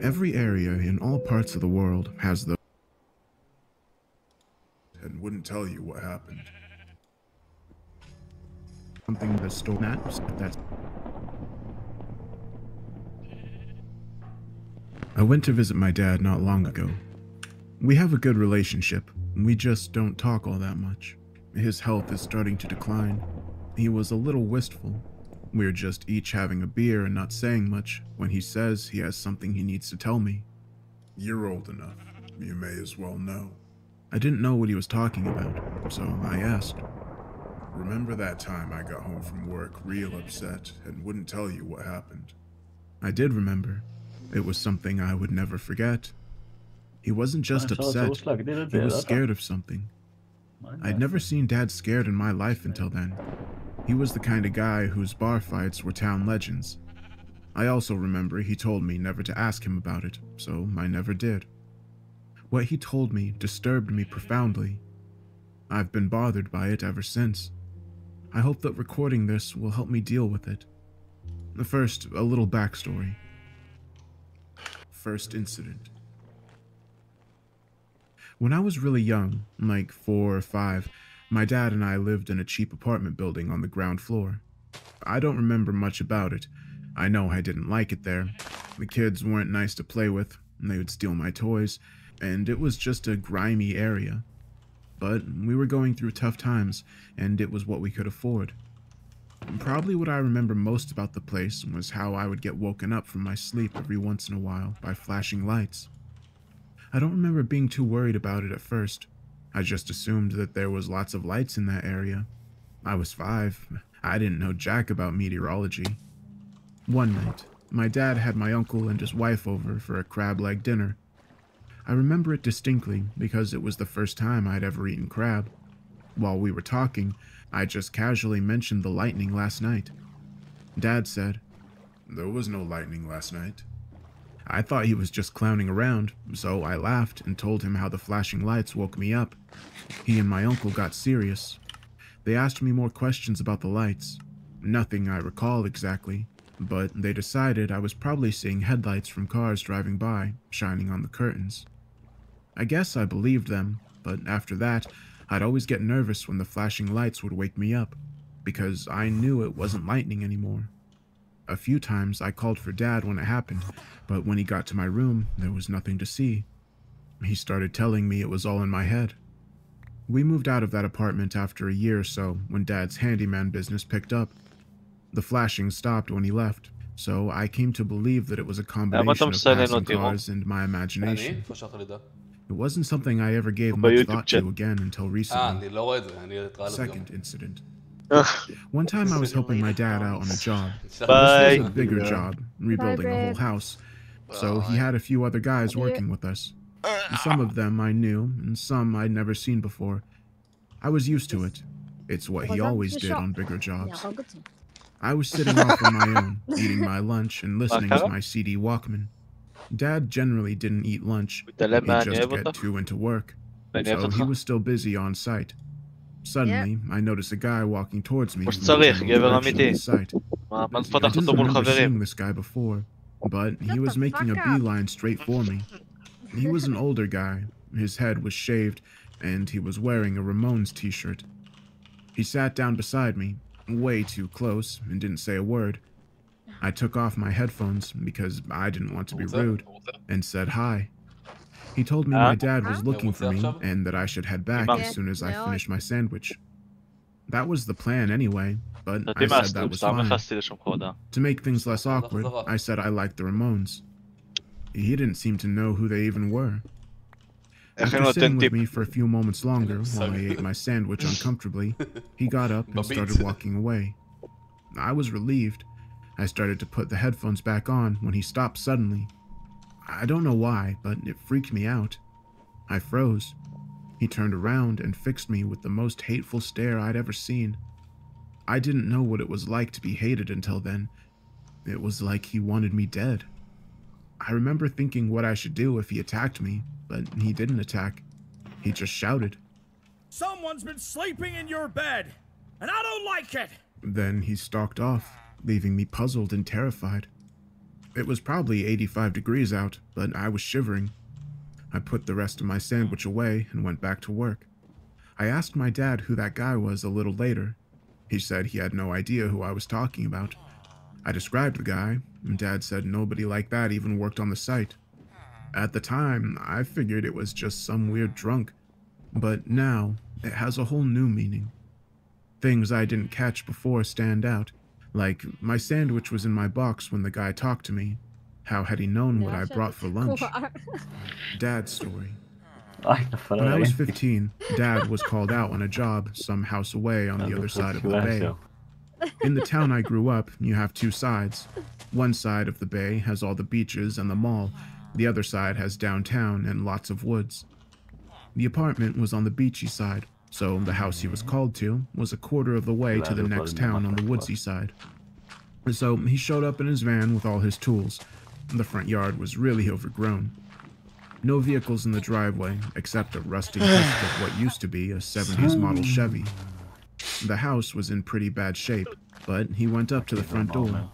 Every area in all parts of the world has the and wouldn't tell you what happened. Something that stole that's I went to visit my dad not long ago. We have a good relationship. We just don't talk all that much. His health is starting to decline. He was a little wistful. We're just each having a beer and not saying much when he says he has something he needs to tell me. You're old enough. You may as well know. I didn't know what he was talking about, so I asked. Remember that time I got home from work real upset and wouldn't tell you what happened? I did remember. It was something I would never forget. He wasn't just upset, he was scared of something. I'd never seen Dad scared in my life until then. He was the kind of guy whose bar fights were town legends. I also remember he told me never to ask him about it, so I never did. What he told me disturbed me profoundly. I've been bothered by it ever since. I hope that recording this will help me deal with it. First, a little backstory. First incident. When I was really young, like 4 or 5, my dad and I lived in a cheap apartment building on the ground floor. I don't remember much about it. I know I didn't like it there. The kids weren't nice to play with, and they would steal my toys, and it was just a grimy area. But we were going through tough times, and it was what we could afford. Probably what I remember most about the place was how I would get woken up from my sleep every once in a while by flashing lights. I don't remember being too worried about it at first. I just assumed that there was lots of lights in that area. I was 5. I didn't know jack about meteorology. One night, my dad had my uncle and his wife over for a crab leg dinner. I remember it distinctly because it was the first time I'd ever eaten crab. While we were talking, I just casually mentioned the lightning last night. Dad said, "There was no lightning last night." I thought he was just clowning around, so I laughed and told him how the flashing lights woke me up. He and my uncle got serious. They asked me more questions about the lights. Nothing I recall exactly, but they decided I was probably seeing headlights from cars driving by, shining on the curtains. I guess I believed them, but after that, I'd always get nervous when the flashing lights would wake me up, because I knew it wasn't lightning anymore. A few times I called for Dad when it happened, but when he got to my room, there was nothing to see. He started telling me it was all in my head. We moved out of that apartment after a year or so when Dad's handyman business picked up. The flashing stopped when he left, so I came to believe that it was a combination of passing cars and my imagination. It wasn't something I ever gave much thought to again until recently. Second incident. One time I was helping my dad out on a job. This was a bigger job, rebuilding a whole house, so he had a few other guys working with us. Some of them I knew, and some I'd never seen before. I was used to it. It's what he always did on bigger jobs. I was sitting off on my own, eating my lunch and listening to my CD Walkman. Dad generally didn't eat lunch, he'd just get too into work, so he was still busy on site. Suddenly, I noticed a guy walking towards me from the general direction of the site. I didn't remember seeing this guy before, but he was making a beeline straight for me. He was an older guy, his head was shaved, and he was wearing a Ramones t-shirt. He sat down beside me, way too close, and didn't say a word. I took off my headphones because I didn't want to be rude, and said hi. He told me my dad was looking for me and that I should head back as soon as I finished my sandwich. That was the plan anyway, but I said that was fine. To make things less awkward, I said I liked the Ramones. He didn't seem to know who they even were. After sitting with me for a few moments longer while I ate my sandwich uncomfortably, he got up and started walking away. I was relieved. I started to put the headphones back on when he stopped suddenly. I don't know why, but it freaked me out. I froze. He turned around and fixed me with the most hateful stare I'd ever seen. I didn't know what it was like to be hated until then. It was like he wanted me dead. I remember thinking what I should do if he attacked me, but he didn't attack. He just shouted. "Someone's been sleeping in your bed, and I don't like it!" Then he stalked off, leaving me puzzled and terrified. It was probably 85 degrees out, but I was shivering. I put the rest of my sandwich away and went back to work. I asked my dad who that guy was a little later. He said he had no idea who I was talking about. I described the guy, and Dad said nobody like that even worked on the site. At the time, I figured it was just some weird drunk, but now it has a whole new meaning. Things I didn't catch before stand out, like my sandwich was in my box when the guy talked to me. How had he known what I brought for lunch? Dad's story. When I was 15, Dad was called out on a job some house away on the other side of the bay. In the town I grew up, you have two sides. One side of the bay has all the beaches and the mall. The other side has downtown and lots of woods. The apartment was on the beachy side, so the house he was called to was a quarter of the way to the next town on the woodsy side. So he showed up in his van with all his tools. The front yard was really overgrown. No vehicles in the driveway, except a rusting husk of what used to be a 70s model Chevy. The house was in pretty bad shape, but he went up to the front door.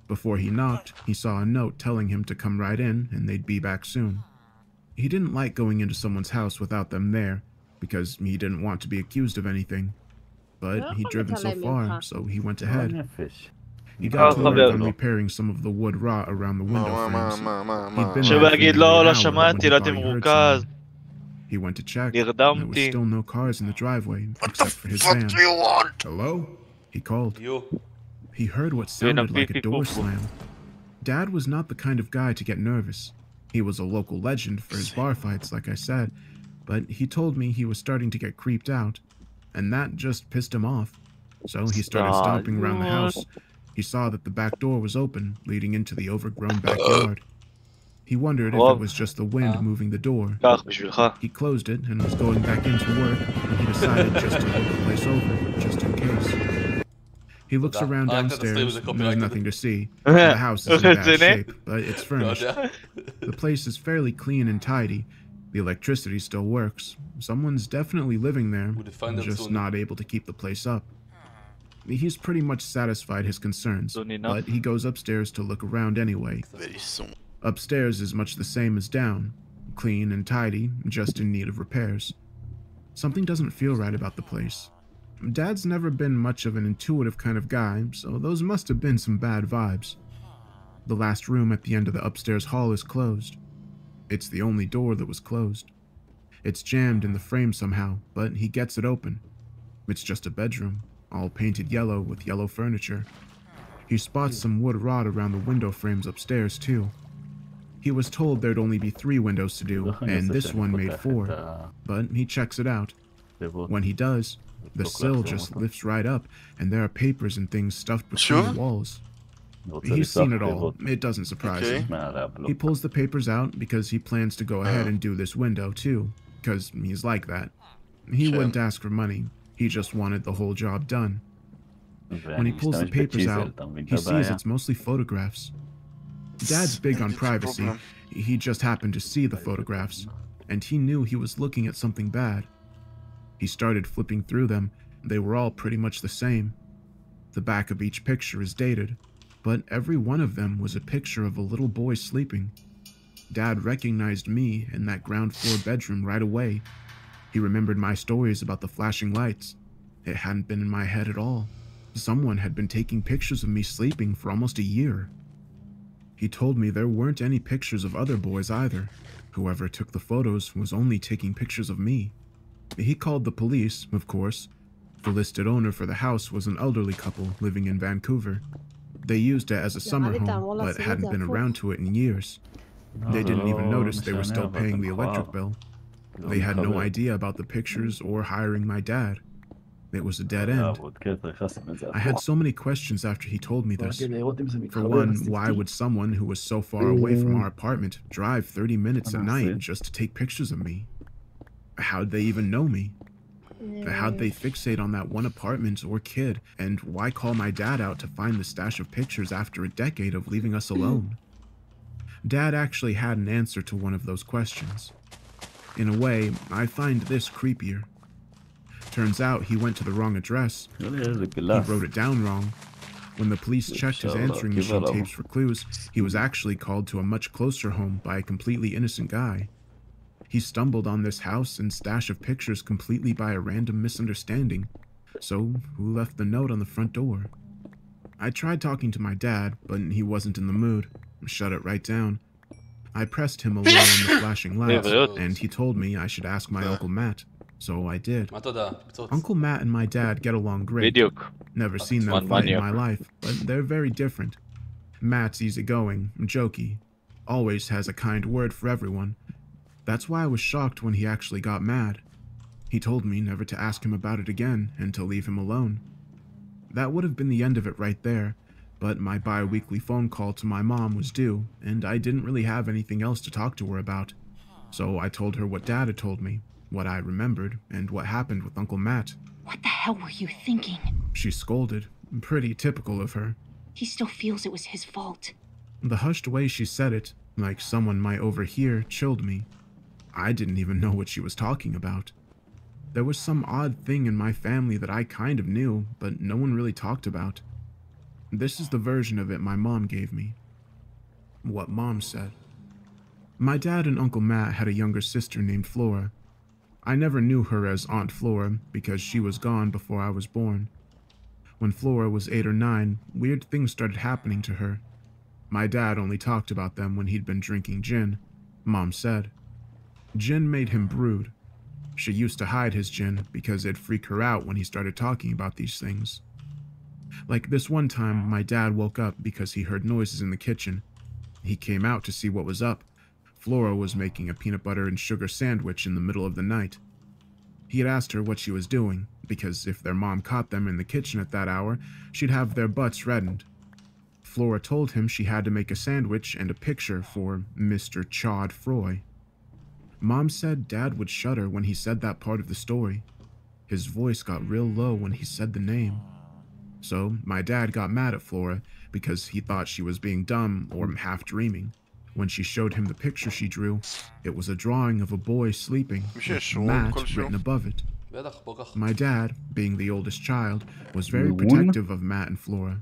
Before he knocked, he saw a note telling him to come right in and they'd be back soon. He didn't like going into someone's house without them there, because he didn't want to be accused of anything. But he'd driven so far, so he went ahead. He got to work on repairing some of the wood rot around the window frames. He'd been there for nearly an hour when he thought he heard someone. He went to check, and there was still no cars in the driveway, except for his van. Hello? He called. He heard what sounded like a door slam. Dad was not the kind of guy to get nervous. He was a local legend for his bar fights, like I said, but he told me he was starting to get creeped out, and that just pissed him off. So he started stomping around the house. He saw that the back door was open, leading into the overgrown backyard. He wondered if it was just the wind moving the door. He closed it and was going back into work when he decided just to look the place over, just in case. He looks around downstairs, there's nothing to see. The house is in bad shape, but it's furnished. The place is fairly clean and tidy. The electricity still works. Someone's definitely living there, just not able to keep the place up. He's pretty much satisfied his concerns, but he goes upstairs to look around anyway. Upstairs is much the same as down, clean and tidy, just in need of repairs. Something doesn't feel right about the place. Dad's never been much of an intuitive kind of guy, so those must have been some bad vibes. The last room at the end of the upstairs hall is closed. It's the only door that was closed. It's jammed in the frame somehow, but he gets it open. It's just a bedroom, all painted yellow with yellow furniture. He spots some wood rot around the window frames upstairs too. He was told there'd only be 3 windows to do, and this one made 4, but he checks it out. When he does, the sill just lifts right up, and there are papers and things stuffed between the walls. He's seen it all. It doesn't surprise him. He pulls the papers out because he plans to go ahead and do this window too, because he's like that. He wouldn't ask for money. He just wanted the whole job done. When he pulls the papers out, he sees it's mostly photographs. Dad's big on privacy. He just happened to see the photographs, and he knew he was looking at something bad. He started flipping through them. They were all pretty much the same. The back of each picture is dated, but every one of them was a picture of a little boy sleeping. Dad recognized me in that ground floor bedroom right away. He remembered my stories about the flashing lights. It hadn't been in my head at all. Someone had been taking pictures of me sleeping for almost a year. He told me there weren't any pictures of other boys either. Whoever took the photos was only taking pictures of me. He called the police, of course. The listed owner for the house was an elderly couple living in Vancouver. They used it as a summer home, but hadn't been around to it in years. They didn't even notice they were still paying the electric bill. They had no idea about the pictures or hiring my dad. It was a dead end. I had so many questions after he told me this. For one, why would someone who was so far away from our apartment drive 30 minutes at night just to take pictures of me? How'd they even know me? How'd they fixate on that one apartment or kid? And why call my dad out to find the stash of pictures after a decade of leaving us alone? Dad actually had an answer to one of those questions. In a way, I find this creepier. Turns out he went to the wrong address. He wrote it down wrong. When the police checked his answering machine tapes for clues, he was actually called to a much closer home by a completely innocent guy. He stumbled on this house and stash of pictures completely by a random misunderstanding. So, who left the note on the front door? I tried talking to my dad, but he wasn't in the mood. Shut it right down. I pressed him a little on the flashing lights, and he told me I should ask my Uncle Matt. So I did. Uncle Matt and my dad get along great. Never seen them fight in my life, but they're very different. Matt's easygoing, jokey, always has a kind word for everyone. That's why I was shocked when he actually got mad. He told me never to ask him about it again and to leave him alone. That would have been the end of it right there, but my bi-weekly phone call to my mom was due, and I didn't really have anything else to talk to her about. So I told her what Dad had told me, what I remembered, and what happened with Uncle Matt. What the hell were you thinking? She scolded, pretty typical of her. He still feels it was his fault. The hushed way she said it, like someone might overhear, chilled me. I didn't even know what she was talking about. There was some odd thing in my family that I kind of knew, but no one really talked about. This is the version of it my mom gave me. What Mom said. My dad and Uncle Matt had a younger sister named Flora. I never knew her as Aunt Flora because she was gone before I was born. When Flora was 8 or 9, weird things started happening to her. My dad only talked about them when he'd been drinking gin, Mom said. Gin made him brood. She used to hide his gin because it'd freak her out when he started talking about these things. Like this one time, my dad woke up because he heard noises in the kitchen. He came out to see what was up. Flora was making a peanut butter and sugar sandwich in the middle of the night. He had asked her what she was doing, because if their mom caught them in the kitchen at that hour, she'd have their butts reddened. Flora told him she had to make a sandwich and a picture for Mr. Chad Froy. Mom said Dad would shudder when he said that part of the story. His voice got real low when he said the name. So my dad got mad at Flora because he thought she was being dumb or half dreaming. When she showed him the picture she drew, it was a drawing of a boy sleeping with Matt written above it. My dad, being the oldest child, was very protective of Matt and Flora.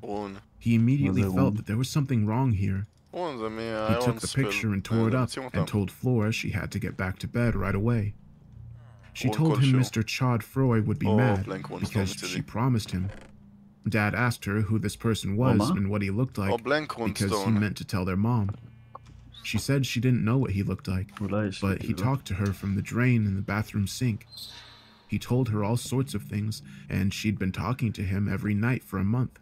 He immediately felt that there was something wrong here. He took the picture and tore it up and told Flora she had to get back to bed right away. She told him Mr. Chad Froy would be mad because she promised him. Dad asked her who this person was and what he looked like because he meant to tell their mom. She said she didn't know what he looked like, but he talked to her from the drain in the bathroom sink. He told her all sorts of things, and she'd been talking to him every night for a month.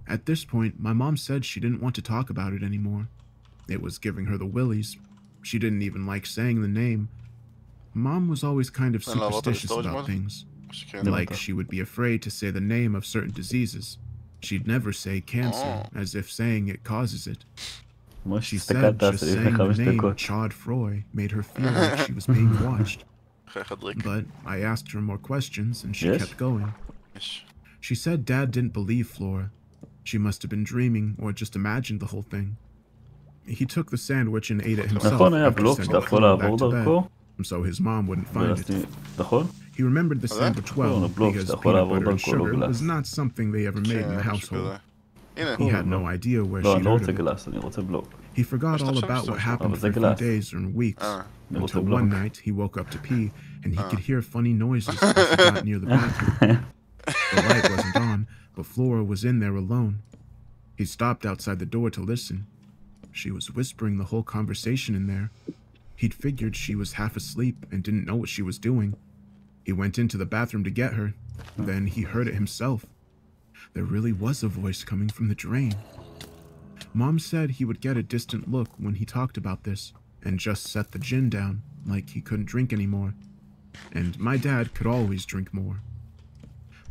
At this point, my mom said she didn't want to talk about it anymore. It was giving her the willies. She didn't even like saying the name. Mom was always kind of superstitious about things. Like she would be afraid to say the name of certain diseases. She'd never say cancer, as if saying it causes it. She said just saying the name Chad Froy made her feel like she was being watched. But I asked her more questions and she kept going. She said Dad didn't believe Flora. She must have been dreaming or just imagined the whole thing. He took the sandwich and ate it himself after sending Flora back to bed, so his mom wouldn't find it. He remembered the sandwich well because peanut butter and sugar was not something they ever made in the household. He had no idea where she heard it. He forgot all about what happened for a few days or weeks, until one night he woke up to pee and he could hear funny noises as he got near the bathroom. The light wasn't on, but Flora was in there alone. He stopped outside the door to listen. She was whispering the whole conversation in there. He'd figured she was half asleep and didn't know what she was doing. He went into the bathroom to get her. Then he heard it himself. There really was a voice coming from the drain. Mom said he would get a distant look when he talked about this and just set the gin down, like he couldn't drink anymore. And my dad could always drink more.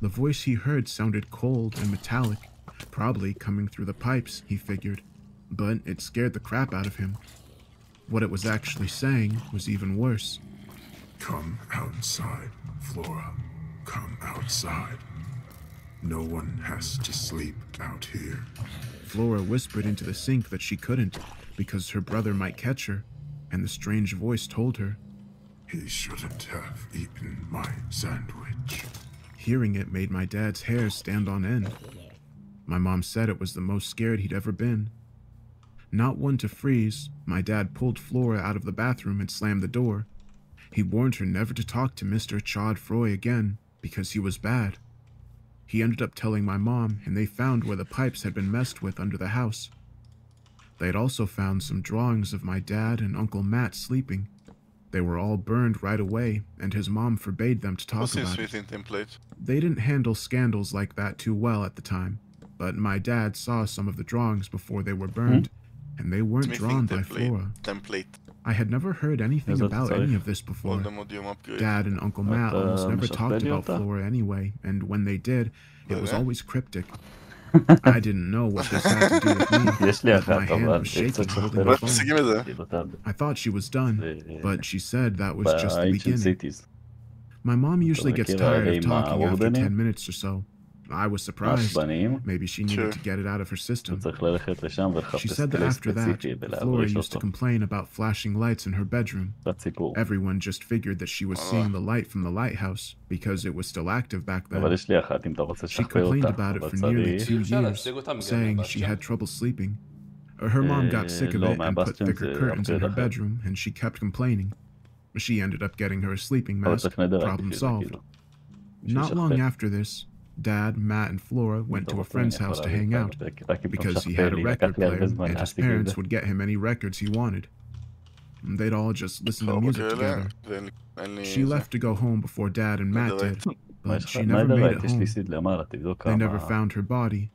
The voice he heard sounded cold and metallic, probably coming through the pipes, he figured, but it scared the crap out of him. What it was actually saying was even worse. Come outside, Flora. Come outside. No one has to sleep out here. Flora whispered into the sink that she couldn't, because her brother might catch her, and the strange voice told her. He shouldn't have eaten my sandwich. Hearing it made my dad's hair stand on end. My mom said it was the most scared he'd ever been. Not one to freeze, my dad pulled Flora out of the bathroom and slammed the door. He warned her never to talk to Mr. Chad Froy again, because he was bad. He ended up telling my mom, and they found where the pipes had been messed with under the house. They had also found some drawings of my dad and Uncle Matt sleeping. They were all burned right away, and his mom forbade them to talk about it. They didn't handle scandals like that too well at the time, but my dad saw some of the drawings before they were burned, and they weren't drawn by Flora. I had never heard anything about any of this before. Dad and Uncle Matt almost never talked about Flora anyway, and when they did, it was always cryptic. I didn't know what this had to do with me, but my hand was shaking holding the phone. I thought she was done, but she said that was just the beginning. My mom usually gets tired of talking after 10 minutes or so. I was surprised. Maybe she needed to get it out of her system. She said that after that, Flora used to complain about flashing lights in her bedroom. Everyone just figured that she was seeing the light from the lighthouse because it was still active back then. She complained about it for nearly 2 years, saying she had trouble sleeping. Her mom got sick of it and put thicker curtains in her bedroom, and she kept complaining. She ended up getting her a sleeping mask. Problem solved. Not long after this, Dad, Matt, and Flora went to a friend's house to hang out because he had a record player and his parents would get him any records he wanted. They'd all just listen to music together. She left to go home before Dad and Matt did, but she never made it home. They never found her body.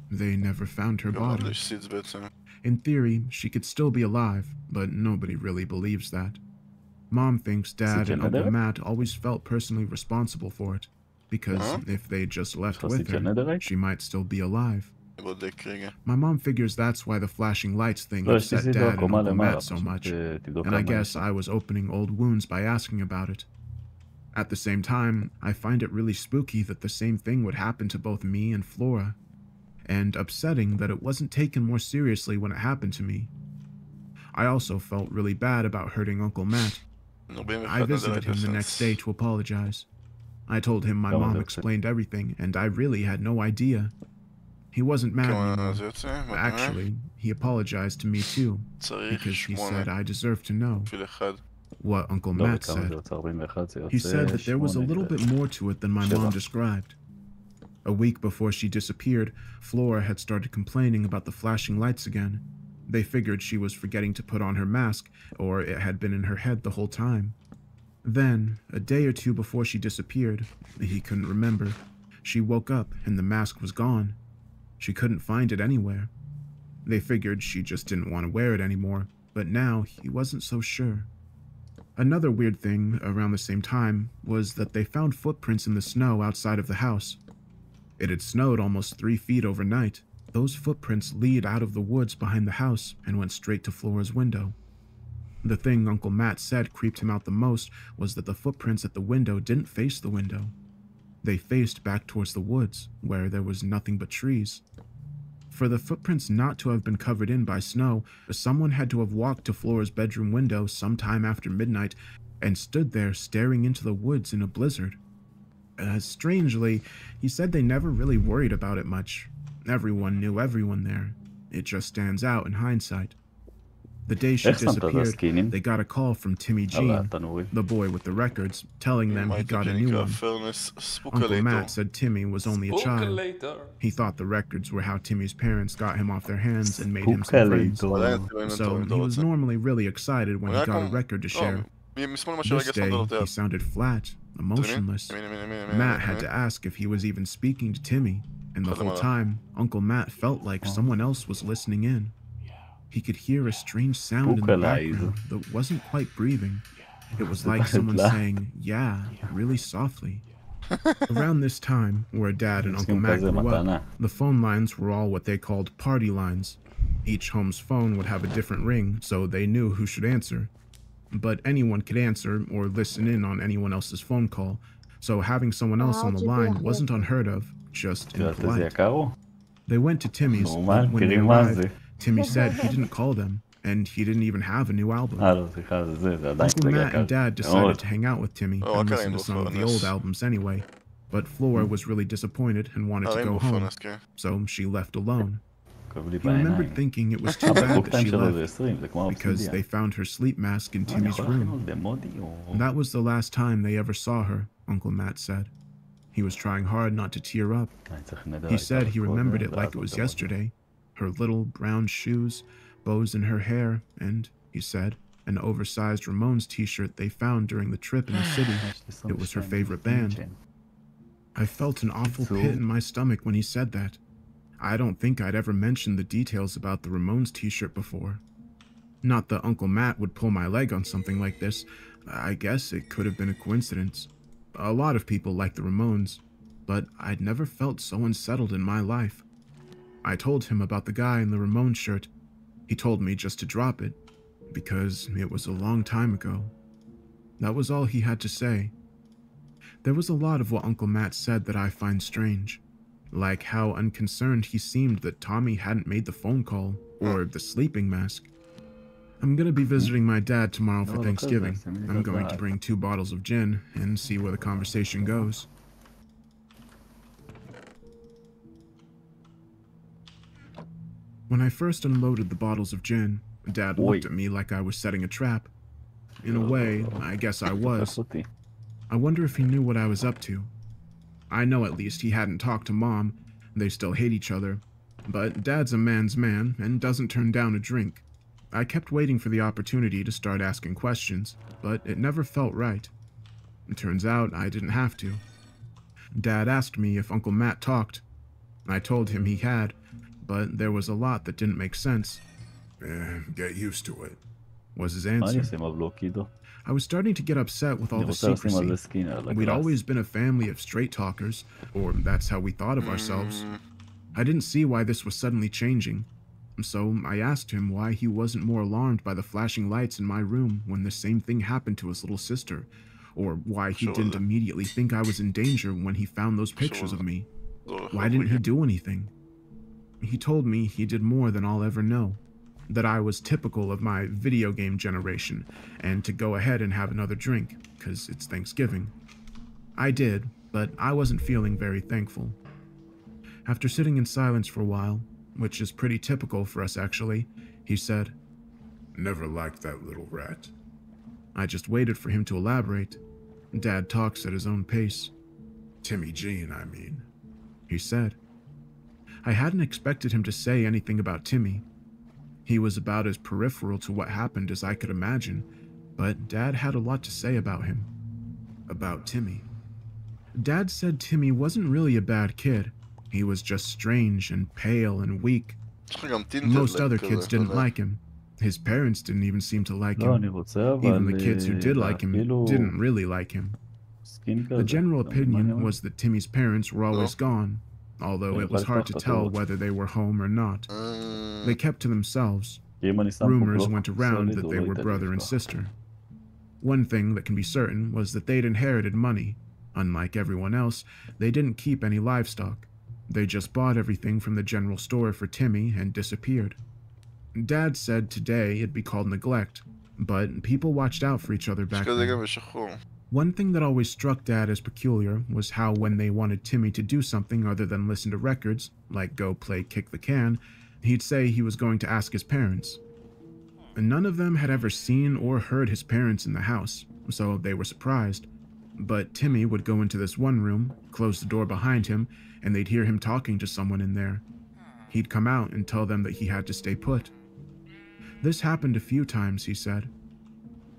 They never found her body. In theory, she could still be alive, but nobody really believes that. Mom thinks Dad and Uncle Matt always felt personally responsible for it, because if they just left with her, she might still be alive. My mom figures that's why the flashing lights thing upset Dad and Uncle Matt so much, and I guess I was opening old wounds by asking about it. At the same time, I find it really spooky that the same thing would happen to both me and Flora, and upsetting that it wasn't taken more seriously when it happened to me. I also felt really bad about hurting Uncle Matt. I visited him the next day to apologize. I told him my mom explained everything, and I really had no idea. He wasn't mad anymore. Actually, he apologized to me too, because he said I deserved to know what Uncle Matt said. He said that there was a little bit more to it than my mom described. A week before she disappeared, Flora had started complaining about the flashing lights again. They figured she was forgetting to put on her mask, or it had been in her head the whole time. Then, a day or two before she disappeared, he couldn't remember, she woke up and the mask was gone. She couldn't find it anywhere. They figured she just didn't want to wear it anymore, but now he wasn't so sure. Another weird thing around the same time was that they found footprints in the snow outside of the house. It had snowed almost 3 feet overnight. Those footprints lead out of the woods behind the house and went straight to Flora's window. The thing Uncle Matt said creeped him out the most was that the footprints at the window didn't face the window. They faced back towards the woods, where there was nothing but trees. For the footprints not to have been covered in by snow, someone had to have walked to Flora's bedroom window sometime after midnight and stood there staring into the woods in a blizzard. Strangely, he said they never really worried about it much. Everyone knew everyone there. It just stands out in hindsight. The day she disappeared, they got a call from Timmy Jean, the boy with the records, telling them he got a new one. Uncle Matt said Timmy was only a child. He thought the records were how Timmy's parents got him off their hands and made him some friends. So he was normally really excited when he got a record to share. This day, he sounded flat, emotionless. Matt had to ask if he was even speaking to Timmy, and the whole time, Uncle Matt felt like someone else was listening in. He could hear a strange sound in the background that wasn't quite breathing. It was like someone saying, yeah, really softly. Around this time, where Dad and Uncle Matt grew up, the phone lines were all what they called party lines. Each home's phone would have a different ring, so they knew who should answer. But anyone could answer or listen in on anyone else's phone call, so having someone else on the line wasn't unheard of, just impolite. They went to Timmy's, but when they arrived, Timmy said he didn't call them, and he didn't even have a new album. Uncle Matt and Dad decided to hang out with Timmy and listen to some of the old albums anyway, but Flora was really disappointed and wanted to go home, so she left alone. He remembered thinking it was too bad that she left, because they found her sleep mask in Timmy's room. That was the last time they ever saw her, Uncle Matt said. He was trying hard not to tear up. He said he remembered it like it was yesterday. Her little brown shoes, bows in her hair, and, he said, an oversized Ramones t-shirt they found during the trip in the city. It was her favorite band. I felt an awful pit in my stomach when he said that. I don't think I'd ever mentioned the details about the Ramones t-shirt before. Not that Uncle Matt would pull my leg on something like this. I guess it could have been a coincidence. A lot of people like the Ramones, but I'd never felt so unsettled in my life. I told him about the guy in the Ramones shirt. He told me just to drop it, because it was a long time ago. That was all he had to say. There was a lot of what Uncle Matt said that I find strange, like how unconcerned he seemed that Tommy hadn't made the phone call, or the sleeping mask. I'm gonna be visiting my dad tomorrow for Thanksgiving. I'm going to bring 2 bottles of gin and see where the conversation goes. When I first unloaded the bottles of gin, Dad looked at me like I was setting a trap. In a way, I guess I was. I wonder if he knew what I was up to. I know at least he hadn't talked to Mom. They still hate each other. But Dad's a man's man and doesn't turn down a drink. I kept waiting for the opportunity to start asking questions, but it never felt right. It turns out I didn't have to. Dad asked me if Uncle Matt talked. I told him he had, but there was a lot that didn't make sense. Get used to it, was his answer. I was starting to get upset with all the secrecy. We'd always been a family of straight talkers, or that's how we thought of ourselves. I didn't see why this was suddenly changing. So I asked him why he wasn't more alarmed by the flashing lights in my room when the same thing happened to his little sister, or why he didn't immediately think I was in danger when he found those pictures of me. Why didn't he do anything? He told me he did more than I'll ever know, that I was typical of my video game generation, and to go ahead and have another drink, because it's Thanksgiving. I did, but I wasn't feeling very thankful. After sitting in silence for a while, which is pretty typical for us actually, he said, "Never liked that little rat." I just waited for him to elaborate. Dad talks at his own pace. "Timmy Jean, I mean," he said. I hadn't expected him to say anything about Timmy. He was about as peripheral to what happened as I could imagine, but Dad had a lot to say about him. About Timmy. Dad said Timmy wasn't really a bad kid. He was just strange and pale and weak. Most other kids didn't like him. His parents didn't even seem to like him. Even the kids who did like him didn't really like him. The general opinion was that Timmy's parents were always gone, although it was hard to tell whether they were home or not. They kept to themselves. Rumors went around that they were brother and sister. One thing that can be certain was that they'd inherited money. Unlike everyone else, they didn't keep any livestock. They just bought everything from the general store for Timmy and disappeared. Dad said today it'd be called neglect, but people watched out for each other back then. One thing that always struck Dad as peculiar was how when they wanted Timmy to do something other than listen to records, like go play Kick the Can, he'd say he was going to ask his parents. And none of them had ever seen or heard his parents in the house, so they were surprised. But Timmy would go into this one room, close the door behind him, and they'd hear him talking to someone in there. He'd come out and tell them that he had to stay put. This happened a few times, he said.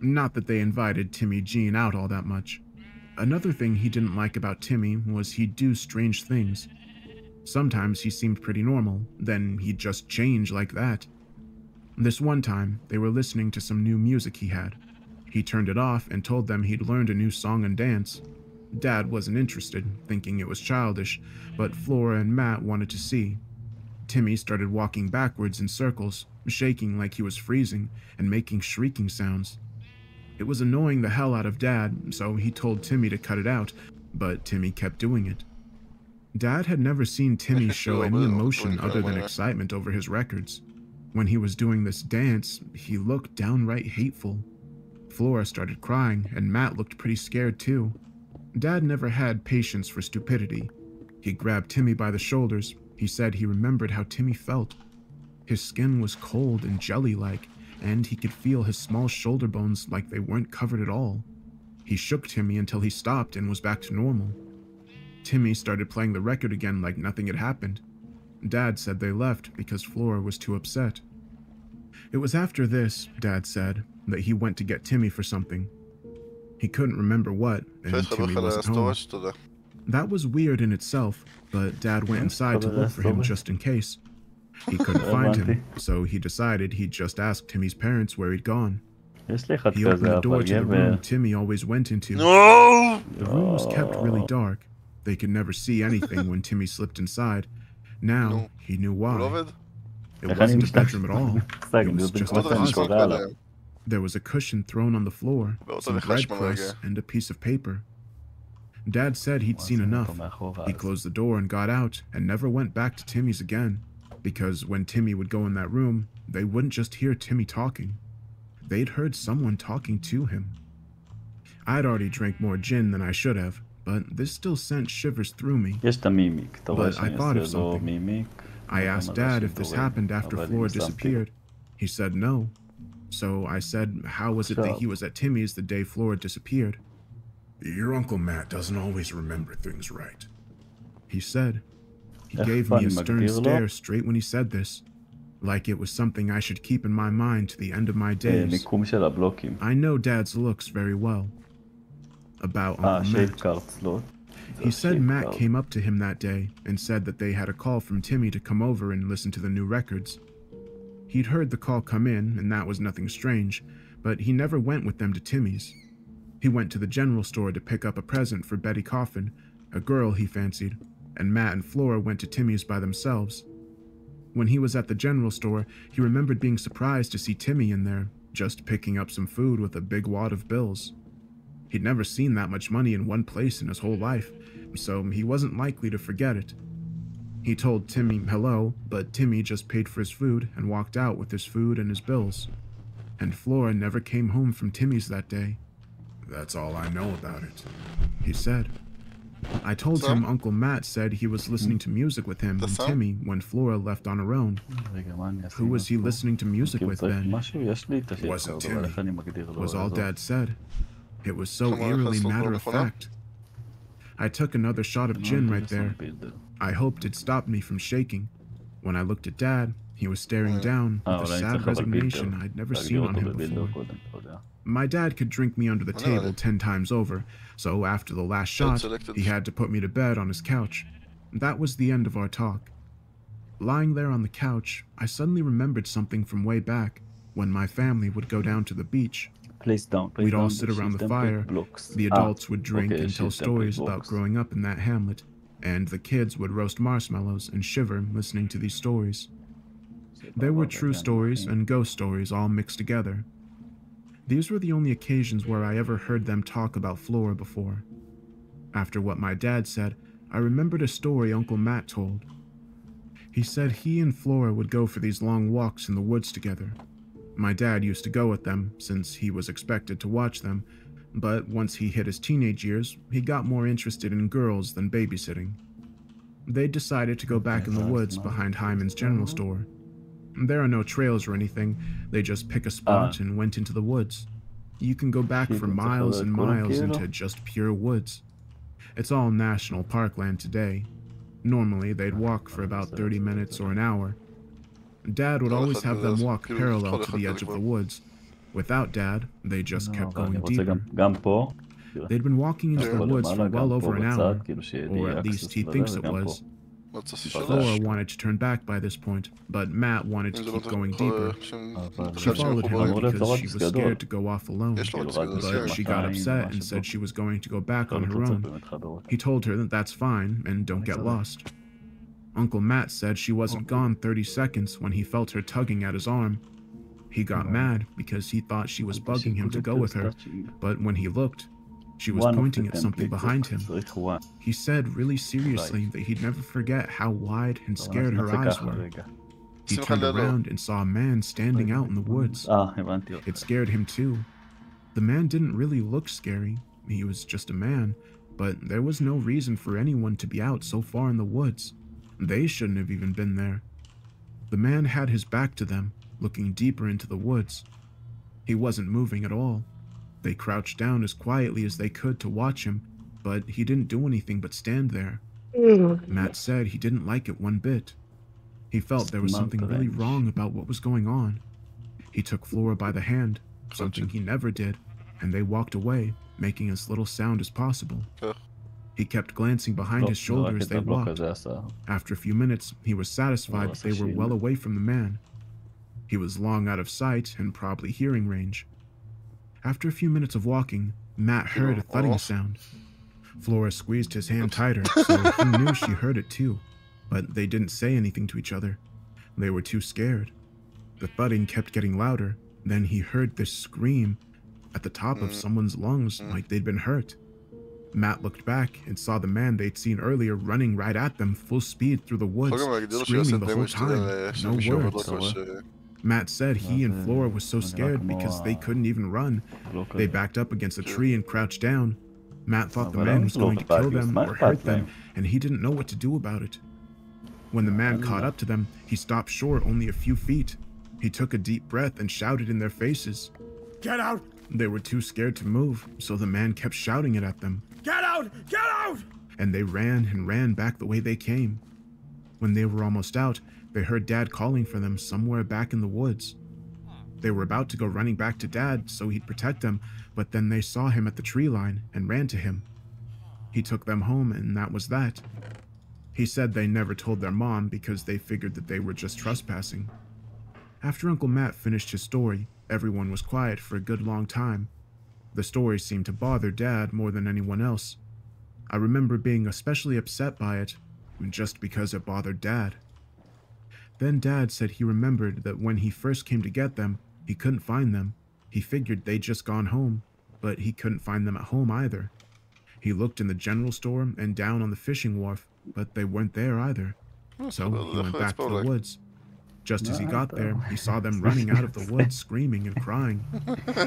Not that they invited Timmy Jean out all that much. Another thing he didn't like about Timmy was he'd do strange things. Sometimes he seemed pretty normal, then he'd just change like that. This one time, they were listening to some new music he had. He turned it off and told them he'd learned a new song and dance. Dad wasn't interested, thinking it was childish, but Flora and Matt wanted to see. Timmy started walking backwards in circles, shaking like he was freezing, and making shrieking sounds. It was annoying the hell out of Dad, so he told Timmy to cut it out, but Timmy kept doing it. Dad had never seen Timmy show any emotion other than excitement over his records. When he was doing this dance, he looked downright hateful. Flora started crying, and Matt looked pretty scared too. Dad never had patience for stupidity. He grabbed Timmy by the shoulders. He said he remembered how Timmy felt. His skin was cold and jelly-like, and he could feel his small shoulder bones like they weren't covered at all. He shook Timmy until he stopped and was back to normal. Timmy started playing the record again like nothing had happened. Dad said they left because Flora was too upset. It was after this, Dad said, that he went to get Timmy for something. He couldn't remember what, and Timmy wasn't home. That was weird in itself, but Dad went inside to look for him just in case. He couldn't find him, so he decided he'd just ask Timmy's parents where he'd gone. He opened the door to the room Timmy always went into. No! The room was kept really dark. They could never see anything when Timmy slipped inside. Now, he knew why. It wasn't a bedroom at all. It was just a closet. There was a cushion thrown on the floor, some bread crusts, and a piece of paper. Dad said he'd seen enough. He closed the door and got out, and never went back to Timmy's again, because when Timmy would go in that room, they wouldn't just hear Timmy talking. They'd heard someone talking to him. I'd already drank more gin than I should have, but this still sent shivers through me. But I thought of something. I asked Dad if this happened after Flora disappeared. He said no. So I said, how was it that he was at Timmy's the day Flora disappeared? Your Uncle Matt doesn't always remember things right. He said. He gave me a stern stare straight when he said this, like it was something I should keep in my mind to the end of my days. I know Dad's looks very well. About Uncle Matt. He said Matt came up to him that day and said that they had a call from Timmy to come over and listen to the new records. He'd heard the call come in, and that was nothing strange, but he never went with them to Timmy's. He went to the general store to pick up a present for Betty Coffin, a girl he fancied, and Matt and Flora went to Timmy's by themselves. When he was at the general store, he remembered being surprised to see Timmy in there, just picking up some food with a big wad of bills. He'd never seen that much money in one place in his whole life, so he wasn't likely to forget it. He told Timmy hello, but Timmy just paid for his food and walked out with his food and his bills. And Flora never came home from Timmy's that day. That's all I know about it, he said. I told him Uncle Matt said he was listening to music with him and Timmy when Flora left on her own. Who was he listening to music with then? It wasn't Timmy, was all Dad said. It was so eerily matter-of-fact. I took another shot of gin right there. I hoped it stopped me from shaking. When I looked at Dad, he was staring down with a sad resignation I'd never seen on him before. My dad could drink me under the table 10 times over, so after the last shot, he had to put me to bed on his couch. That was the end of our talk. Lying there on the couch, I suddenly remembered something from way back, when my family would go down to the beach. We'd all sit around the fire, the adults would drink and tell stories about growing up in that hamlet, and the kids would roast marshmallows and shiver listening to these stories. There were true stories and ghost stories all mixed together. These were the only occasions where I ever heard them talk about Flora before. After what my dad said, I remembered a story Uncle Matt told. He said he and Flora would go for these long walks in the woods together. My dad used to go with them, since he was expected to watch them, but once he hit his teenage years, he got more interested in girls than babysitting. They decided to go back in the woods behind Hyman's general store. There are no trails or anything, they just pick a spot and went into the woods. You can go back for miles and miles into just pure woods. It's all national parkland today. Normally, they'd walk for about 30 minutes or an hour. Dad would always have them walk parallel to the edge of the woods. Without Dad, they just kept going deeper. They'd been walking into the woods for well over an hour, or at least he thinks it was. Flora wanted to turn back by this point, but Matt wanted to keep going deeper. She followed him because she was scared to go off alone, but she got upset and said she was going to go back on her own. He told her that that's fine and don't get lost. Uncle Matt said she wasn't gone 30 seconds when he felt her tugging at his arm. He got mad because he thought she was bugging him to go with her, but when he looked, she was pointing at something behind him. He said really seriously that he'd never forget how wide and scared her eyes were. He turned around and saw a man standing out in the woods. It scared him too. The man didn't really look scary. He was just a man, but there was no reason for anyone to be out so far in the woods. They shouldn't have even been there. The man had his back to them, looking deeper into the woods. He wasn't moving at all. They crouched down as quietly as they could to watch him, but he didn't do anything but stand there. Matt said he didn't like it one bit. He felt there was something really wrong about what was going on. He took Flora by the hand, something he never did, and they walked away, making as little sound as possible. He kept glancing behind his shoulder as they walked. After a few minutes, he was satisfied that they were well away from the man. He was long out of sight and probably hearing range. After a few minutes of walking, Matt heard a thudding sound. Flora squeezed his hand tighter, so he knew she heard it too, but they didn't say anything to each other. They were too scared. The thudding kept getting louder, then he heard this scream at the top of someone's lungs like they'd been hurt. Matt looked back and saw the man they'd seen earlier running right at them full speed through the woods, screaming the whole time, no words. Matt said he and Flora was so scared because they couldn't even run. They backed up against a tree and crouched down. Matt thought the man was going to kill them or hurt them, and he didn't know what to do about it. When the man caught up to them, he stopped short only a few feet. He took a deep breath and shouted in their faces. Get out! They were too scared to move, so the man kept shouting it at them. Get out! Get out! And they ran and ran back the way they came. When they were almost out, they heard Dad calling for them somewhere back in the woods. They were about to go running back to Dad so he'd protect them, but then they saw him at the tree line and ran to him. He took them home, and that was that. He said they never told their mom because they figured that they were just trespassing. After Uncle Matt finished his story, everyone was quiet for a good long time. The story seemed to bother Dad more than anyone else. I remember being especially upset by it, just because it bothered Dad. Then Dad said he remembered that when he first came to get them, he couldn't find them. He figured they'd just gone home, but he couldn't find them at home either. He looked in the general store and down on the fishing wharf, but they weren't there either. So he went back to the woods. Just as he got there, he saw them running out of the woods screaming and crying.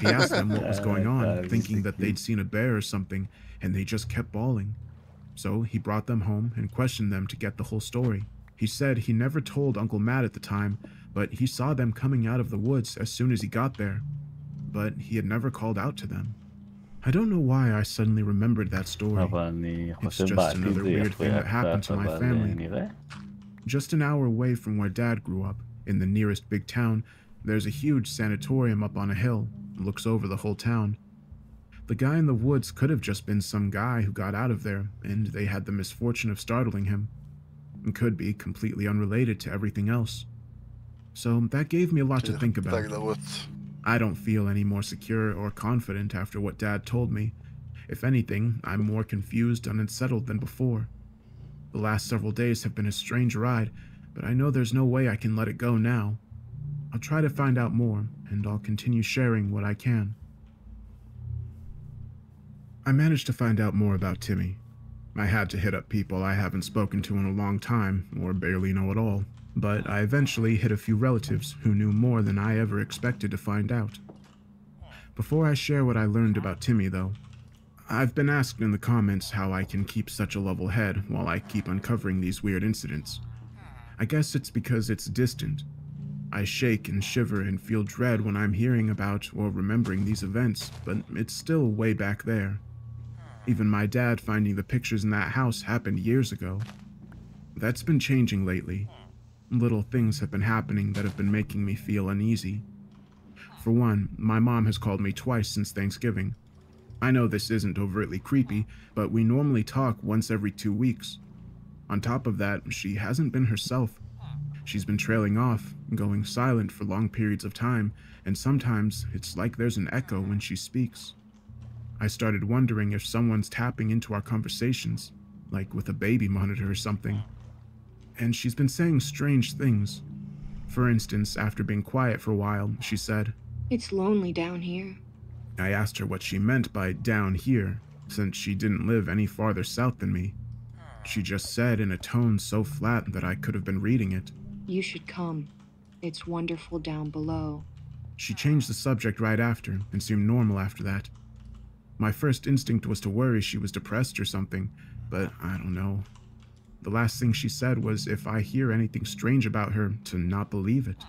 He asked them what was going on, thinking that they'd seen a bear or something, and they just kept bawling. So he brought them home and questioned them to get the whole story. He said he never told Uncle Matt at the time, but he saw them coming out of the woods as soon as he got there. But he had never called out to them. I don't know why I suddenly remembered that story. It's just another weird thing that happened to my family. Just an hour away from where Dad grew up, in the nearest big town, there's a huge sanatorium up on a hill. It looks over the whole town. The guy in the woods could have just been some guy who got out of there, and they had the misfortune of startling him. It could be completely unrelated to everything else. So that gave me a lot to think about. I don't feel any more secure or confident after what Dad told me. If anything, I'm more confused and unsettled than before. The last several days have been a strange ride, but I know there's no way I can let it go now. I'll try to find out more, and I'll continue sharing what I can. I managed to find out more about Timmy. I had to hit up people I haven't spoken to in a long time, or barely know at all, but I eventually hit a few relatives who knew more than I ever expected to find out. Before I share what I learned about Timmy, though, I've been asked in the comments how I can keep such a level head while I keep uncovering these weird incidents. I guess it's because it's distant. I shake and shiver and feel dread when I'm hearing about or remembering these events, but it's still way back there. Even my dad finding the pictures in that house happened years ago. That's been changing lately. Little things have been happening that have been making me feel uneasy. For one, my mom has called me twice since Thanksgiving. I know this isn't overtly creepy, but we normally talk once every 2 weeks. On top of that, she hasn't been herself. She's been trailing off, going silent for long periods of time, and sometimes it's like there's an echo when she speaks. I started wondering if someone's tapping into our conversations, like with a baby monitor or something. And she's been saying strange things. For instance, after being quiet for a while, she said, "It's lonely down here." I asked her what she meant by down here, since she didn't live any farther south than me. She just said in a tone so flat that I could have been reading it, "You should come. It's wonderful down below." She changed the subject right after and seemed normal after that. My first instinct was to worry she was depressed or something, but I don't know. The last thing she said was if I hear anything strange about her, to not believe it.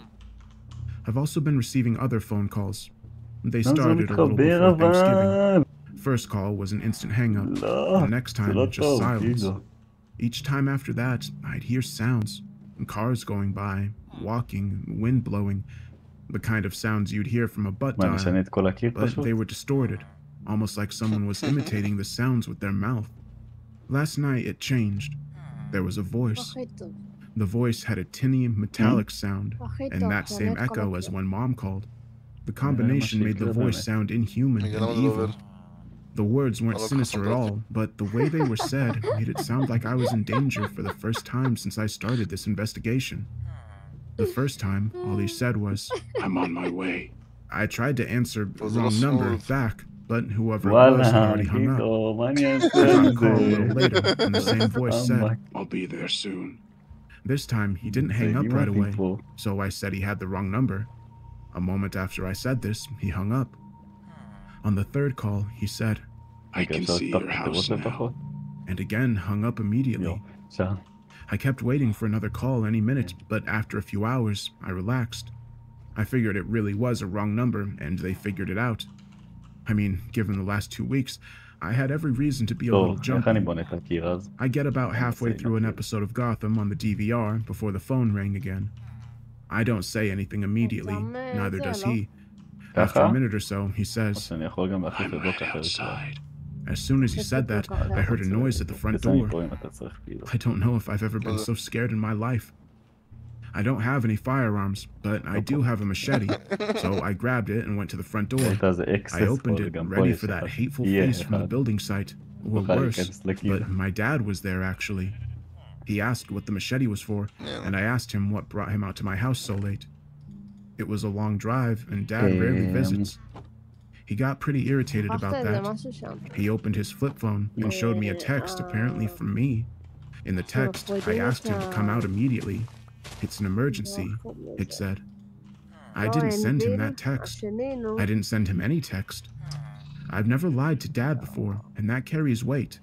I've also been receiving other phone calls. They started a little before Thanksgiving. First call was an instant hang-up. The next time, just silence. Each time after that, I'd hear sounds. Cars going by, walking, wind blowing. The kind of sounds you'd hear from a butt dial. But they were distorted, almost like someone was imitating the sounds with their mouth. Last night, it changed. There was a voice. The voice had a tinny, metallic sound, and that same echo as when Mom called. The combination made the voice sound inhuman and evil. The words weren't sinister at all, but the way they were said made it sound like I was in danger for the first time since I started this investigation. The first time, all he said was, "I'm on my way." I tried to answer wrong number back, but whoever it was had already hung up. I got a call a little later, and the same voice said, "I'll be there soon." This time, he didn't hang up right away, so I said he had the wrong number. A moment after I said this, he hung up. On the third call, he said, "I can see your house now," and again hung up immediately. I kept waiting for another call any minute, but after a few hours, I relaxed. I figured it really was a wrong number, and they figured it out. I mean, given the last 2 weeks, I had every reason to be a little jumpy. I get about halfway through an episode of Gotham on the DVR before the phone rang again. I don't say anything immediately, neither does he. After a minute or so, he says, "I'm right outside." As soon as he said that, I heard a noise at the front door. I don't know if I've ever been so scared in my life. I don't have any firearms, but I do have a machete, so I grabbed it and went to the front door. I opened it, ready for that hateful face from the building site, or worse, but my dad was there actually. He asked what the machete was for, and I asked him what brought him out to my house so late. It was a long drive, and Dad rarely visits. He got pretty irritated about that. He opened his flip phone and showed me a text apparently from me. In the text, I asked him to come out immediately. "It's an emergency," it said. I didn't send him that text. I didn't send him any text. I've never lied to Dad before, and that carries weight.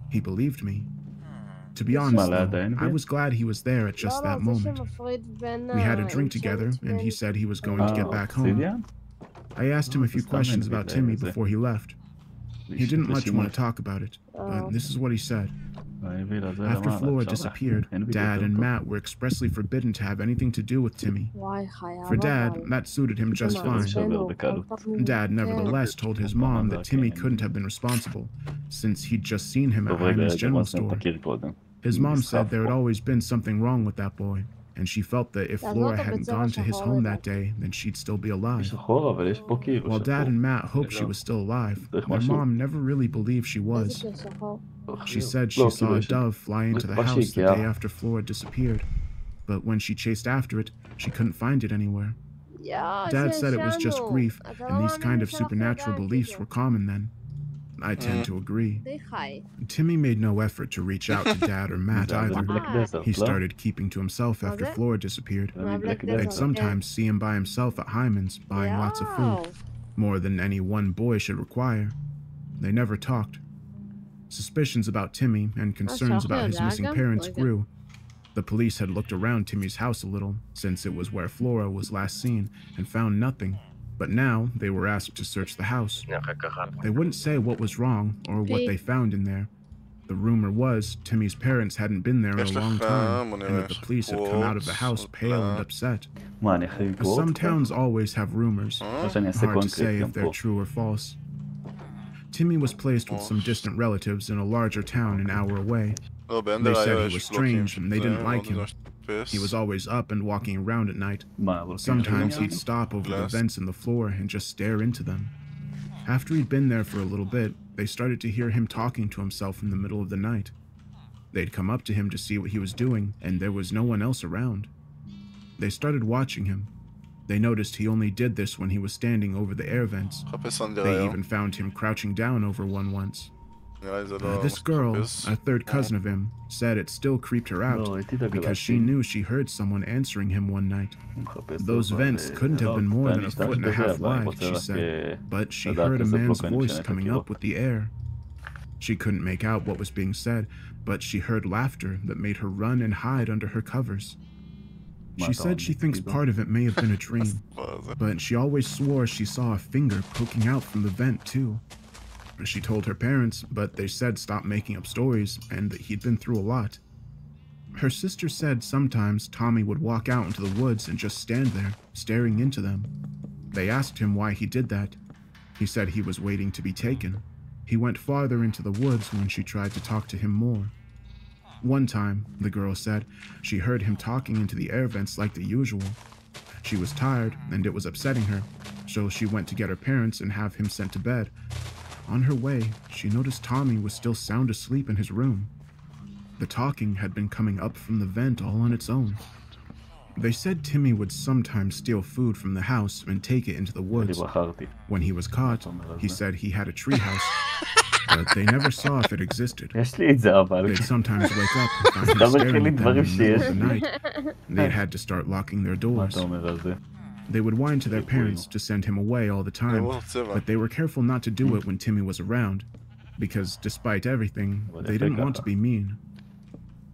He believed me. To be honest, though, I was glad he was there at just that moment. We had a drink together, and he said he was going to get back home. I asked him a few questions about Timmy before he left. He didn't much want to talk about it, but this is what he said. After Flora disappeared, Dad and Matt were expressly forbidden to have anything to do with Timmy. For Dad, that suited him just fine. Dad nevertheless told his mom that Timmy couldn't have been responsible, since he'd just seen him at Hyman's general store. His mom said there had always been something wrong with that boy, and she felt that if Flora hadn't gone to his home that day, then she'd still be alive. While Dad and Matt hoped she was still alive, their mom never really believed she was. She said she saw a dove fly into the house the day after Flora disappeared, but when she chased after it, she couldn't find it anywhere. Dad said it was just grief, and these kind of supernatural beliefs were common then. I tend to agree. Timmy made no effort to reach out to Dad or Matt either. He started keeping to himself after Flora disappeared. They'd sometimes see him by himself at Hyman's, buying lots of food, more than any one boy should require. They never talked. Suspicions about Timmy and concerns about his missing parents grew. The police had looked around Timmy's house a little, since it was where Flora was last seen, and found nothing. But now, they were asked to search the house. They wouldn't say what was wrong, or what they found in there. The rumor was, Timmy's parents hadn't been there in a long time, and that the police had come out of the house pale and upset. Some towns always have rumors. Hard to say if they're true or false. Timmy was placed with some distant relatives in a larger town an hour away. They said he was strange, and they didn't like him. He was always up and walking around at night. Sometimes he'd stop over the vents in the floor and just stare into them. After he'd been there for a little bit, they started to hear him talking to himself in the middle of the night. They'd come up to him to see what he was doing, and there was no one else around. They started watching him. They noticed he only did this when he was standing over the air vents. They even found him crouching down over one once. This girl, a third cousin of him, said it still creeped her out because she knew she heard someone answering him one night. Those vents couldn't have been more than a foot and a half wide, she said, but she heard a man's voice coming up with the air. She couldn't make out what was being said, but she heard laughter that made her run and hide under her covers. She said she thinks part of it may have been a dream, but she always swore she saw a finger poking out from the vent too. She told her parents, but they said stop making up stories and that he'd been through a lot. Her sister said sometimes Tommy would walk out into the woods and just stand there, staring into them. They asked him why he did that. He said he was waiting to be taken. He went farther into the woods when she tried to talk to him more. One time, the girl said, she heard him talking into the air vents like the usual. She was tired, and it was upsetting her, so she went to get her parents and have him sent to bed. On her way, she noticed Tommy was still sound asleep in his room. The talking had been coming up from the vent all on its own. They said Timmy would sometimes steal food from the house and take it into the woods. When he was caught, he said he had a treehouse, but they never saw if it existed. They'd sometimes wake up and find him staring at them in the middle of the night. They'd had to start locking their doors. They would whine to their parents to send him away all the time, but they were careful not to do it when Timmy was around, because despite everything, they didn't want to be mean.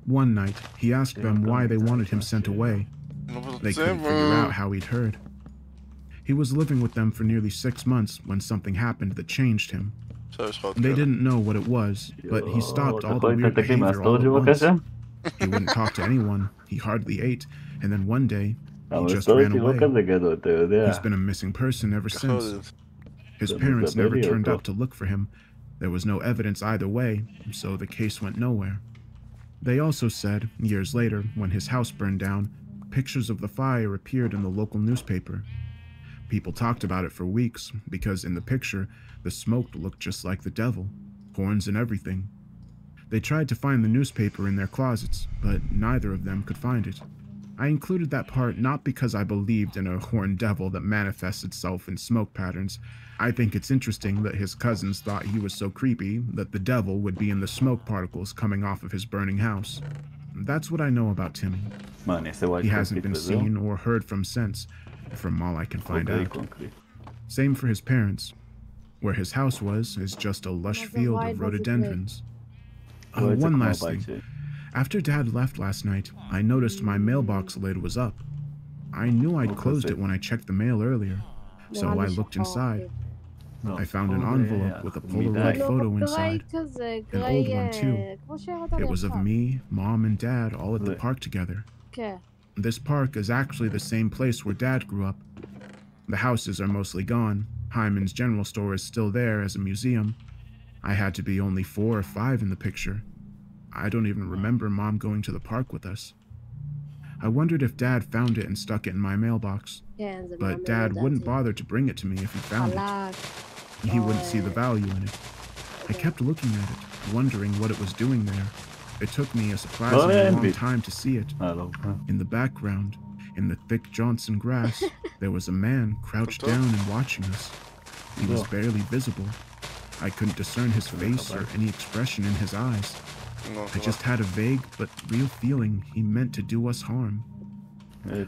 One night, he asked them why they wanted him sent away. They couldn't figure out how he'd heard. He was living with them for nearly 6 months when something happened that changed him. They didn't know what it was, but he stopped all the weird behavior all at once. He wouldn't talk to anyone, he hardly ate, and then one day, he just ran away. He's been a missing person ever since. His parents never turned up to look for him. There was no evidence either way, so the case went nowhere. They also said, years later, when his house burned down, pictures of the fire appeared in the local newspaper. People talked about it for weeks, because in the picture, the smoke looked just like the devil, horns and everything. They tried to find the newspaper in their closets, but neither of them could find it. I included that part not because I believed in a horned devil that manifests itself in smoke patterns. I think it's interesting that his cousins thought he was so creepy that the devil would be in the smoke particles coming off of his burning house. That's what I know about Timmy. He hasn't been seen or heard from since, from all I can find out. Same for his parents. Where his house was is just a lush field of rhododendrons. One last thing. After Dad left last night, I noticed my mailbox lid was up. I knew I'd closed it when I checked the mail earlier, so I looked inside. I found an envelope with a Polaroid photo inside, an old one too. It was of me, Mom, and Dad all at the park together. This park is actually the same place where Dad grew up. The houses are mostly gone. Hyman's general store is still there as a museum. I had to be only 4 or 5 in the picture. I don't even remember Mom going to the park with us. I wondered if Dad found it and stuck it in my mailbox, but Dad wouldn't bother to bring it to me if he found it. He wouldn't see the value in it. I kept looking at it, wondering what it was doing there. It took me a surprisingly long time to see it. In the background, in the thick Johnson grass, there was a man crouched down and watching us. He was barely visible. I couldn't discern his face or any expression in his eyes. I just had a vague but real feeling he meant to do us harm.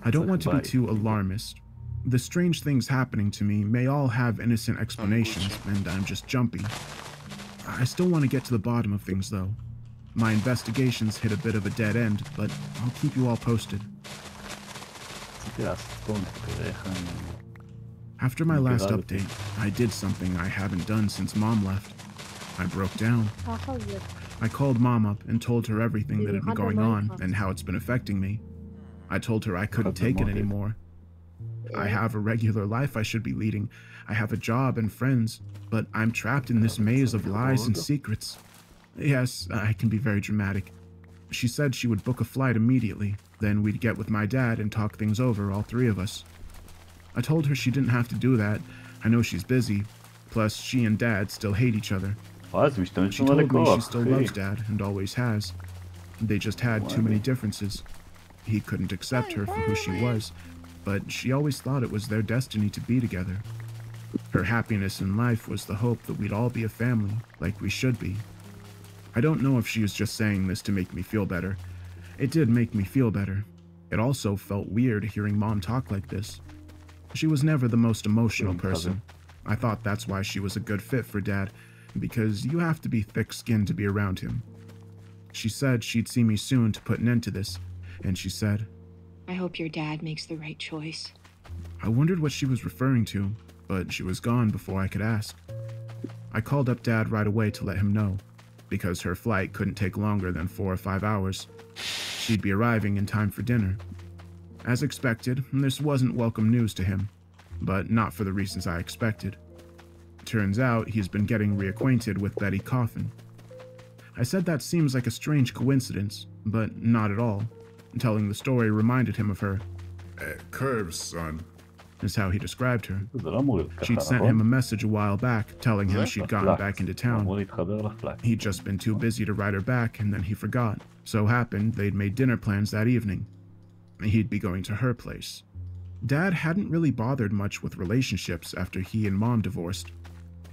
I don't want to be too alarmist. The strange things happening to me may all have innocent explanations, and I'm just jumpy. I still want to get to the bottom of things, though. My investigations hit a bit of a dead end, but I'll keep you all posted. After my last update, I did something I haven't done since Mom left. I broke down. I called Mom up and told her everything that had been going on and how it's been affecting me. I told her I couldn't take it anymore. I have a regular life I should be leading. I have a job and friends, but I'm trapped in this maze of lies and secrets. Yes, I can be very dramatic. She said she would book a flight immediately, then we'd get with my dad and talk things over, all 3 of us. I told her she didn't have to do that. I know she's busy. Plus, she and Dad still hate each other. She told me she still loves Dad and always has. They just had too many differences. He couldn't accept her for who she was, but she always thought it was their destiny to be together. Her happiness in life was the hope that we'd all be a family, like we should be. I don't know if she was just saying this to make me feel better. It did make me feel better. It also felt weird hearing Mom talk like this. She was never the most emotional person. I thought that's why she was a good fit for Dad, because you have to be thick-skinned to be around him. She said she'd see me soon to put an end to this, and she said, I hope your dad makes the right choice. I wondered what she was referring to, but she was gone before I could ask. I called up Dad right away to let him know, because her flight couldn't take longer than 4 or 5 hours. She'd be arriving in time for dinner. As expected, this wasn't welcome news to him, but not for the reasons I expected. Turns out he's been getting reacquainted with Betty Coffin. I said that seems like a strange coincidence, but not at all. Telling the story reminded him of her. Curves, son. Is how he described her. She'd sent him a message a while back telling him she'd gotten back into town. He'd just been too busy to write her back, and then he forgot. So happened they'd made dinner plans that evening. He'd be going to her place. Dad hadn't really bothered much with relationships after he and Mom divorced.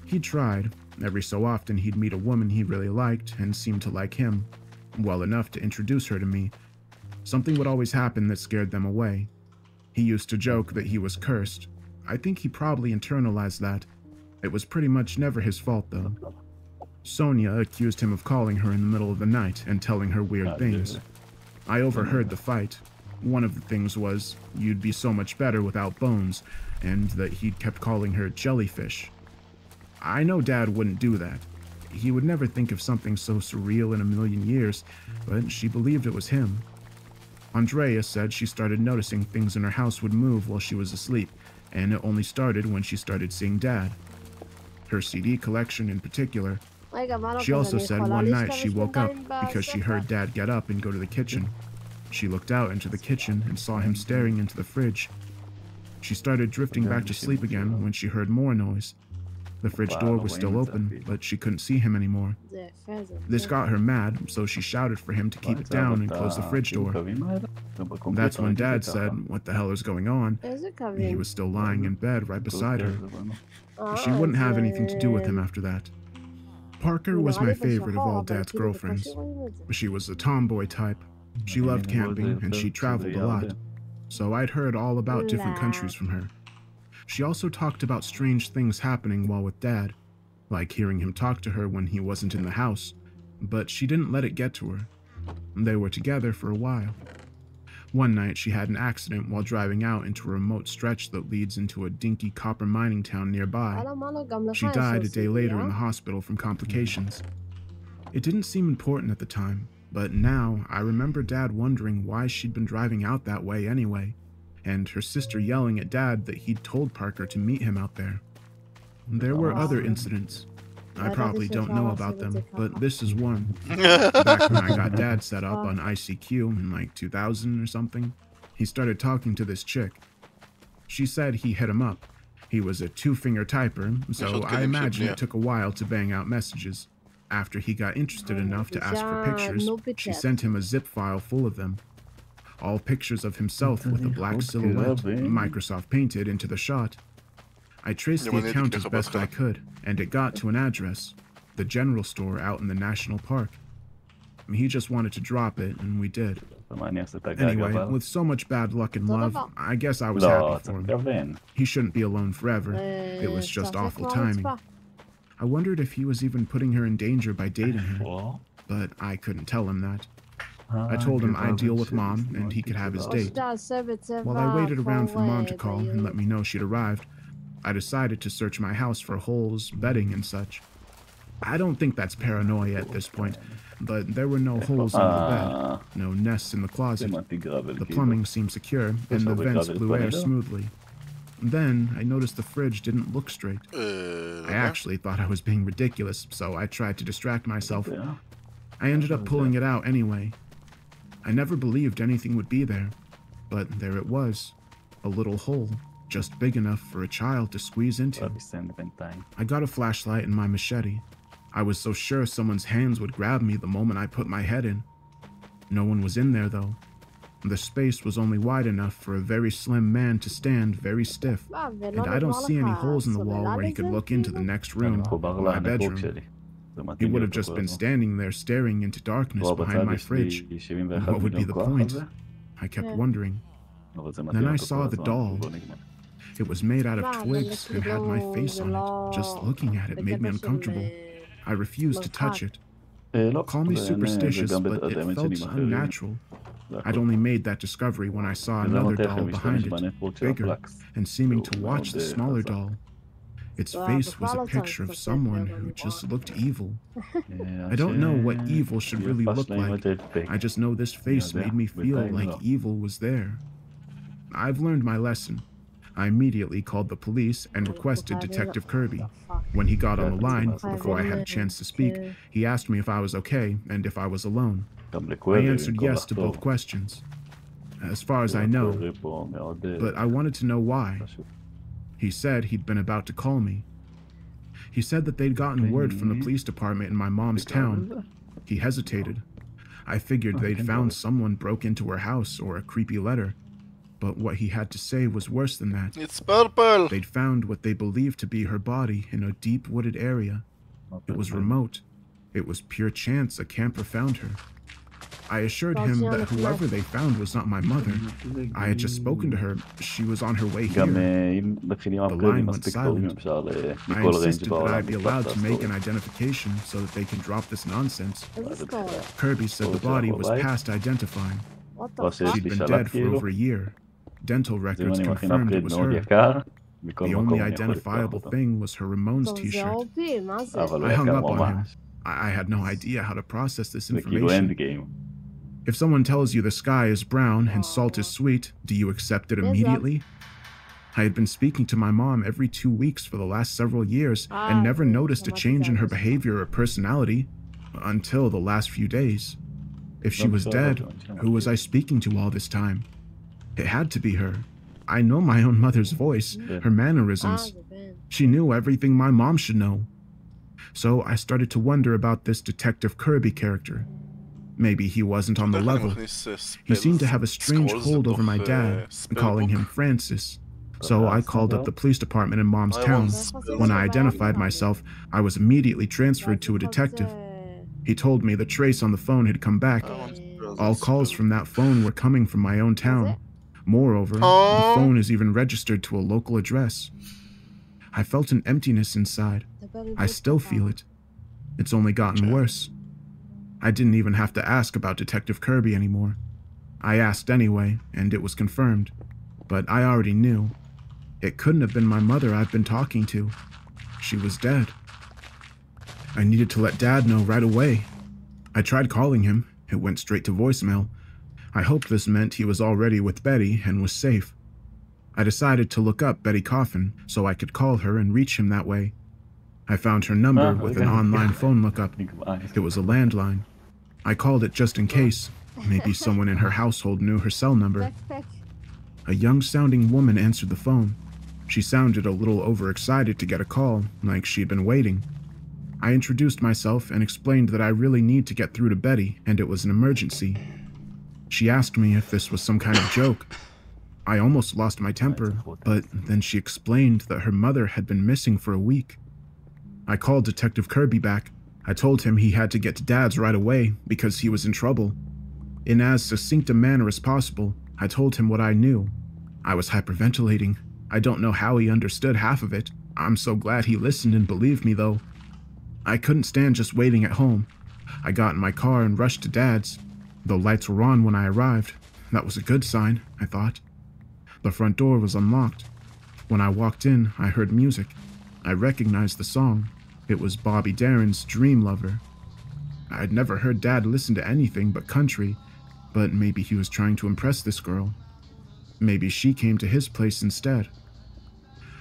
He'd tried. Every so often he'd meet a woman he really liked and seemed to like him, well enough to introduce her to me. Something would always happen that scared them away. He used to joke that he was cursed. I think he probably internalized that. It was pretty much never his fault, though. Sonia accused him of calling her in the middle of the night and telling her weird things. I overheard the fight. One of the things was, you'd be so much better without bones, and that he'd kept calling her jellyfish. I know Dad wouldn't do that. He would never think of something so surreal in a million years, but she believed it was him. Andrea said she started noticing things in her house would move while she was asleep, and it only started when she started seeing Dad. Her CD collection in particular. She also said one night she woke up because she heard Dad get up and go to the kitchen. She looked out into the kitchen and saw him staring into the fridge. She started drifting back to sleep again when she heard more noise. The fridge door was still open, but she couldn't see him anymore. This got her mad, so she shouted for him to keep it down and close the fridge door. That's when Dad said, "What the hell is going on?" He was still lying in bed right beside her. She wouldn't have anything to do with him after that. Parker was my favorite of all Dad's girlfriends. She was a tomboy type. She loved camping, and she traveled a lot. So I'd heard all about different countries from her. She also talked about strange things happening while with Dad, like hearing him talk to her when he wasn't in the house, but she didn't let it get to her. They were together for a while. One night she had an accident while driving out into a remote stretch that leads into a dinky copper mining town nearby. She died a day later in the hospital from complications. It didn't seem important at the time, but now I remember Dad wondering why she'd been driving out that way anyway, and her sister yelling at Dad that he'd told Parker to meet him out there. There were other incidents. I probably don't know about them, but this is one. Back when I got Dad set up on ICQ in like 2000 or something, he started talking to this chick. She said he hit him up. He was a two-finger typer, so I imagine it took a while to bang out messages. After he got interested enough to ask for pictures, she sent him a zip file full of them. All pictures of himself with a black silhouette, Microsoft painted into the shot. I traced the account as best I could, and it got to an address, the general store out in the national park. He just wanted to drop it, and we did. Anyway, with so much bad luck and love, I guess I was happy for him. He shouldn't be alone forever. It was just awful timing. I wondered if he was even putting her in danger by dating her, but I couldn't tell him that. I told him I'd deal with Mom and he could have his date. While I waited around for Mom to call and let me know she'd arrived, I decided to search my house for holes, bedding, and such. I don't think that's paranoia at this point, but there were no holes under the bed, no nests in the closet. The plumbing seemed secure, and the vents blew air smoothly. Then, I noticed the fridge didn't look straight. I actually thought I was being ridiculous, so I tried to distract myself. I ended up pulling it out anyway. I never believed anything would be there, but there it was, a little hole, just big enough for a child to squeeze into. I got a flashlight and my machete. I was so sure someone's hands would grab me the moment I put my head in. No one was in there though. The space was only wide enough for a very slim man to stand very stiff, and I don't see any holes in the wall where he could look into the next room, my bedroom. He would have just been standing there staring into darkness behind my fridge. And what would be the point? I kept wondering. Then I saw the doll. It was made out of twigs and had my face on it. Just looking at it made me uncomfortable. I refused to touch it. Call me superstitious, but it felt unnatural. I'd only made that discovery when I saw another doll behind it, bigger, and seeming to watch the smaller doll. Its face was a picture of someone who just looked evil. I don't know what evil should really look like. I just know this face made me feel like evil was there. I've learned my lesson. I immediately called the police and requested Detective Kirby. When he got on the line, before I had a chance to speak, he asked me if I was okay and if I was alone. I answered yes to both questions. As far as I know, but I wanted to know why. He said he'd been about to call me. He said that they'd gotten word from the police department in my mom's town. He hesitated. I figured they'd found someone broke into her house or a creepy letter. But what he had to say was worse than that. It's purple! They'd found what they believed to be her body in a deep wooded area. It was remote. It was pure chance a camper found her. I assured him that whoever they found was not my mother. I had just spoken to her. She was on her way here. The line went silent. I insisted that I be allowed to make an identification so that they can drop this nonsense. Kirby said the body was past identifying. She'd been dead for over a year. Dental records confirmed it was her. The only identifiable thing was her Ramones t-shirt. I hung up on him. I had no idea how to process this information. If someone tells you the sky is brown and salt is sweet, do you accept it immediately? I had been speaking to my mom every 2 weeks for the last several years and never noticed a change in her behavior or personality until the last few days. If she was dead, who was I speaking to all this time? It had to be her. I know my own mother's voice, her mannerisms. She knew everything my mom should know. So I started to wonder about this Detective Kirby character. Maybe he wasn't on the level. He seemed to have a strange hold over my dad, calling him Francis. So I called up the police department in Mom's town. When I identified myself, I was immediately transferred to a detective. He told me the trace on the phone had come back. All calls from that phone were coming from my own town. Moreover, the phone is even registered to a local address. I felt an emptiness inside. I still feel it. It's only gotten worse. I didn't even have to ask about Detective Kirby anymore. I asked anyway, and it was confirmed. But I already knew. It couldn't have been my mother I've been talking to. She was dead. I needed to let Dad know right away. I tried calling him. It went straight to voicemail. I hoped this meant he was already with Betty and was safe. I decided to look up Betty Coffin so I could call her and reach him that way. I found her number with an online phone lookup. It was a landline. I called it just in case. Maybe someone in her household knew her cell number. A young-sounding woman answered the phone. She sounded a little overexcited to get a call, like she'd been waiting. I introduced myself and explained that I really need to get through to Betty and it was an emergency. She asked me if this was some kind of joke. I almost lost my temper, but then she explained that her mother had been missing for a week. I called Detective Kirby back. I told him he had to get to Dad's right away because he was in trouble. In as succinct a manner as possible, I told him what I knew. I was hyperventilating. I don't know how he understood half of it. I'm so glad he listened and believed me, though. I couldn't stand just waiting at home. I got in my car and rushed to Dad's. The lights were on when I arrived. That was a good sign, I thought. The front door was unlocked. When I walked in, I heard music. I recognized the song. It was Bobby Darin's Dream Lover. I'd never heard Dad listen to anything but country, but maybe he was trying to impress this girl. Maybe she came to his place instead.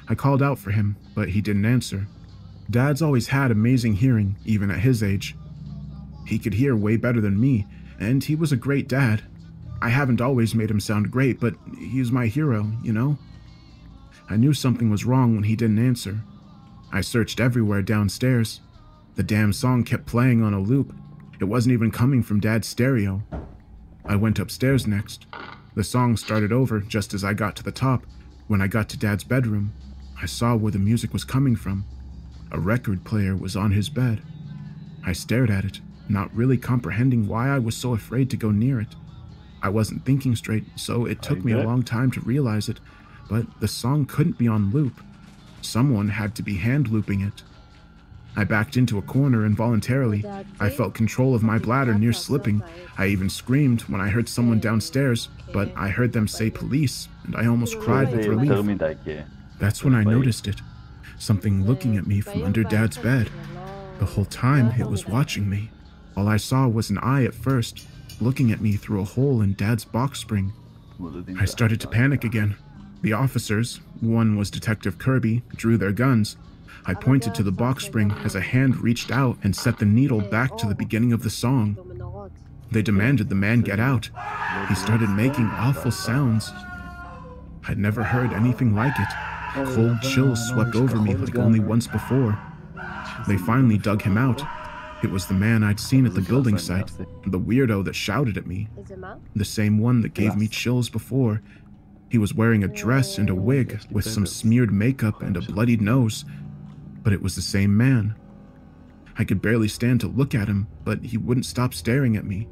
I called out for him, but he didn't answer. Dad's always had amazing hearing, even at his age. He could hear way better than me, and he was a great dad. I haven't always made him sound great, but he's my hero, you know? I knew something was wrong when he didn't answer. I searched everywhere downstairs. The damn song kept playing on a loop. It wasn't even coming from Dad's stereo. I went upstairs next. The song started over just as I got to the top. When I got to Dad's bedroom, I saw where the music was coming from. A record player was on his bed. I stared at it, not really comprehending why I was so afraid to go near it. I wasn't thinking straight, so it took me a long time to realize it, but the song couldn't be on loop. Someone had to be hand looping it. I backed into a corner involuntarily. I felt control of my bladder near slipping. I even screamed when I heard someone downstairs, but I heard them say police, and I almost cried with relief. That's when I noticed it. Something looking at me from under Dad's bed. The whole time, it was watching me. All I saw was an eye at first, looking at me through a hole in Dad's box spring. I started to panic again. The officers, one was Detective Kirby, drew their guns. I pointed to the box spring as a hand reached out and set the needle back to the beginning of the song. They demanded the man get out. He started making awful sounds. I'd never heard anything like it. Cold chills swept over me like only once before. They finally dug him out. It was the man I'd seen at the building site, the weirdo that shouted at me, the same one that gave me chills before. He was wearing a dress and a wig with some smeared makeup and a bloodied nose, but it was the same man. I could barely stand to look at him, but he wouldn't stop staring at me.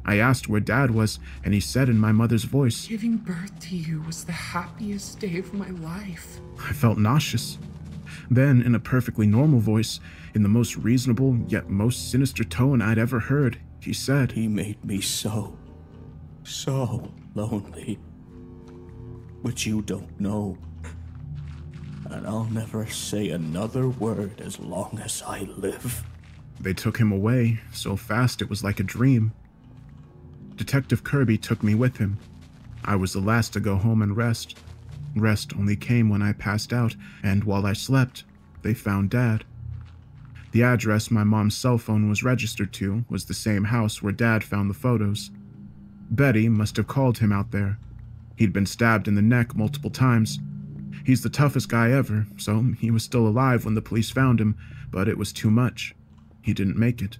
I asked where Dad was, and he said in my mother's voice, "Giving birth to you was the happiest day of my life." I felt nauseous. Then, in a perfectly normal voice, in the most reasonable yet most sinister tone I'd ever heard, he said, "He made me so lonely. But you don't know. And I'll never say another word as long as I live." They took him away, so fast it was like a dream. Detective Kirby took me with him. I was the last to go home and rest. Rest only came when I passed out, and while I slept, they found Dad. The address my mom's cell phone was registered to was the same house where Dad found the photos. Betty must have called him out there. He'd been stabbed in the neck multiple times. He's the toughest guy ever, so he was still alive when the police found him, but it was too much. He didn't make it.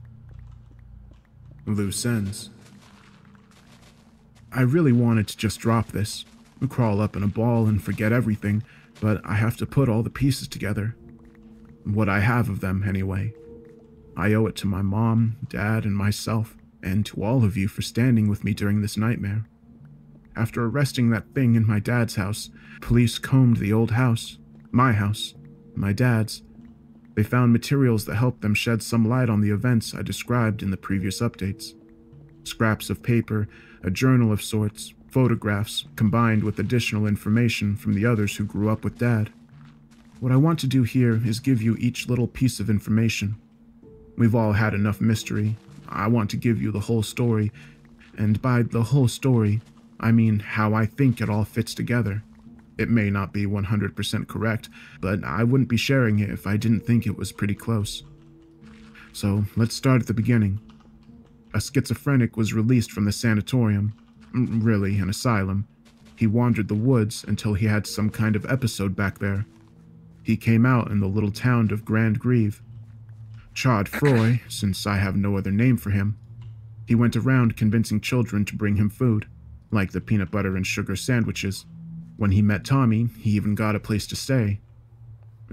Loose ends. I really wanted to just drop this, crawl up in a ball and forget everything, but I have to put all the pieces together. What I have of them, anyway. I owe it to my mom, Dad, and myself, and to all of you for standing with me during this nightmare. After arresting that thing in my dad's house, police combed the old house, my house, my dad's. They found materials that helped them shed some light on the events I described in the previous updates. Scraps of paper, a journal of sorts, photographs, combined with additional information from the others who grew up with Dad. What I want to do here is give you each little piece of information. We've all had enough mystery. I want to give you the whole story, and by the whole story, I mean how I think it all fits together. It may not be 100% correct, but I wouldn't be sharing it if I didn't think it was pretty close. So let's start at the beginning. A schizophrenic was released from the sanatorium, really an asylum. He wandered the woods until he had some kind of episode back there. He came out in the little town of Grand Grieve. Chad Froy, since I have no other name for him. He went around convincing children to bring him food, like the peanut butter and sugar sandwiches. When he met Tommy, he even got a place to stay.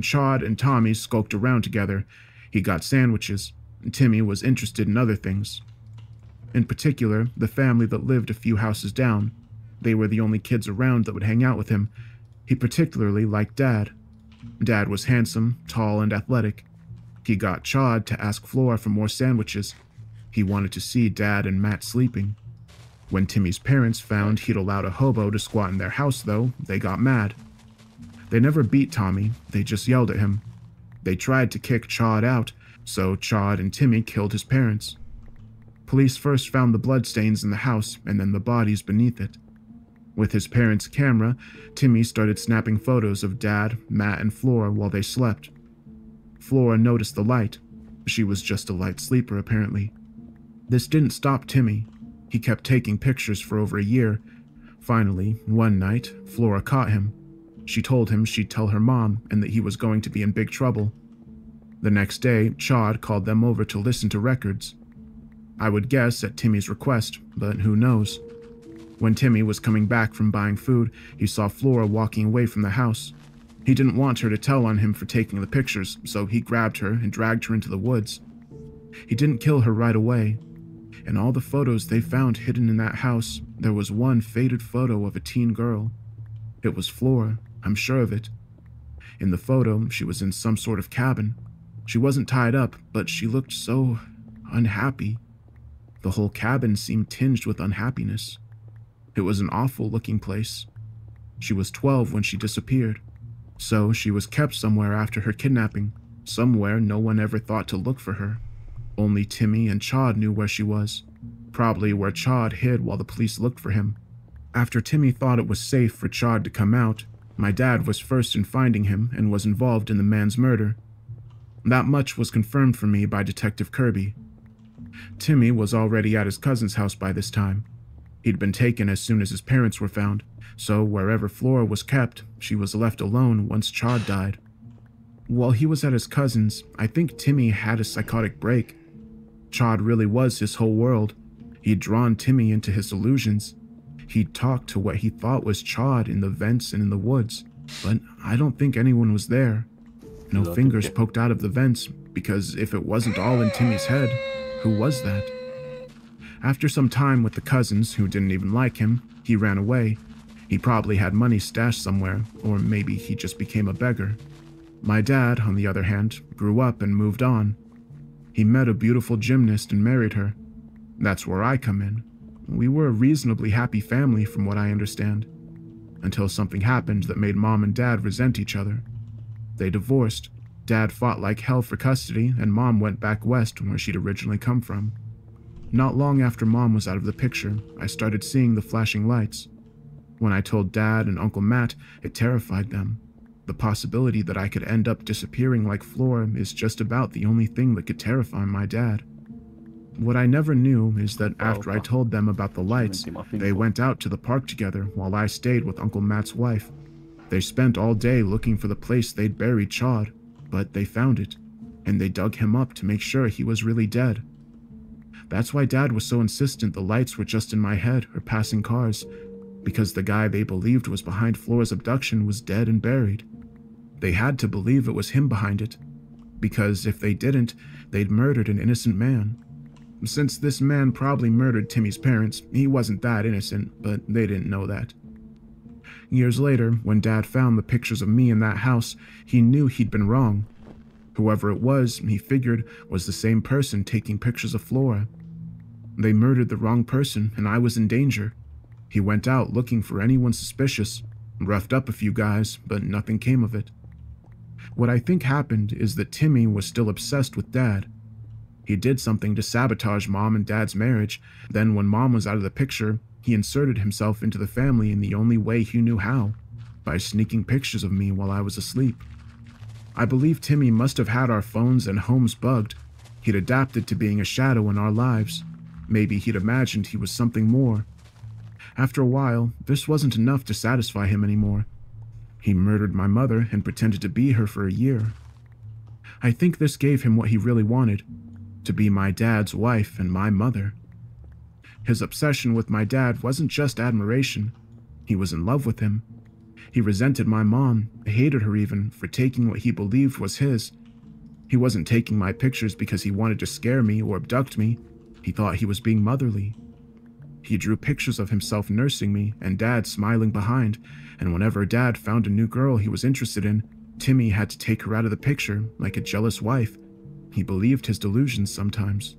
Chad and Tommy skulked around together. He got sandwiches, and Timmy was interested in other things. In particular, the family that lived a few houses down. They were the only kids around that would hang out with him. He particularly liked Dad. Dad was handsome, tall, and athletic. He got Chad to ask Flora for more sandwiches. He wanted to see Dad and Matt sleeping. When Timmy's parents found he'd allowed a hobo to squat in their house, though, they got mad. They never beat Tommy, they just yelled at him. They tried to kick Chad out, so Chad and Timmy killed his parents. Police first found the bloodstains in the house and then the bodies beneath it. With his parents' camera, Timmy started snapping photos of Dad, Matt, and Flora while they slept. Flora noticed the light. She was just a light sleeper, apparently. This didn't stop Timmy. He kept taking pictures for over a year. Finally, one night, Flora caught him. She told him she'd tell her mom and that he was going to be in big trouble. The next day, Chad called them over to listen to records. I would guess at Timmy's request, but who knows. When Timmy was coming back from buying food, he saw Flora walking away from the house. He didn't want her to tell on him for taking the pictures, so he grabbed her and dragged her into the woods. He didn't kill her right away. In all the photos they found hidden in that house, there was one faded photo of a teen girl. It was Flora, I'm sure of it. In the photo, she was in some sort of cabin. She wasn't tied up, but she looked so unhappy. The whole cabin seemed tinged with unhappiness. It was an awful-looking place. She was 12 when she disappeared, so she was kept somewhere after her kidnapping, somewhere no one ever thought to look for her. Only Timmy and Chad knew where she was, probably where Chad hid while the police looked for him. After Timmy thought it was safe for Chad to come out, my dad was first in finding him and was involved in the man's murder. That much was confirmed for me by Detective Kirby. Timmy was already at his cousin's house by this time. He'd been taken as soon as his parents were found, so wherever Flora was kept, she was left alone once Chad died. While he was at his cousin's, I think Timmy had a psychotic break. Chad really was his whole world. He'd drawn Timmy into his illusions. He'd talked to what he thought was Chad in the vents and in the woods, but I don't think anyone was there. No fingers poked out of the vents, because if it wasn't all in Timmy's head, who was that? After some time with the cousins, who didn't even like him, he ran away. He probably had money stashed somewhere, or maybe he just became a beggar. My dad, on the other hand, grew up and moved on. He met a beautiful gymnast and married her. That's where I come in. We were a reasonably happy family from what I understand, until something happened that made Mom and Dad resent each other. They divorced. Dad fought like hell for custody, and Mom went back west where she'd originally come from. Not long after Mom was out of the picture, I started seeing the flashing lights. When I told Dad and Uncle Matt, it terrified them. The possibility that I could end up disappearing like Flora is just about the only thing that could terrify my dad. What I never knew is that after I told them about the lights, they went out to the park together while I stayed with Uncle Matt's wife. They spent all day looking for the place they'd buried Chad, but they found it, and they dug him up to make sure he was really dead. That's why Dad was so insistent the lights were just in my head or passing cars, because the guy they believed was behind Flora's abduction was dead and buried. They had to believe it was him behind it, because if they didn't, they'd murdered an innocent man. Since this man probably murdered Timmy's parents, he wasn't that innocent, but they didn't know that. Years later, when Dad found the pictures of me in that house, he knew he'd been wrong. Whoever it was, he figured, was the same person taking pictures of Flora. They murdered the wrong person, and I was in danger. He went out looking for anyone suspicious, roughed up a few guys, but nothing came of it. What I think happened is that Timmy was still obsessed with Dad. He did something to sabotage Mom and Dad's marriage. Then when Mom was out of the picture, he inserted himself into the family in the only way he knew how, by sneaking pictures of me while I was asleep. I believe Timmy must have had our phones and homes bugged. He'd adapted to being a shadow in our lives. Maybe he'd imagined he was something more. After a while, this wasn't enough to satisfy him anymore. He murdered my mother and pretended to be her for a year. I think this gave him what he really wanted, to be my dad's wife and my mother. His obsession with my dad wasn't just admiration. He was in love with him. He resented my mom, hated her even, for taking what he believed was his. He wasn't taking my pictures because he wanted to scare me or abduct me. He thought he was being motherly. He drew pictures of himself nursing me and Dad smiling behind, and whenever Dad found a new girl he was interested in, Timmy had to take her out of the picture like a jealous wife. He believed his delusions sometimes.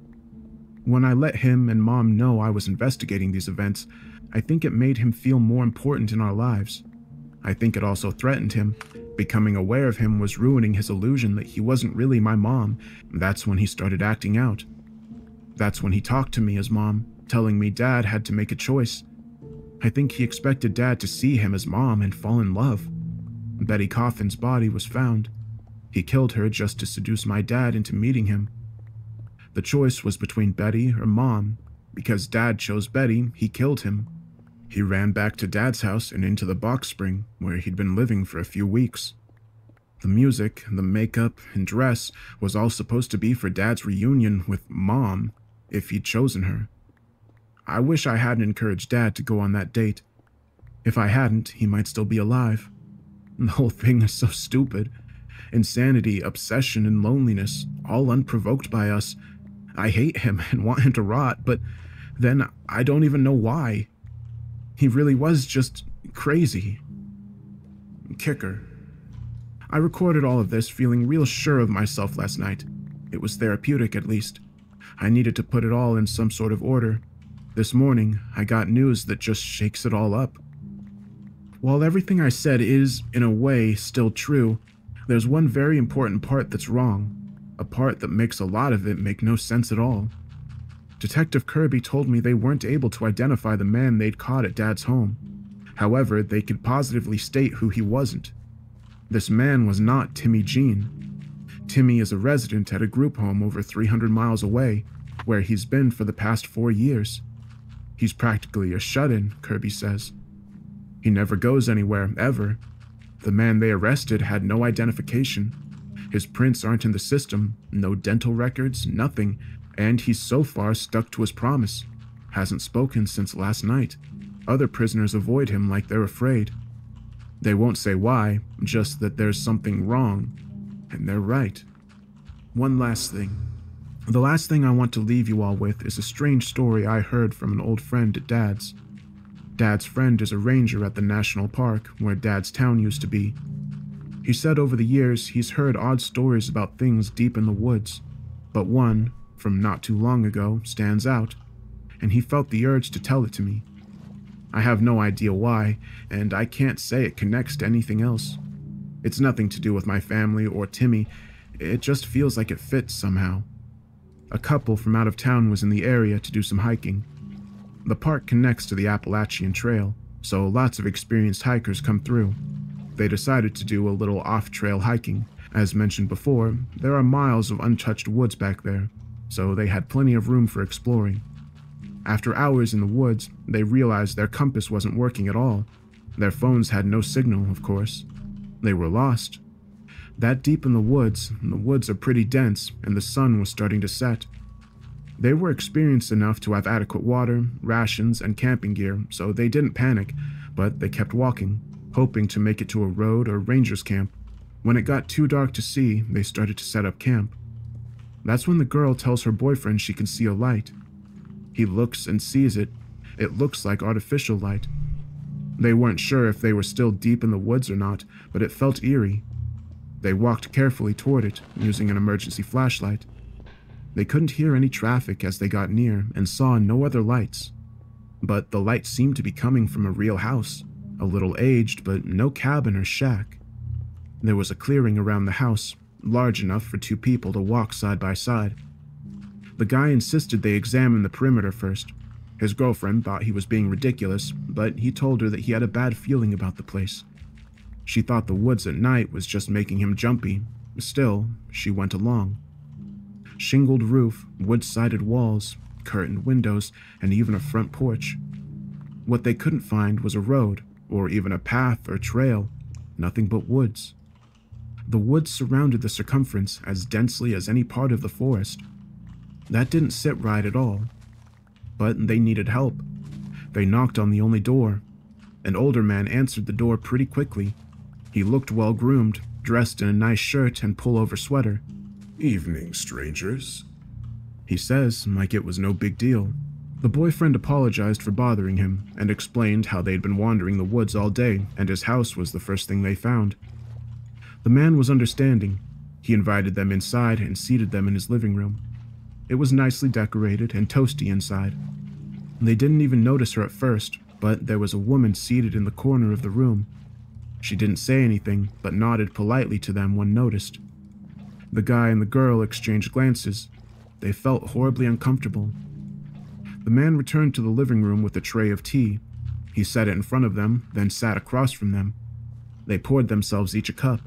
When I let him and Mom know I was investigating these events, I think it made him feel more important in our lives. I think it also threatened him. Becoming aware of him was ruining his illusion that he wasn't really my mom. That's when he started acting out. That's when he talked to me as Mom, telling me Dad had to make a choice. I think he expected Dad to see him as Mom and fall in love. Betty Coffin's body was found. He killed her just to seduce my dad into meeting him. The choice was between Betty or Mom. Because Dad chose Betty, he killed him. He ran back to Dad's house and into the box spring, where he'd been living for a few weeks. The music, the makeup, and dress was all supposed to be for Dad's reunion with Mom, if he'd chosen her. I wish I hadn't encouraged Dad to go on that date. If I hadn't, he might still be alive. The whole thing is so stupid. Insanity, obsession, and loneliness, all unprovoked by us. I hate him and want him to rot, but then I don't even know why. He really was just crazy. Kicker. I recorded all of this feeling real sure of myself last night. It was therapeutic, at least. I needed to put it all in some sort of order. This morning, I got news that just shakes it all up. While everything I said is, in a way, still true, there's one very important part that's wrong. A part that makes a lot of it make no sense at all. Detective Kirby told me they weren't able to identify the man they'd caught at Dad's home. However, they could positively state who he wasn't. This man was not Timmy Jean. Timmy is a resident at a group home over 300 miles away, where he's been for the past 4 years. He's practically a shut-in, Kirby says. He never goes anywhere, ever. The man they arrested had no identification. His prints aren't in the system, no dental records, nothing, and he's so far stuck to his promise. Hasn't spoken since last night. Other prisoners avoid him like they're afraid. They won't say why, just that there's something wrong. And they're right. One last thing. The last thing I want to leave you all with is a strange story I heard from an old friend at Dad's. Dad's friend is a ranger at the national park where Dad's town used to be. He said over the years he's heard odd stories about things deep in the woods, but one, from not too long ago, stands out, and he felt the urge to tell it to me. I have no idea why, and I can't say it connects to anything else. It's nothing to do with my family or Timmy, it just feels like it fits somehow. A couple from out of town was in the area to do some hiking. The park connects to the Appalachian Trail, so lots of experienced hikers come through. They decided to do a little off-trail hiking. As mentioned before, there are miles of untouched woods back there, so they had plenty of room for exploring. After hours in the woods, they realized their compass wasn't working at all. Their phones had no signal, of course. They were lost. That deep in the woods are pretty dense, and the sun was starting to set. They were experienced enough to have adequate water, rations, and camping gear, so they didn't panic, but they kept walking, hoping to make it to a road or ranger's camp. When it got too dark to see, they started to set up camp. That's when the girl tells her boyfriend she can see a light. He looks and sees it. It looks like artificial light. They weren't sure if they were still deep in the woods or not, but it felt eerie. They walked carefully toward it, using an emergency flashlight. They couldn't hear any traffic as they got near and saw no other lights. But the light seemed to be coming from a real house, a little aged, but no cabin or shack. There was a clearing around the house, large enough for 2 people to walk side by side. The guy insisted they examine the perimeter first. His girlfriend thought he was being ridiculous, but he told her that he had a bad feeling about the place. She thought the woods at night was just making him jumpy. Still, she went along. Shingled roof, wood-sided walls, curtained windows, and even a front porch. What they couldn't find was a road, or even a path or trail, nothing but woods. The woods surrounded the circumference as densely as any part of the forest. That didn't sit right at all. But they needed help. They knocked on the only door. An older man answered the door pretty quickly. He looked well-groomed, dressed in a nice shirt and pullover sweater. Evening, strangers, he says, like it was no big deal. The boyfriend apologized for bothering him and explained how they'd been wandering the woods all day and his house was the first thing they found. The man was understanding. He invited them inside and seated them in his living room. It was nicely decorated and toasty inside. They didn't even notice her at first, but there was a woman seated in the corner of the room. She didn't say anything, but nodded politely to them when noticed. The guy and the girl exchanged glances. They felt horribly uncomfortable. The man returned to the living room with a tray of tea. He set it in front of them, then sat across from them. They poured themselves each a cup.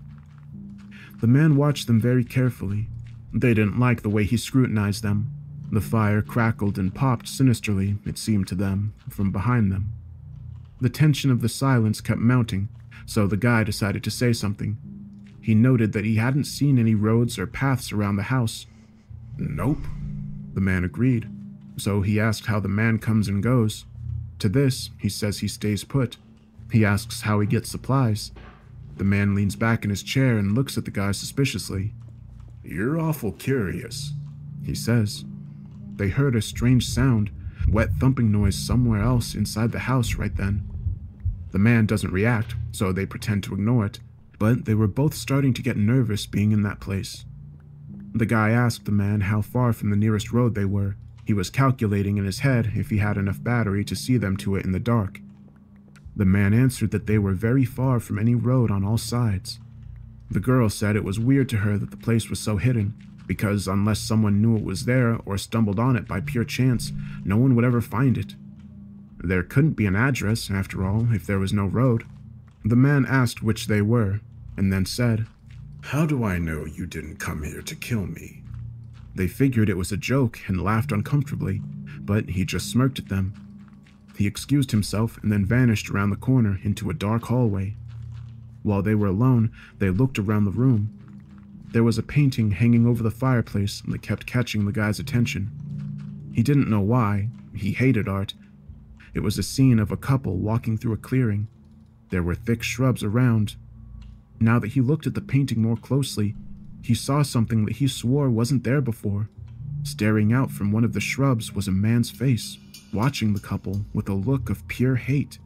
The man watched them very carefully. They didn't like the way he scrutinized them. The fire crackled and popped sinisterly, it seemed to them, from behind them. The tension of the silence kept mounting, so the guy decided to say something. He noted that he hadn't seen any roads or paths around the house. Nope, the man agreed. So he asked how the man comes and goes. To this, he says he stays put. He asks how he gets supplies. The man leans back in his chair and looks at the guy suspiciously. You're awful curious, he says. they heard a strange sound, wet thumping noise somewhere else inside the house right then. The man doesn't react, so they pretend to ignore it, but they were both starting to get nervous being in that place. The guy asked the man how far from the nearest road they were. He was calculating in his head if he had enough battery to see them to it in the dark. The man answered that they were very far from any road on all sides. The girl said it was weird to her that the place was so hidden, because unless someone knew it was there or stumbled on it by pure chance, no one would ever find it. There couldn't be an address, after all, if there was no road. The man asked which they were, and then said, How do I know you didn't come here to kill me? They figured it was a joke and laughed uncomfortably, but he just smirked at them. He excused himself and then vanished around the corner into a dark hallway. While they were alone, they looked around the room. There was a painting hanging over the fireplace that kept catching the guy's attention. He didn't know why. He hated art. It was a scene of a couple walking through a clearing. There were thick shrubs around. Now that he looked at the painting more closely, he saw something that he swore wasn't there before. Staring out from one of the shrubs was a man's face, watching the couple with a look of pure hate.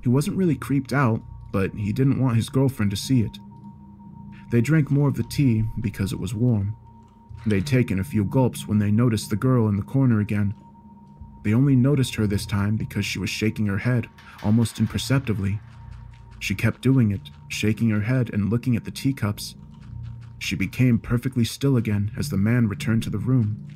He wasn't really creeped out, but he didn't want his girlfriend to see it. They drank more of the tea because it was warm. They'd taken a few gulps when they noticed the girl in the corner again. They only noticed her this time because she was shaking her head, almost imperceptibly. She kept doing it, shaking her head and looking at the teacups. She became perfectly still again as the man returned to the room.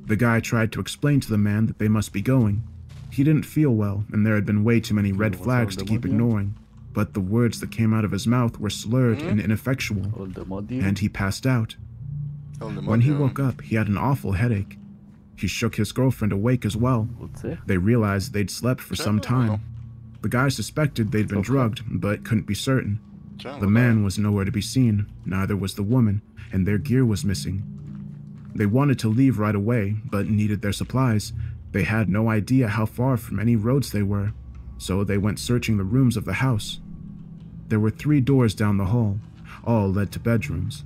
The guy tried to explain to the man that they must be going. He didn't feel well, and there had been way too many red flags to keep ignoring, but the words that came out of his mouth were slurred and ineffectual, and he passed out. When he woke up, he had an awful headache. He shook his girlfriend awake as well. They realized they'd slept for some time. The guy suspected they'd been drugged, but couldn't be certain. The man was nowhere to be seen, neither was the woman, and their gear was missing. They wanted to leave right away, but needed their supplies. They had no idea how far from any roads they were, so they went searching the rooms of the house. There were 3 doors down the hall, all led to bedrooms.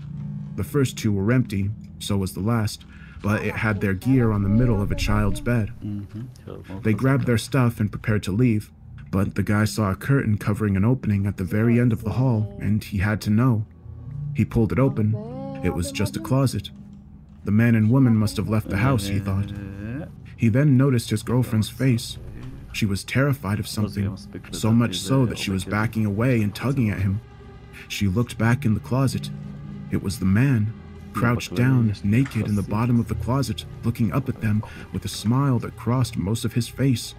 The first 2 were empty, so was the last, but it had their gear on the middle of a child's bed. They grabbed their stuff and prepared to leave, but the guy saw a curtain covering an opening at the very end of the hall, and he had to know. He pulled it open. It was just a closet. The man and woman must have left the house, he thought. He then noticed his girlfriend's face. She was terrified of something, so much so that she was backing away and tugging at him. She looked back in the closet. It was the man, crouched down, naked in the bottom of the closet, looking up at them with a smile that crossed most of his face.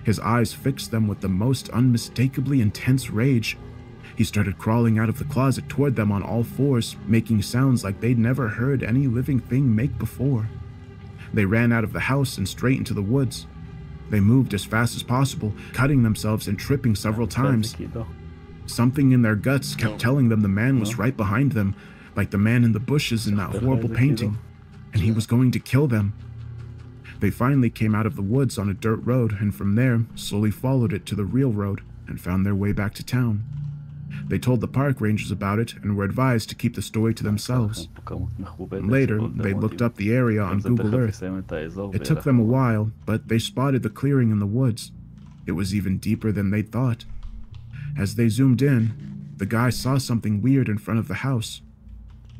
His eyes fixed them with the most unmistakably intense rage. He started crawling out of the closet toward them on all 4s, making sounds like they'd never heard any living thing make before. They ran out of the house and straight into the woods. They moved as fast as possible, cutting themselves and tripping several times. Something in their guts kept telling them the man was right behind them, like the man in the bushes in that horrible painting, and he was going to kill them. They finally came out of the woods on a dirt road, and from there slowly followed it to the real road and found their way back to town. They told the park rangers about it and were advised to keep the story to themselves. Later, they looked up the area on Google Earth. It took them a while, but they spotted the clearing in the woods. It was even deeper than they'd thought. As they zoomed in, the guy saw something weird in front of the house.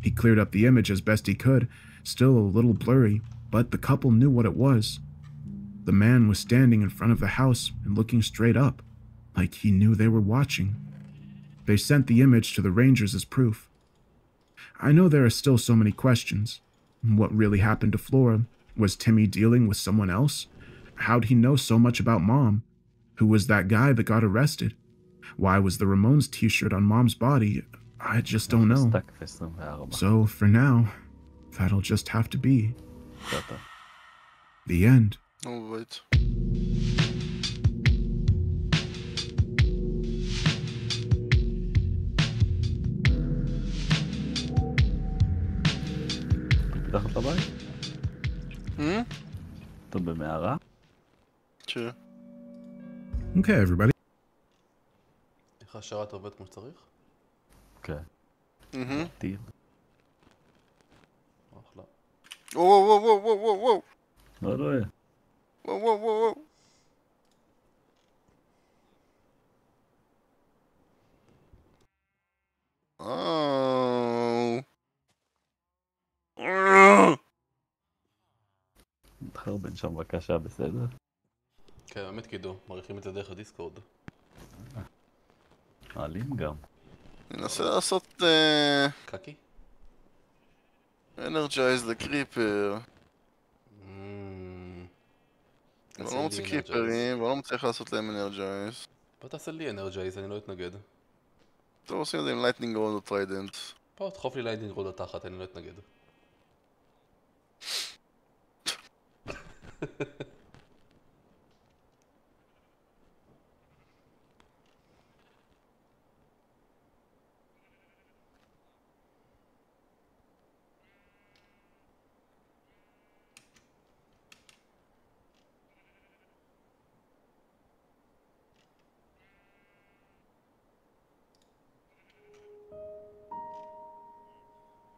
He cleared up the image as best he could, still a little blurry, but the couple knew what it was. The man was standing in front of the house and looking straight up, like he knew they were watching. They sent the image to the rangers as proof. I know there are still so many questions. What really happened to Flora? Was Timmy dealing with someone else? How'd he know so much about Mom? Who was that guy that got arrested? Why was the Ramones t-shirt on Mom's body? I just don't know. So, for now, that'll just have to be the end. Alright. מתחת לבית? אתה במערה? כן. Okay, everybody. איך השרת עובד כמו שצריך? כן. טיל. אחלה. וואו וואו וואו וואו וואו. לא יהיה. וואו וואו וואו. תחרבן שם בבקשה, בסדר? כן, באמת קידו, מעריכים את זה דרך הדיסקורד. מעלים גם. ננסה לעשות קקי? אנרג'ייז לקריפר. אני לא מוצא קריפרים, ואני לא מצליח לעשות להם אנרג'ייז. בוא תעשה לי אנרג'ייז, אני לא אתנגד. טוב, עושים את זה עם לייטנינג רוד או טריידנט. בוא תחוף לי לייטנינג רוד לתחת, אני לא אתנגד.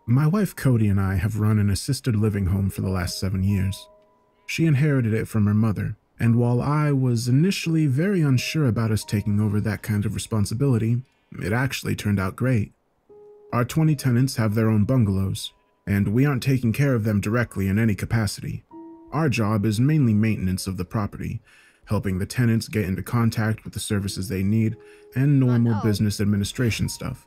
My wife Cody and I have run an assisted living home for the last 7 years. She inherited it from her mother, and while I was initially very unsure about us taking over that kind of responsibility, it actually turned out great. Our 20 tenants have their own bungalows, and we aren't taking care of them directly in any capacity. Our job is mainly maintenance of the property, helping the tenants get into contact with the services they need, and normal business administration stuff.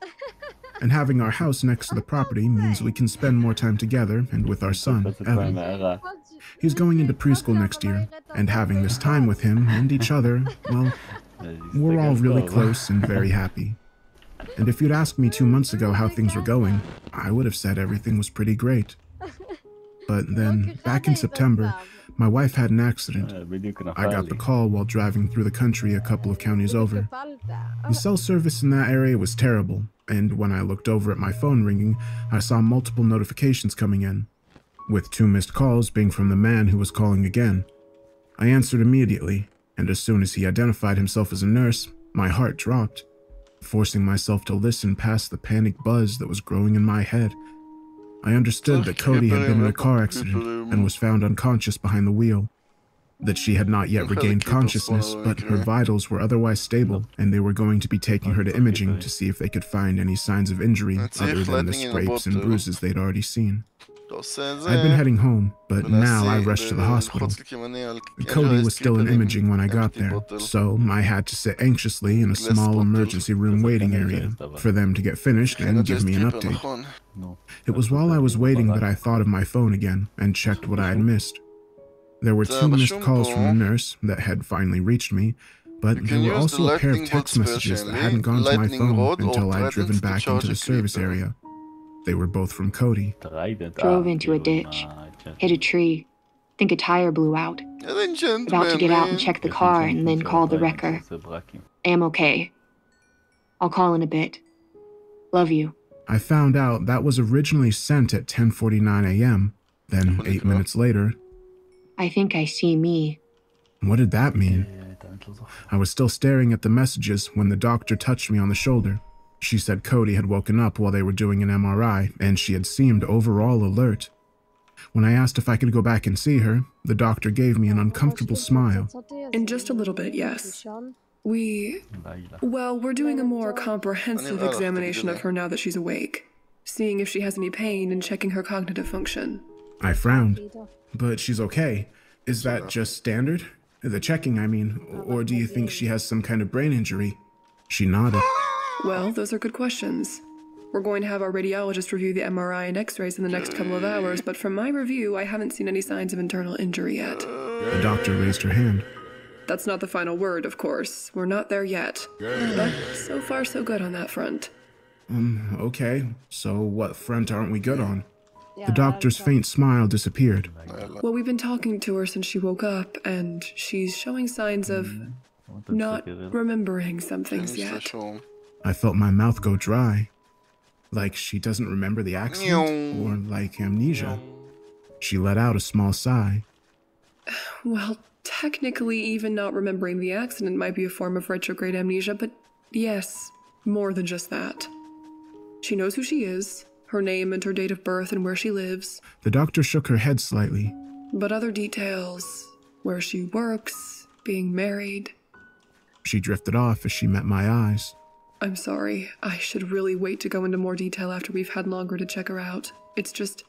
And having our house next to the property means we can spend more time together and with our son, Evan. He's going into preschool next year, and having this time with him and each other, well, we're all really close and very happy. And if you'd asked me 2 months ago how things were going, I would have said everything was pretty great. But then, back in September, my wife had an accident. I got the call while driving through the country a couple of counties over. The cell service in that area was terrible, and when I looked over at my phone ringing, I saw multiple notifications coming in, with 2 missed calls being from the man who was calling again. I answered immediately, and as soon as he identified himself as a nurse, my heart dropped, forcing myself to listen past the panic buzz that was growing in my head. I understood that Cody had been in a car accident and was found unconscious behind the wheel, that she had not yet regained consciousness, but her vitals were otherwise stable, and they were going to be taking her to imaging to see if they could find any signs of injury other than the scrapes and bruises they'd already seen. I'd been heading home, but now I rushed to the hospital. Cody was still in imaging when I got there, so I had to sit anxiously in a small emergency room waiting area for them to get finished and give me an update. It was while I was waiting that I thought of my phone again and checked what I had missed. There were 2 missed calls from the nurse that had finally reached me, but there were also a pair of text messages that hadn't gone to my phone until I'd driven back into the service area. They were both from Cody. Drove into a ditch, hit a tree, think a tire blew out. About to get out and check the car and then called the wrecker. Am okay. I'll call in a bit. Love you. I found out that was originally sent at 10:49 a.m., then 8 minutes later. I think I see me. What did that mean? I was still staring at the messages when the doctor touched me on the shoulder. She said Cody had woken up while they were doing an MRI, and she had seemed overall alert. When I asked if I could go back and see her, the doctor gave me an uncomfortable smile. In just a little bit, yes. We're doing a more comprehensive examination of her now that she's awake, seeing if she has any pain and checking her cognitive function. I frowned. But she's okay. Is that just standard? The checking, I mean, or do you think she has some kind of brain injury? She nodded. Well, those are good questions. We're going to have our radiologist review the MRI and x-rays in the next couple of hours, but from my review, I haven't seen any signs of internal injury yet. The doctor raised her hand. That's not the final word, of course. We're not there yet. But so far, so good on that front. Okay. So what front aren't we good on? The doctor's faint smile disappeared. Well, we've been talking to her since she woke up, and she's showing signs of not remembering some things yet. I felt my mouth go dry. Like she doesn't remember the accident, or like amnesia. She let out a small sigh. Well, technically, even not remembering the accident might be a form of retrograde amnesia, but yes, more than just that. She knows who she is, her name and her date of birth and where she lives. The doctor shook her head slightly. But other details, where she works, being married... She drifted off as she met my eyes. I'm sorry. I should really wait to go into more detail after we've had longer to check her out. It's just...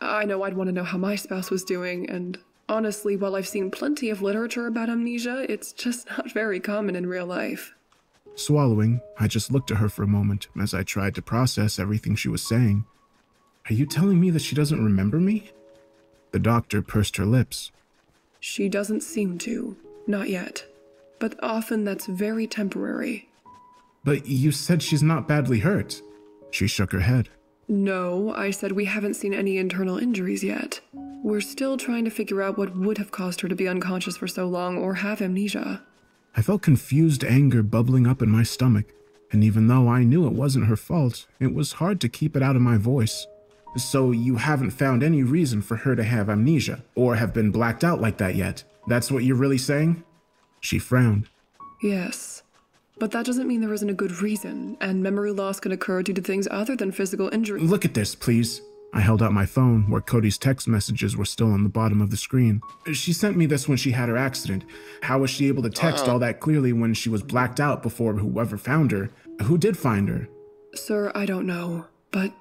I know I'd want to know how my spouse was doing, and honestly, while I've seen plenty of literature about amnesia, it's just not very common in real life. Swallowing, I just looked at her for a moment as I tried to process everything she was saying. Are you telling me that she doesn't remember me? The doctor pursed her lips. She doesn't seem to. Not yet. But often that's very temporary. But you said she's not badly hurt. She shook her head. No, I said we haven't seen any internal injuries yet. We're still trying to figure out what would have caused her to be unconscious for so long or have amnesia. I felt confused anger bubbling up in my stomach, and even though I knew it wasn't her fault, it was hard to keep it out of my voice. So you haven't found any reason for her to have amnesia, or have been blacked out like that yet? That's what you're really saying? She frowned. Yes. But that doesn't mean there isn't a good reason, and memory loss can occur due to things other than physical injury. Look at this, please. I held out my phone, where Cody's text messages were still on the bottom of the screen. She sent me this when she had her accident. How was she able to text all that clearly when she was blacked out before whoever found her? Who did find her? Sir, I don't know, but...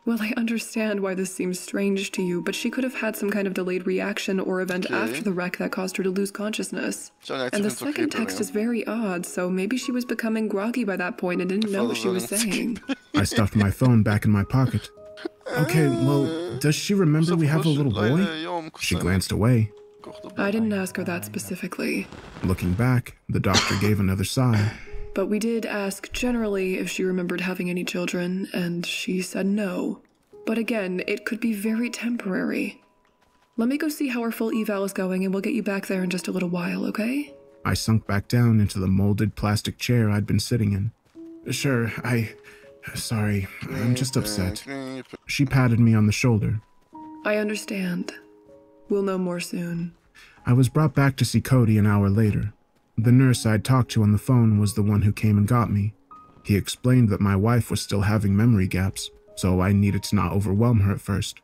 Well, I understand why this seems strange to you, but she could have had some kind of delayed reaction or event after the wreck that caused her to lose consciousness. And the second text is very odd, so maybe she was becoming groggy by that point and didn't know what she was saying. I stuffed my phone back in my pocket. Okay, well, does she remember we have a little boy? She glanced away. I didn't ask her that specifically. Looking back, the doctor gave another sigh. But we did ask generally if she remembered having any children, and she said no. But again, it could be very temporary. Let me go see how our full eval is going, and we'll get you back there in just a little while, okay? I sunk back down into the molded plastic chair I'd been sitting in. Sure, Sorry, I'm just upset. She patted me on the shoulder. I understand. We'll know more soon. I was brought back to see Cody an hour later. The nurse I'd talked to on the phone was the one who came and got me. He explained that my wife was still having memory gaps, so I needed to not overwhelm her at first.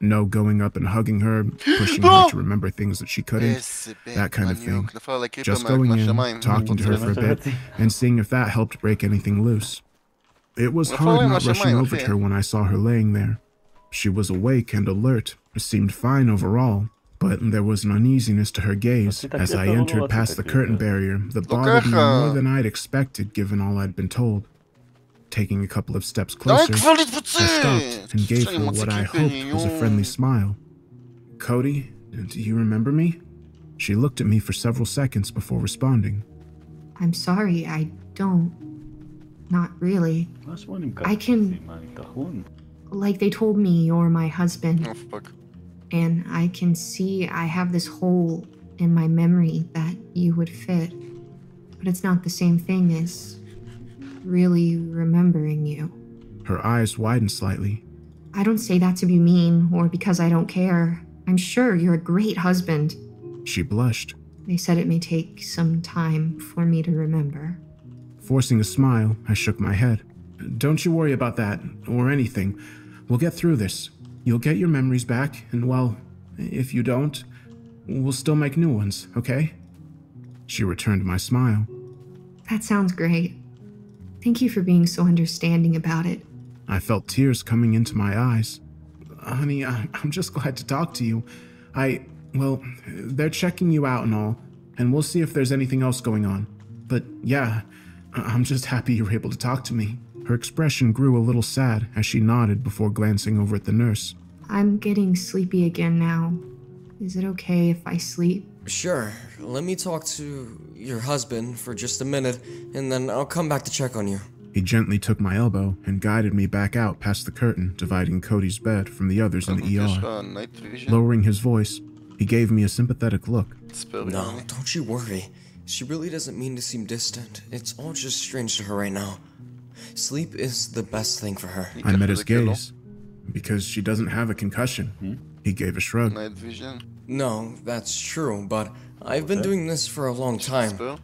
No going up and hugging her, pushing her to remember things that she couldn't, that kind of thing. Just going in, talking to her for a bit, and seeing if that helped break anything loose. It was hard not rushing over to her when I saw her laying there. She was awake and alert, seemed fine overall, but there was an uneasiness to her gaze as I entered past the curtain barrier that bothered me more than I'd expected given all I'd been told. Taking a couple of steps closer, I stopped and gave her what I hoped was a friendly smile. Cody, do you remember me? She looked at me for several seconds before responding. I'm sorry, I don't. Not really. I can... Like they told me you're my husband. Oh, fuck. And I can see I have this hole in my memory that you would fit. But it's not the same thing as really remembering you. Her eyes widened slightly. I don't say that to be mean or because I don't care. I'm sure you're a great husband. She blushed. They said it may take some time for me to remember. Forcing a smile, I shook my head. Don't you worry about that, or anything. We'll get through this. You'll get your memories back, and well, if you don't, we'll still make new ones, okay? She returned my smile. That sounds great. Thank you for being so understanding about it. I felt tears coming into my eyes. Honey, I'm just glad to talk to you. Well, they're checking you out and all, and we'll see if there's anything else going on. But yeah, I'm just happy you were able to talk to me. Her expression grew a little sad as she nodded before glancing over at the nurse. I'm getting sleepy again now. Is it okay if I sleep? Sure. Let me talk to your husband for just a minute, and then I'll come back to check on you. He gently took my elbow and guided me back out past the curtain dividing Cody's bed from the others in the ER. Lowering his voice, he gave me a sympathetic look. No, don't you worry. She really doesn't mean to seem distant. It's all just strange to her right now. Sleep is the best thing for her. I met his gaze. Because she doesn't have a concussion. He gave a shrug. No, that's true, but I've been doing this for a long time.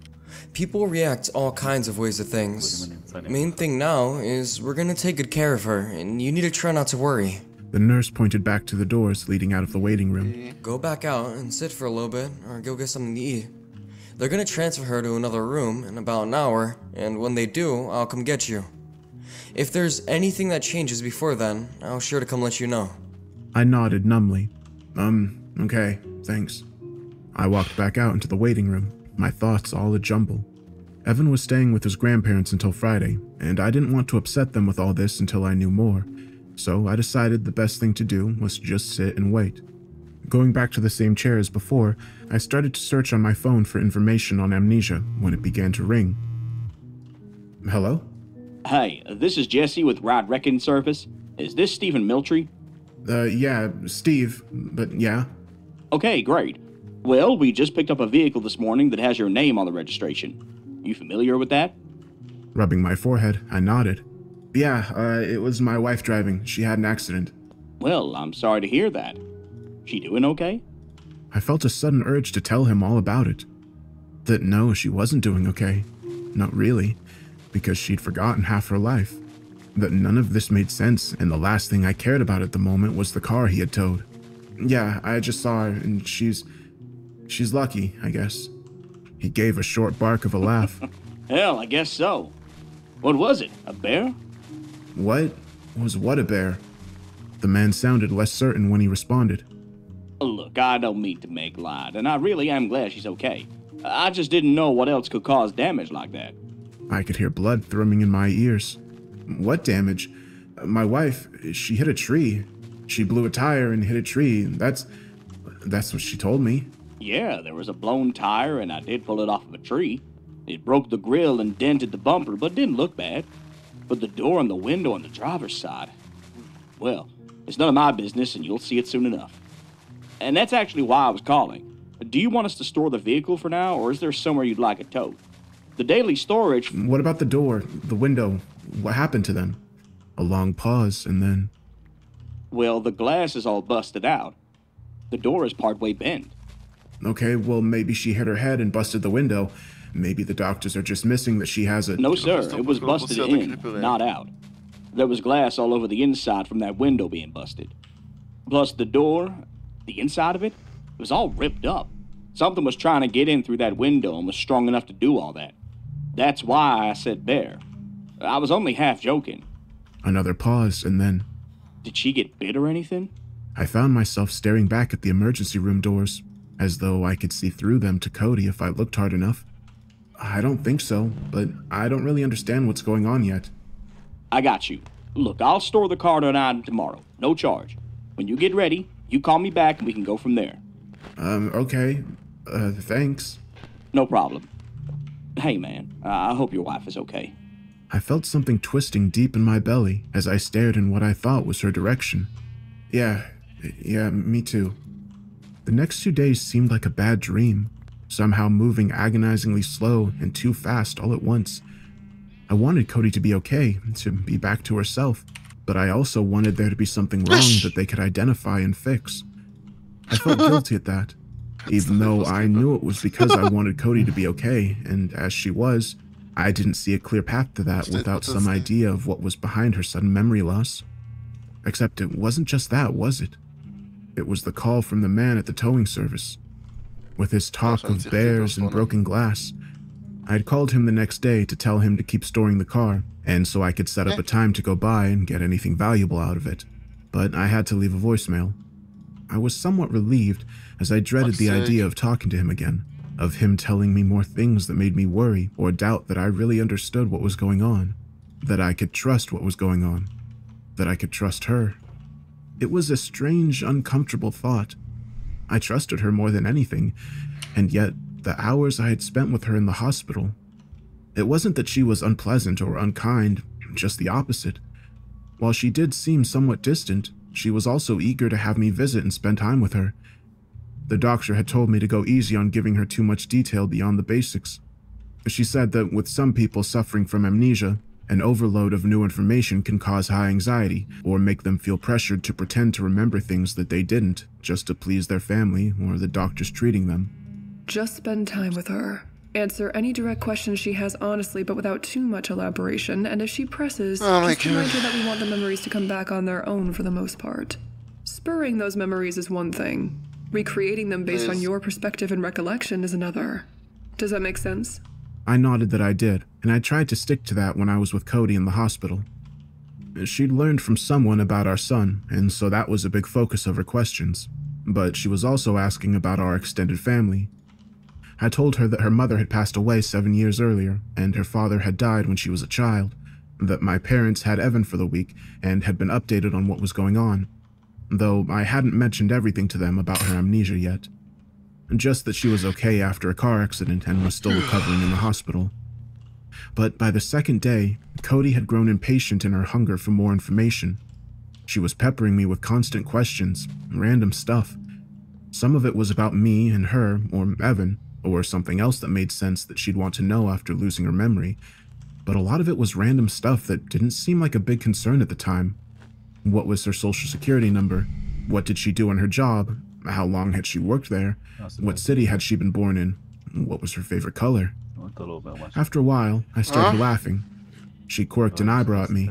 People react all kinds of ways to things. Main thing now is we're gonna take good care of her, and you need to try not to worry. The nurse pointed back to the doors leading out of the waiting room. Go back out and sit for a little bit, or go get something to eat. They're gonna transfer her to another room in about an hour, and when they do, I'll come get you. If there's anything that changes before then, I'll sure to come let you know. I nodded numbly. Okay, thanks. I walked back out into the waiting room, my thoughts all a jumble. Evan was staying with his grandparents until Friday, and I didn't want to upset them with all this until I knew more, so I decided the best thing to do was to just sit and wait. Going back to the same chair as before, I started to search on my phone for information on amnesia when it began to ring. Hello? Hey, this is Jesse with Ride Wrecking Service. Is this Stephen Miltree? Yeah, Steve, but yeah. Okay, great. Well, we just picked up a vehicle this morning that has your name on the registration. You familiar with that? Rubbing my forehead, I nodded. Yeah, it was my wife driving. She had an accident. Well, I'm sorry to hear that. She doing okay? I felt a sudden urge to tell him all about it. That no, she wasn't doing okay. Not really, because she'd forgotten half her life. That none of this made sense, and the last thing I cared about at the moment was the car he had towed. Yeah, I just saw her, and she's lucky, I guess. He gave a short bark of a laugh. Hell, I guess so. What was it, a bear? What a bear? The man sounded less certain when he responded. Look, I don't mean to make light, and I really am glad she's okay. I just didn't know what else could cause damage like that. I could hear blood thrumming in my ears. What damage? My wife, she hit a tree. She blew a tire and hit a tree. That's what she told me. Yeah, there was a blown tire, and I did pull it off of a tree. It broke the grill and dented the bumper, but didn't look bad. But the door and the window on the driver's side, well, it's none of my business, and you'll see it soon enough. And that's actually why I was calling. Do you want us to store the vehicle for now, or is there somewhere you'd like it towed? The daily storage... What about the door, the window? What happened to them? A long pause, and then... Well, the glass is all busted out. The door is partway bent. Okay, well, maybe she hit her head and busted the window. Maybe the doctors are just missing that she has a... No, sir. It was busted in, not out. There was glass all over the inside from that window being busted. Plus the door, the inside of it, was all ripped up. Something was trying to get in through that window and was strong enough to do all that. That's why I said bear. I was only half joking. Another pause, and then... Did she get bit or anything? I found myself staring back at the emergency room doors, as though I could see through them to Cody if I looked hard enough. I don't think so, but I don't really understand what's going on yet. I got you. Look, I'll store the car tonight and tomorrow. No charge. When you get ready, you call me back and we can go from there. Okay. Thanks. No problem. Hey, man, I hope your wife is okay. I felt something twisting deep in my belly as I stared in what I thought was her direction. Yeah, me too. The next 2 days seemed like a bad dream, somehow moving agonizingly slow and too fast all at once. I wanted Cody to be okay, to be back to herself, but I also wanted there to be something wrong that they could identify and fix. I felt guilty at that, even though I knew it was because I wanted Cody to be okay, and as she was, I didn't see a clear path to that without some idea of what was behind her sudden memory loss. Except it wasn't just that, was it? It was the call from the man at the towing service. With his talk of bears and broken glass, I'd called him the next day to tell him to keep storing the car, and so I could set up a time to go by and get anything valuable out of it. But I had to leave a voicemail. I was somewhat relieved, as I dreaded the idea of talking to him again, of him telling me more things that made me worry or doubt that I really understood what was going on, that I could trust what was going on, that I could trust her. It was a strange, uncomfortable thought. I trusted her more than anything, and yet the hours I had spent with her in the hospital, it wasn't that she was unpleasant or unkind, just the opposite. While she did seem somewhat distant, she was also eager to have me visit and spend time with her. The doctor had told me to go easy on giving her too much detail beyond the basics. She said that with some people suffering from amnesia, an overload of new information can cause high anxiety or make them feel pressured to pretend to remember things that they didn't, just to please their family or the doctors treating them. Just spend time with her. Answer any direct questions she has honestly, but without too much elaboration, and if she presses, just remind her that we want the memories to come back on their own for the most part. Spurring those memories is one thing. Recreating them based on your perspective and recollection is another. Does that make sense? I nodded that I did, and I tried to stick to that when I was with Cody in the hospital. She'd learned from someone about our son, and so that was a big focus of her questions. But she was also asking about our extended family. I told her that her mother had passed away 7 years earlier, and her father had died when she was a child, that my parents had Evan for the week and had been updated on what was going on, though I hadn't mentioned everything to them about her amnesia yet. Just that she was okay after a car accident and was still recovering in the hospital. But by the second day, Cody had grown impatient in her hunger for more information. She was peppering me with constant questions, random stuff. Some of it was about me and her, or Evan, or something else that made sense that she'd want to know after losing her memory, but a lot of it was random stuff that didn't seem like a big concern at the time. What was her social security number? What did she do in her job? How long had she worked there? What city had she been born in? What was her favorite color? After a while, I started laughing. She quirked an eyebrow at me.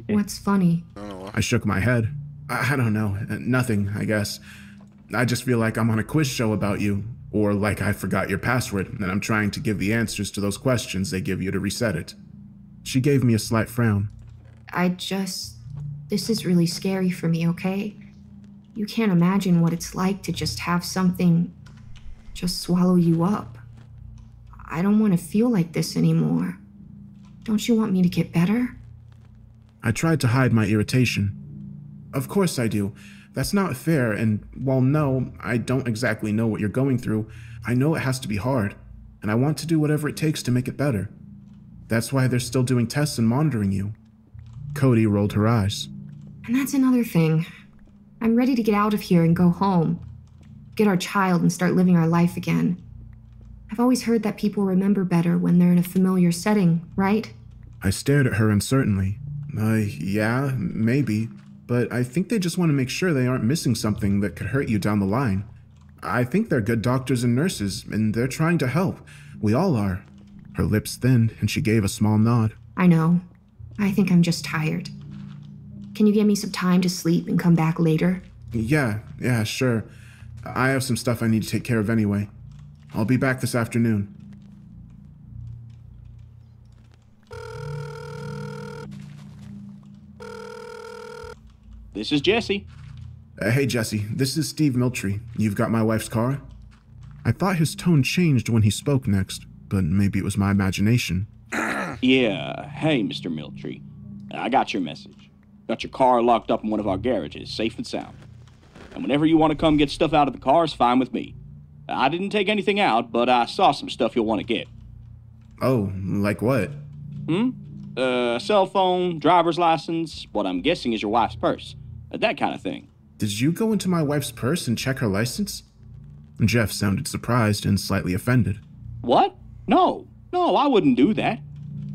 What's funny? I shook my head. I don't know. Nothing, I guess. I just feel like I'm on a quiz show about you, or like I forgot your password, and I'm trying to give the answers to those questions they give you to reset it. She gave me a slight frown. This is really scary for me, okay? You can't imagine what it's like to just have something just swallow you up. I don't want to feel like this anymore. Don't you want me to get better? I tried to hide my irritation. Of course I do. That's not fair, and while no, I don't exactly know what you're going through, I know it has to be hard, and I want to do whatever it takes to make it better. That's why they're still doing tests and monitoring you. Cody rolled her eyes. And that's another thing. I'm ready to get out of here and go home. Get our child and start living our life again. I've always heard that people remember better when they're in a familiar setting, right? I stared at her uncertainly. Yeah, maybe. But I think they just want to make sure they aren't missing something that could hurt you down the line. I think they're good doctors and nurses, and they're trying to help. We all are. Her lips thinned, and she gave a small nod. I know. I think I'm just tired. Can you give me some time to sleep and come back later? Yeah, sure. I have some stuff I need to take care of anyway. I'll be back this afternoon. This is Jesse. Hey, Jesse. This is Steve Miltree. You've got my wife's car? I thought his tone changed when he spoke next, but maybe it was my imagination. Yeah. Hey, Mr. Miltree. I got your message. Got your car locked up in one of our garages, safe and sound. And whenever you want to come get stuff out of the car, it's fine with me. I didn't take anything out, but I saw some stuff you'll want to get. Oh, like what? Cell phone, driver's license, what I'm guessing is your wife's purse. That kind of thing. Did you go into my wife's purse and check her license? Jeff sounded surprised and slightly offended. What? No, I wouldn't do that.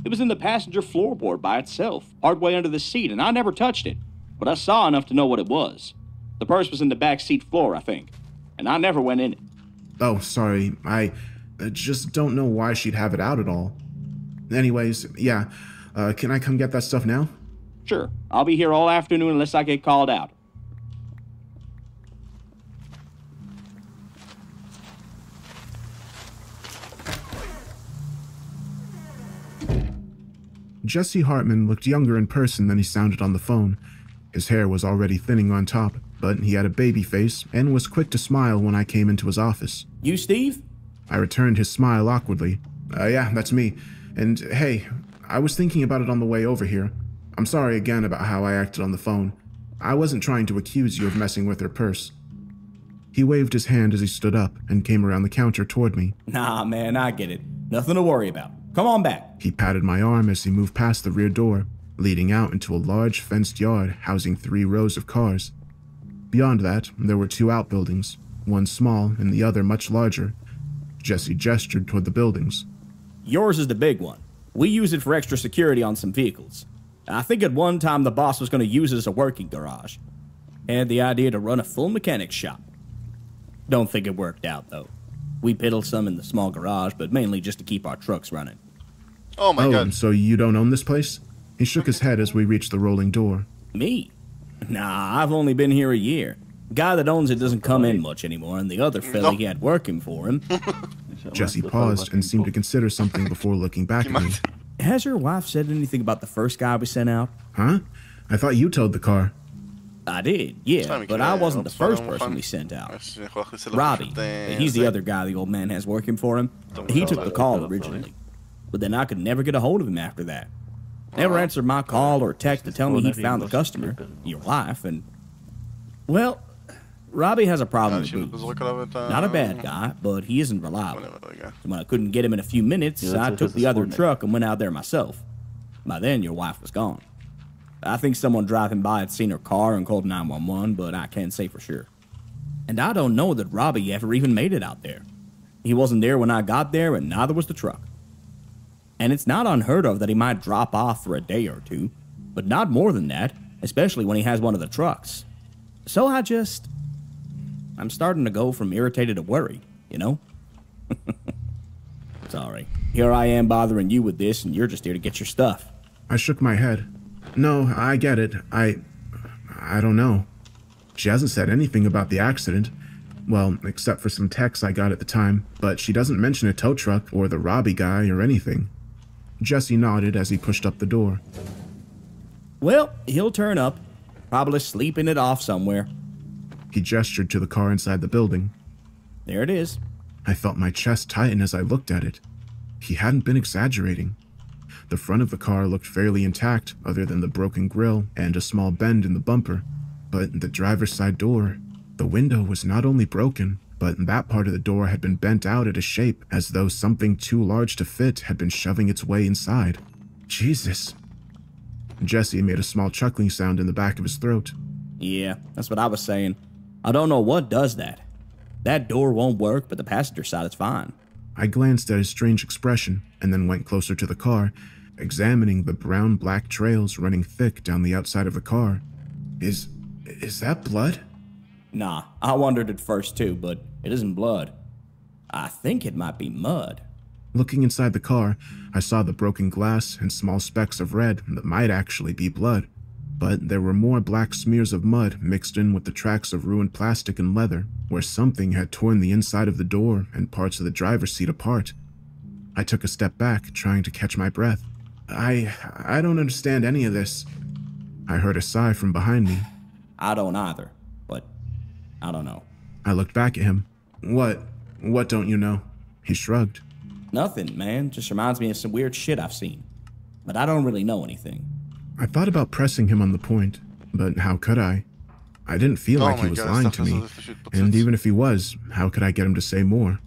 It was in the passenger floorboard by itself, partway under the seat, and I never touched it. But I saw enough to know what it was. The purse was in the back seat floor, I think. And I never went in it. Oh, sorry. I just don't know why she'd have it out at all. Anyways, yeah. Can I come get that stuff now? Sure. I'll be here all afternoon unless I get called out. Jesse Hartman looked younger in person than he sounded on the phone. His hair was already thinning on top, but he had a baby face and was quick to smile when I came into his office. You, Steve? I returned his smile awkwardly. Yeah, that's me. And hey, I was thinking about it on the way over here. I'm sorry again about how I acted on the phone. I wasn't trying to accuse you of messing with her purse. He waved his hand as he stood up and came around the counter toward me. Nah, man, I get it. Nothing to worry about. Come on back. He patted my arm as he moved past the rear door, leading out into a large fenced yard housing 3 rows of cars. Beyond that, there were 2 outbuildings, one small and the other much larger. Jesse gestured toward the buildings. Yours is the big one. We use it for extra security on some vehicles. I think at one time the boss was going to use it as a working garage. Had the idea to run a full mechanics shop. Don't think it worked out, though. We piddle some in the small garage, but mainly just to keep our trucks running. Oh my god. So you don't own this place? He shook his head as we reached the rolling door. Me? Nah, I've only been here a year. The guy that owns it doesn't come in much anymore, and the other fella he had working for him. Jesse paused and seemed to consider something before looking back at me. Has your wife said anything about the first guy we sent out? Huh? I thought you towed the car. I did, yeah, but I wasn't the first person we sent out. Robbie, he's the other guy the old man has working for him. He took the call originally, but then I could never get a hold of him after that. Never answered my call or text to tell me he'd found the customer, your wife, and... Well, Robbie has a problem with booze. Not a bad guy, but he isn't reliable. So when I couldn't get him in a few minutes, I took the other truck and went out there myself. By then, your wife was gone. I think someone driving by had seen her car and called 911, but I can't say for sure. And I don't know that Robbie ever even made it out there. He wasn't there when I got there, and neither was the truck. And it's not unheard of that he might drop off for a day or two, but not more than that, especially when he has one of the trucks. So I'm starting to go from irritated to worried, you know? Sorry. Here I am bothering you with this, and you're just here to get your stuff. I shook my head. No, I get it. I don't know. She hasn't said anything about the accident. Well, except for some texts I got at the time, but she doesn't mention a tow truck or the Robbie guy or anything. Jesse nodded as he pushed up the door. Well, he'll turn up. Probably sleeping it off somewhere. He gestured to the car inside the building. There it is. I felt my chest tighten as I looked at it. He hadn't been exaggerating. The front of the car looked fairly intact, other than the broken grille and a small bend in the bumper. But the driver's side door, the window was not only broken, but that part of the door had been bent out at a shape as though something too large to fit had been shoving its way inside. Jesus. Jesse made a small chuckling sound in the back of his throat. Yeah, that's what I was saying. I don't know what does that. That door won't work, but the passenger side is fine. I glanced at his strange expression and then went closer to the car, examining the brown-black trails running thick down the outside of the car. Is that blood? Nah, I wondered at first too, but it isn't blood. I think it might be mud. Looking inside the car, I saw the broken glass and small specks of red that might actually be blood. But there were more black smears of mud mixed in with the tracks of ruined plastic and leather, where something had torn the inside of the door and parts of the driver's seat apart. I took a step back, trying to catch my breath. I don't understand any of this. I heard a sigh from behind me. I don't either, but I don't know. I looked back at him. What don't you know? He shrugged. Nothing, man. Just reminds me of some weird shit I've seen. But I don't really know anything. I thought about pressing him on the point, but how could I? I didn't feel like he was lying to me, and even if he was, how could I get him to say more?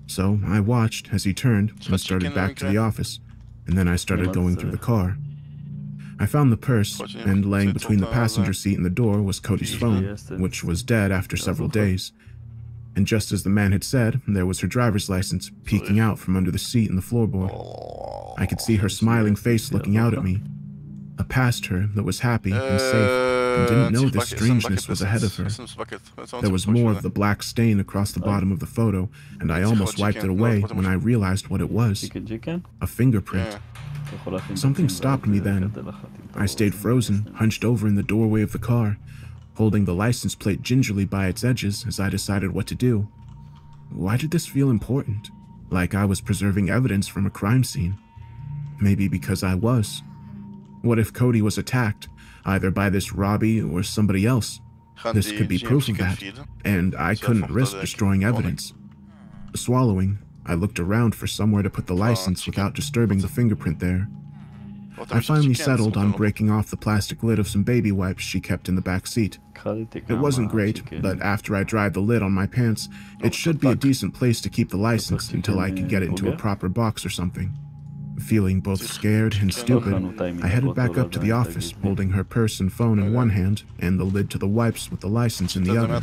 So I watched as he turned and started back to the office, and then I started going through the car. I found the purse, and laying between the passenger seat and the door was Cody's phone, which was dead after several days. And just as the man had said, there was her driver's license peeking out from under the seat and the floorboard. I could see her smiling face looking out at me. A past her that was happy and safe and didn't know this strangeness was ahead of her. There was more of the black stain across the bottom of the photo, and I almost wiped it away when I realized what it was. A fingerprint. Something stopped me then. I stayed frozen, hunched over in the doorway of the car, holding the license plate gingerly by its edges as I decided what to do. Why did this feel important? Like I was preserving evidence from a crime scene. Maybe because I was. What if Cody was attacked, either by this Robbie or somebody else? This could be proof of that, and I couldn't risk destroying evidence. Swallowing, I looked around for somewhere to put the license without disturbing the fingerprint there. I finally settled on breaking off the plastic lid of some baby wipes she kept in the back seat. It wasn't great, but after I dried the lid on my pants, it should be a decent place to keep the license until I could get it into a proper box or something. Feeling both scared and stupid, I headed back up to the office, holding her purse and phone in one hand and the lid to the wipes with the license in the other.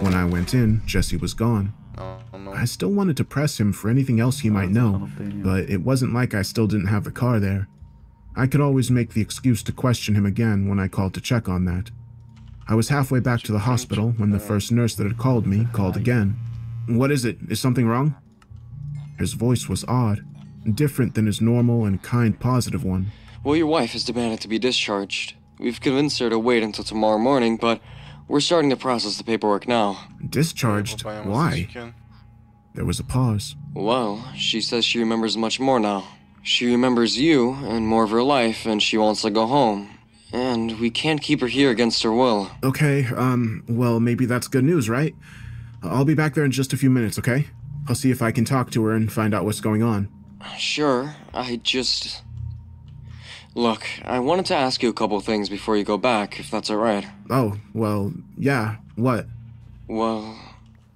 When I went in, Jesse was gone. I still wanted to press him for anything else he might know, but it wasn't like I still didn't have the car there. I could always make the excuse to question him again when I called to check on that. I was halfway back to the hospital when the first nurse that had called me called again. What is it? Is something wrong? His voice was odd, different than his normal and kind, positive one. Well, your wife has demanded to be discharged. We've convinced her to wait until tomorrow morning, but we're starting to process the paperwork now. Discharged? Why? There was a pause. Well, she says she remembers much more now. She remembers you and more of her life, and she wants to go home. And we can't keep her here against her will. Okay, well, maybe that's good news, right? I'll be back there in just a few minutes, okay? I'll see if I can talk to her and find out what's going on. Sure, Look, I wanted to ask you a couple things before you go back, if that's alright. Oh, well, yeah, what? Well,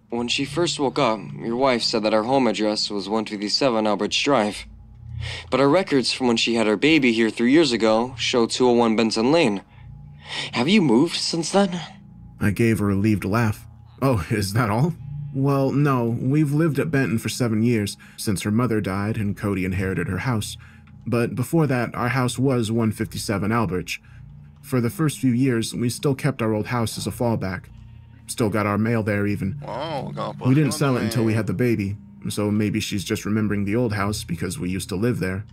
when she first woke up, your wife said that her home address was 157 Alberts Drive. But our records from when she had her baby here 3 years ago show 201 Benson Lane. Have you moved since then? I gave a relieved laugh. Oh, is that all? Well, no, we've lived at Benton for 7 years, since her mother died and Cody inherited her house. But before that, our house was 157 Albert. For the first few years, we still kept our old house as a fallback. Still got our mail there even. We didn't sell it until we had the baby, so maybe she's just remembering the old house because we used to live there.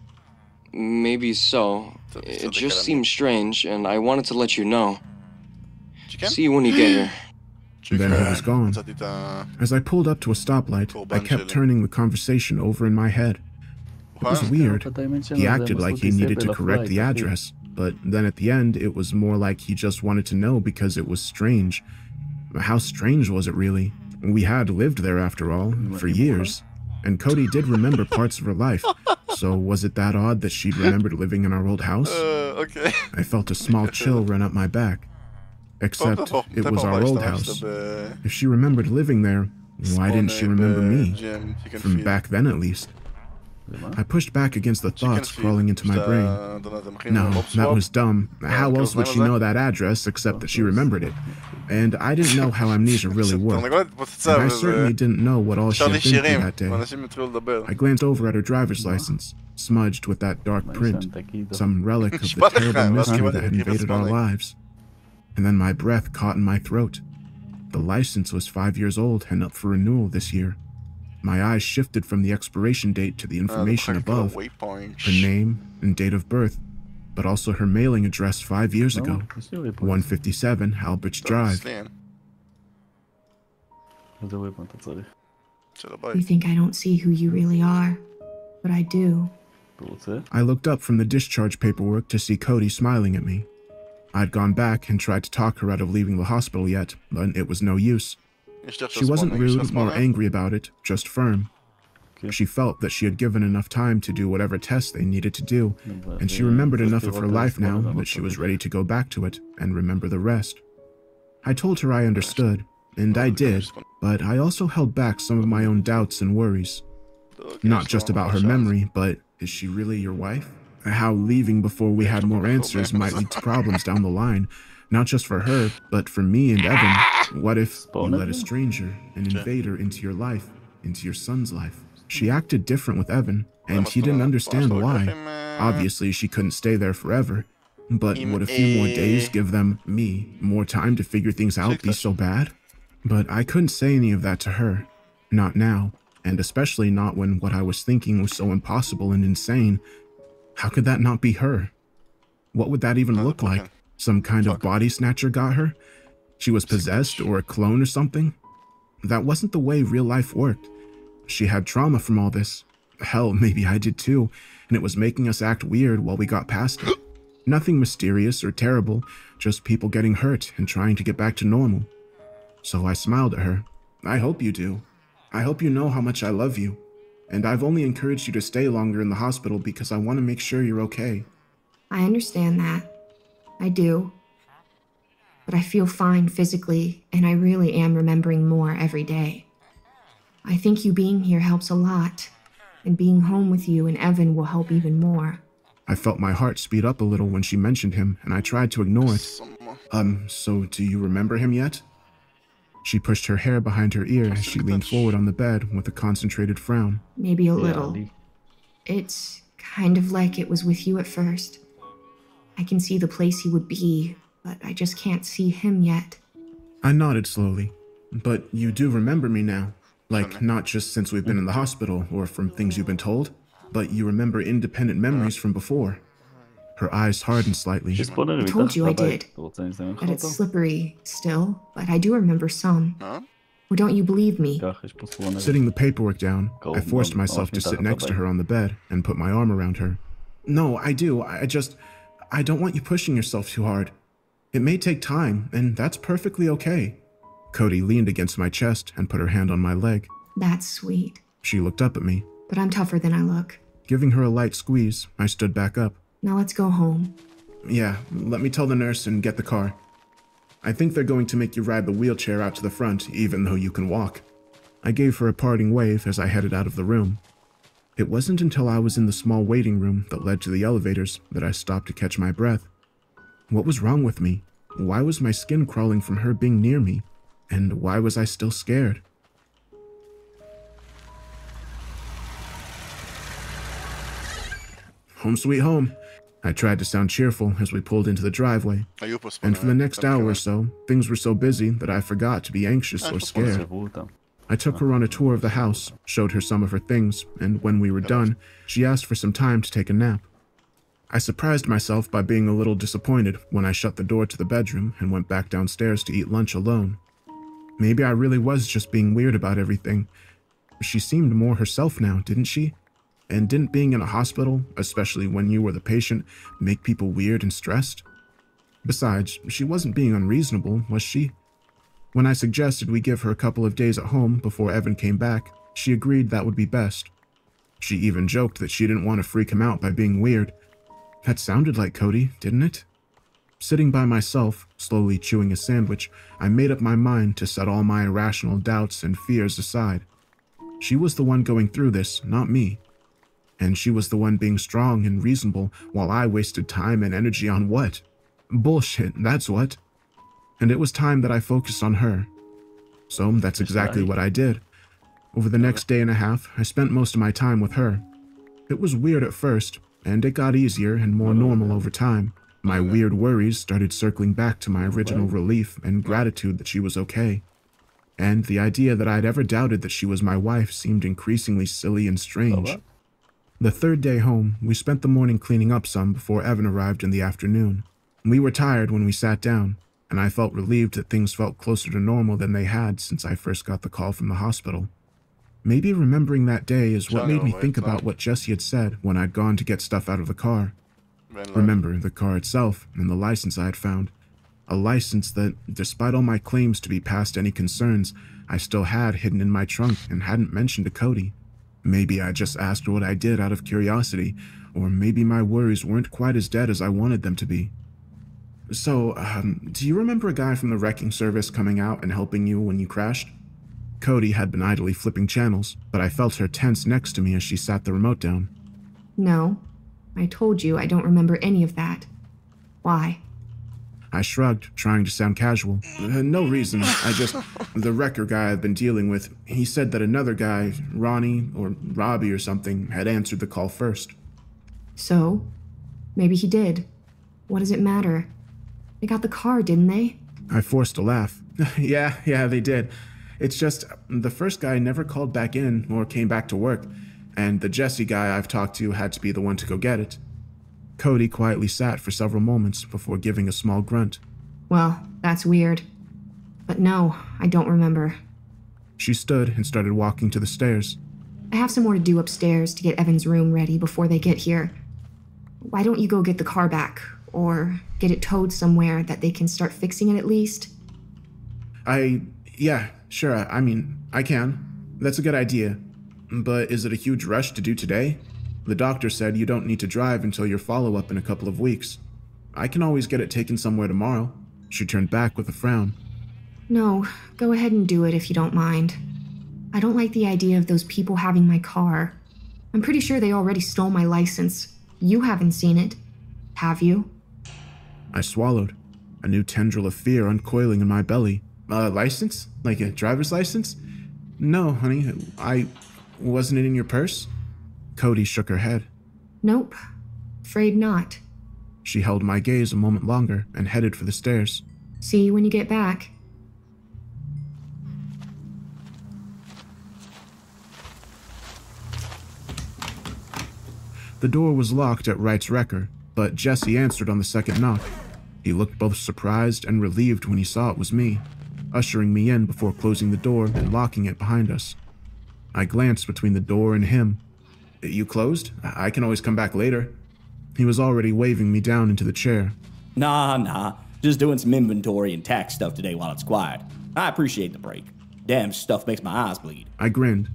Maybe so. It just seems strange, and I wanted to let you know. See you when you get here. Then he was gone. As I pulled up to a stoplight, I kept turning the conversation over in my head. It was weird. He acted like he needed to correct the address, but then at the end, it was more like he just wanted to know because it was strange. How strange was it really? We had lived there after all, for years. And Cody did remember parts of her life, so was it that odd that she'd remembered living in our old house? Okay. I felt a small chill run up my back. Except it was our old house. If she remembered living there, why didn't she remember me? From back then at least. I pushed back against the thoughts crawling into my brain. No, that was dumb. How else would she know that address except that she remembered it? And I didn't know how amnesia really worked. And I certainly didn't know what all she had been through that day. I glanced over at her driver's license, smudged with that dark print, some relic of the terrible mystery that had invaded our lives. And then my breath caught in my throat. The license was 5 years old and up for renewal this year. My eyes shifted from the expiration date to the information above, her name and date of birth, but also her mailing address 5 years ago, 157 Alberts Drive. You think I don't see who you really are, but I do. I looked up from the discharge paperwork to see Cody smiling at me. I'd gone back and tried to talk her out of leaving the hospital yet, but it was no use. She wasn't rude nor angry about it, just firm. She felt that she had given enough time to do whatever tests they needed to do, and she remembered enough of her life now that she was ready to go back to it and remember the rest. I told her I understood, and I did, but I also held back some of my own doubts and worries. Not just about her memory, but is she really your wife? How leaving before we had more answers might lead to problems down the line, not just for her, but for me and Evan. What if you let a stranger, an invader, into your life, into your son's life? She acted different with Evan, and he didn't understand why. Obviously, she couldn't stay there forever, but would a few more days give them, me, more time to figure things out be so bad? But I couldn't say any of that to her. Not now, and especially not when what I was thinking was so impossible and insane. How could that not be her? What would that even look like? Some kind of body snatcher got her? She was possessed or a clone or something? That wasn't the way real life worked. She had trauma from all this. Hell, maybe I did too, and it was making us act weird while we got past it. Nothing mysterious or terrible, just people getting hurt and trying to get back to normal. So I smiled at her. I hope you do. I hope you know how much I love you. And I've only encouraged you to stay longer in the hospital because I want to make sure you're okay. I understand that. I do. But I feel fine physically, and I really am remembering more every day. I think you being here helps a lot, and being home with you and Evan will help even more. I felt my heart speed up a little when she mentioned him, and I tried to ignore it. So do you remember him yet? She pushed her hair behind her ear as she leaned forward on the bed with a concentrated frown. Maybe a little. It's kind of like it was with you at first. I can see the place he would be, but I just can't see him yet. I nodded slowly. But you do remember me now, Like, not just since we've been in the hospital or from things you've been told, but you remember independent memories from before. Her eyes hardened slightly. I told you I did. That it's slippery still, but I do remember some. Or don't you believe me? Sitting the paperwork down, I forced myself to sit next to her on the bed and put my arm around her. No, I do. I don't want you pushing yourself too hard. It may take time, and that's perfectly okay. Cody leaned against my chest and put her hand on my leg. That's sweet. She looked up at me. But I'm tougher than I look. Giving her a light squeeze, I stood back up. Now let's go home. Yeah, let me tell the nurse and get the car. I think they're going to make you ride the wheelchair out to the front, even though you can walk. I gave her a parting wave as I headed out of the room. It wasn't until I was in the small waiting room that led to the elevators that I stopped to catch my breath. What was wrong with me? Why was my skin crawling from her being near me? And why was I still scared? Home sweet home. I tried to sound cheerful as we pulled into the driveway, and for the next hour or so, things were so busy that I forgot to be anxious or scared. I took her on a tour of the house, showed her some of her things, and when we were done, she asked for some time to take a nap. I surprised myself by being a little disappointed when I shut the door to the bedroom and went back downstairs to eat lunch alone. Maybe I really was just being weird about everything. She seemed more herself now, didn't she? And didn't being in a hospital, especially when you were the patient, make people weird and stressed? Besides, she wasn't being unreasonable, was she? When I suggested we give her a couple of days at home before Evan came back, she agreed that would be best. She even joked that she didn't want to freak him out by being weird. That sounded like Cody, didn't it? Sitting by myself, slowly chewing a sandwich, I made up my mind to set all my irrational doubts and fears aside. She was the one going through this, not me. And she was the one being strong and reasonable while I wasted time and energy on what? Bullshit, that's what. And it was time that I focused on her. So that's exactly what I did. Over the next day and a half, I spent most of my time with her. It was weird at first, and it got easier and more normal over time. My weird worries started circling back to my original relief and gratitude that she was okay. And the idea that I'd ever doubted that she was my wife seemed increasingly silly and strange. The third day home, we spent the morning cleaning up some before Evan arrived in the afternoon. We were tired when we sat down, and I felt relieved that things felt closer to normal than they had since I first got the call from the hospital. Maybe remembering that day is what made me think about what Jesse had said when I'd gone to get stuff out of the car. Remember the car itself and the license I had found. A license that, despite all my claims to be past any concerns, I still had hidden in my trunk and hadn't mentioned to Cody. Maybe I just asked what I did out of curiosity, or maybe my worries weren't quite as dead as I wanted them to be. So, do you remember a guy from the wrecking service coming out and helping you when you crashed? Cody had been idly flipping channels, but I felt her tense next to me as she sat the remote down. No, I told you I don't remember any of that. Why? I shrugged, trying to sound casual. No reason, the wrecker guy I've been dealing with, he said that another guy, Ronnie or Robbie or something, had answered the call first. So? Maybe he did. What does it matter? They got the car, didn't they? I forced a laugh. Yeah, they did. It's just, the first guy never called back in or came back to work, and the Jesse guy I've talked to had to be the one to go get it. Cody quietly sat for several moments before giving a small grunt. Well, that's weird. But no, I don't remember. She stood and started walking to the stairs. I have some more to do upstairs to get Evan's room ready before they get here. Why don't you go get the car back? Or get it towed somewhere that they can start fixing it at least? Yeah, sure, I can. That's a good idea. But is it a huge rush to do today? The doctor said you don't need to drive until your follow-up in a couple of weeks. I can always get it taken somewhere tomorrow. She turned back with a frown. No, go ahead and do it if you don't mind. I don't like the idea of those people having my car. I'm pretty sure they already stole my license. You haven't seen it, have you? I swallowed, a new tendril of fear uncoiling in my belly. License? Like a driver's license? No, honey, wasn't it in your purse? Cody shook her head. Nope, afraid not. She held my gaze a moment longer and headed for the stairs. See you when you get back. The door was locked at Wright's wrecker, but Jesse answered on the second knock. He looked both surprised and relieved when he saw it was me, ushering me in before closing the door and locking it behind us. I glanced between the door and him. You closed? I can always come back later. He was already waving me down into the chair. Nah. Just doing some inventory and tax stuff today while it's quiet. I appreciate the break. Damn stuff makes my eyes bleed. I grinned.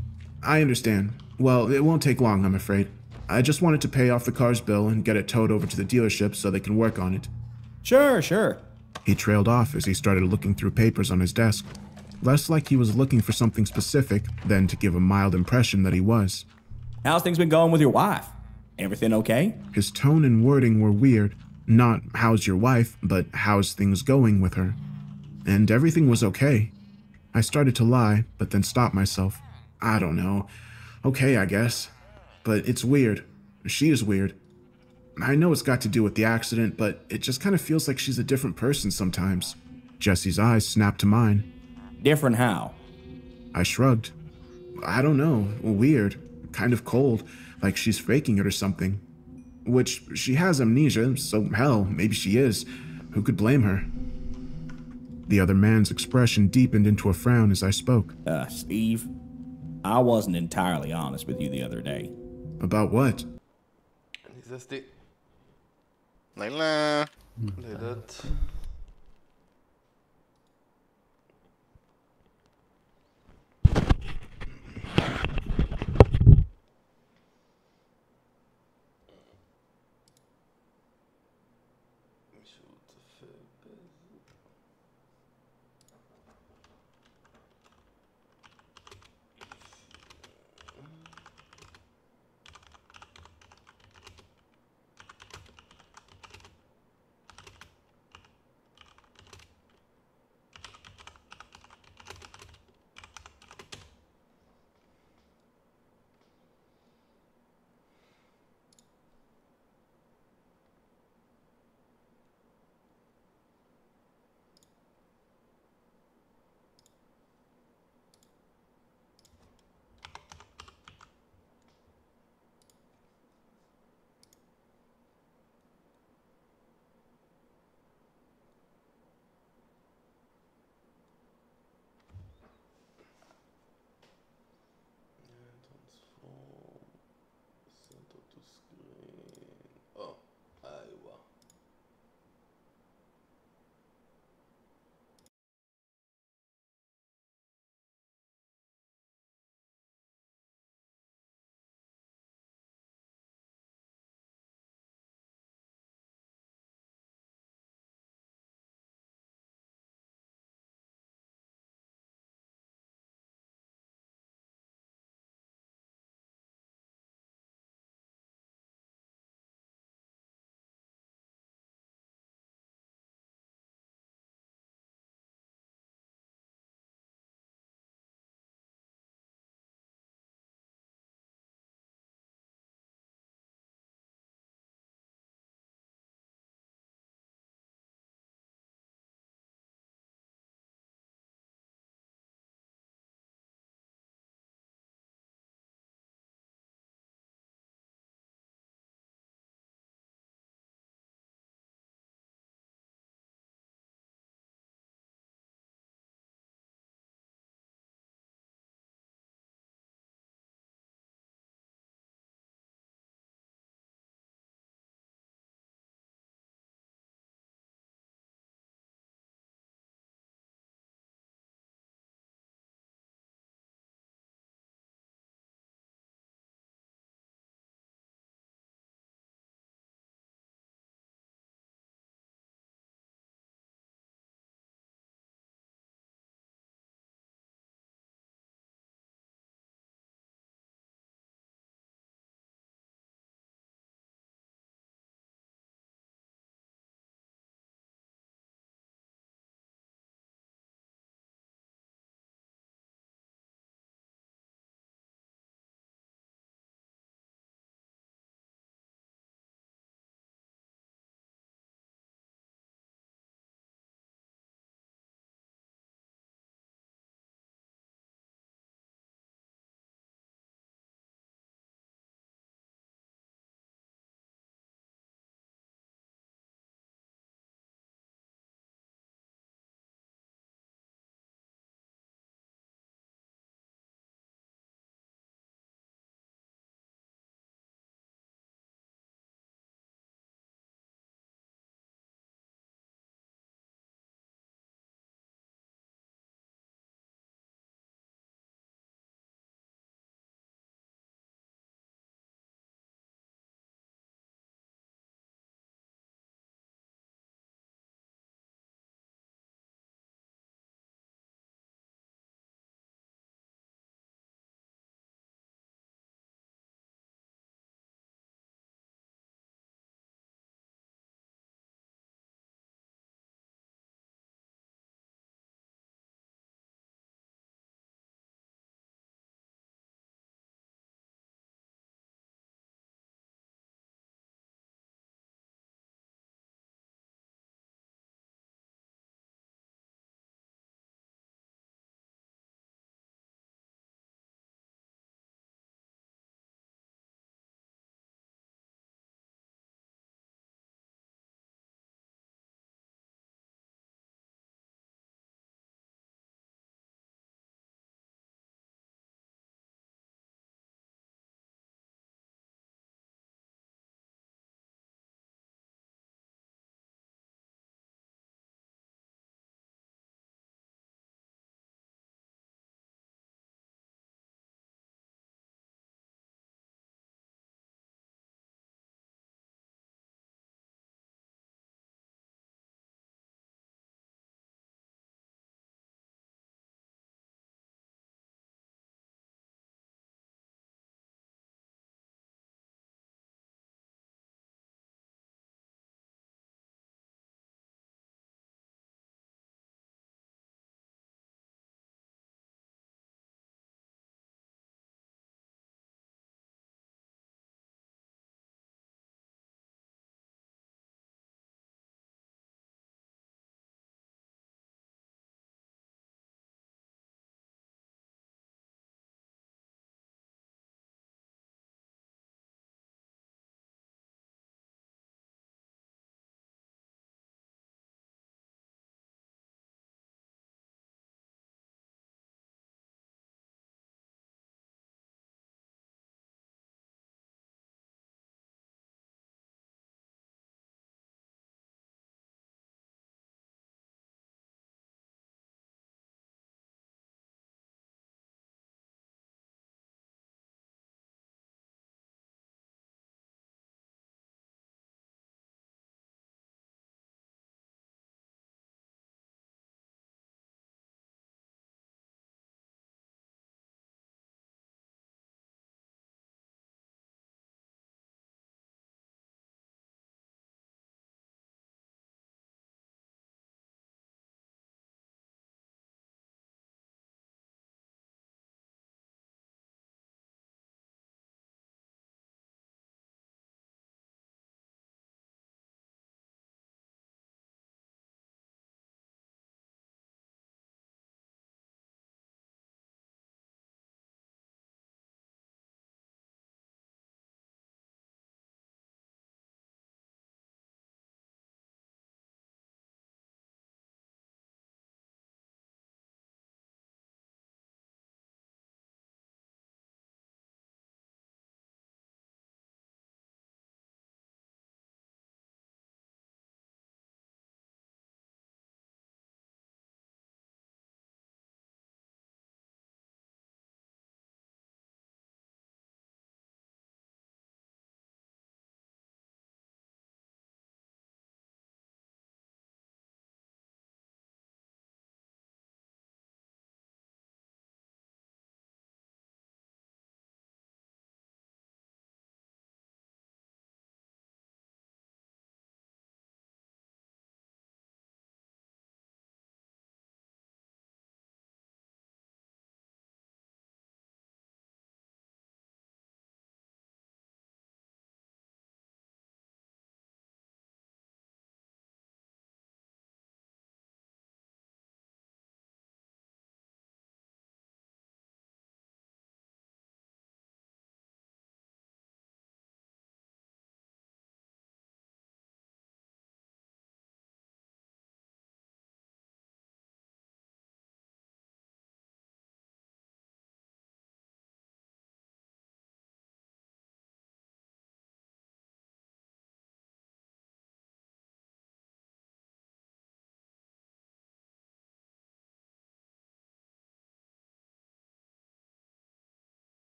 I understand. Well, it won't take long, I'm afraid. I just wanted to pay off the car's bill and get it towed over to the dealership so they can work on it. Sure. He trailed off as he started looking through papers on his desk, less like he was looking for something specific than to give a mild impression that he was. How's things been going with your wife? Everything okay? His tone and wording were weird. Not, how's your wife, but how's things going with her? And everything was okay. I started to lie, but then stopped myself. I don't know. Okay, I guess. But it's weird. She is weird. I know it's got to do with the accident, but it just kind of feels like she's a different person sometimes. Jesse's eyes snapped to mine. Different how? I shrugged. I don't know. Weird. Kind of cold. Like she's faking it or something. Which, she has amnesia, so hell, maybe she is. Who could blame her? The other man's expression deepened into a frown as I spoke. Steve, I wasn't entirely honest with you the other day. About what? Layla.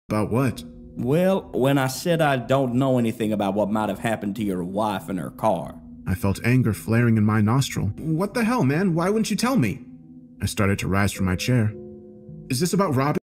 About what? Well, when I said I don't know anything about what might have happened to your wife in her car. I felt anger flaring in my nostril. What the hell, man? Why wouldn't you tell me? I started to rise from my chair. Is this about Robbie?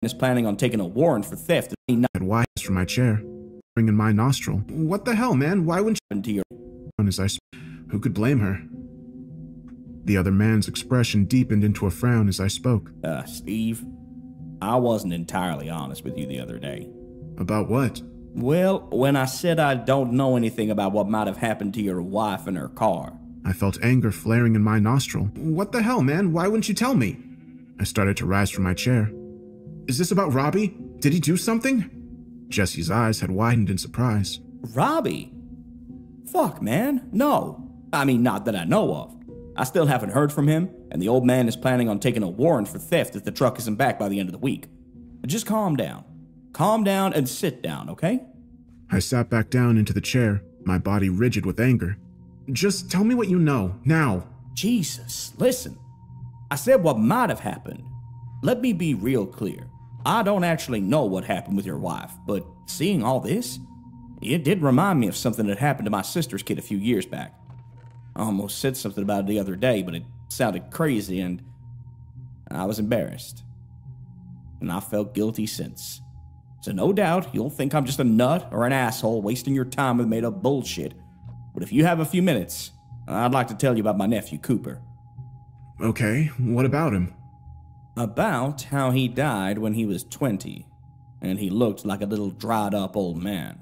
Is planning on taking a warrant for theft. Why from my chair, ring in my nostril. What the hell, man? Why wouldn't you? To your as I who could blame her? The other man's expression deepened into a frown as I spoke. Steve, I wasn't entirely honest with you the other day. About what? Well, when I said I don't know anything about what might have happened to your wife in her car. I felt anger flaring in my nostril. What the hell, man? Why wouldn't you tell me? I started to rise from my chair. Is this about Robbie? Did he do something? Jesse's eyes had widened in surprise. Robbie? Fuck, man. No. I mean, not that I know of. I still haven't heard from him, and the old man is planning on taking a warrant for theft if the truck isn't back by the end of the week. Just calm down. Calm down and sit down, okay? I sat back down into the chair, my body rigid with anger. Just tell me what you know, now. Jesus, listen. I said what might have happened. Let me be real clear. I don't actually know what happened with your wife, but seeing all this, it did remind me of something that happened to my sister's kid a few years back. I almost said something about it the other day, but it sounded crazy and I was embarrassed. And I felt guilty since. So no doubt you'll think I'm just a nut or an asshole wasting your time with made-up bullshit. But if you have a few minutes, I'd like to tell you about my nephew, Cooper. Okay, what about him? About how he died when he was 20, and he looked like a little dried-up old man.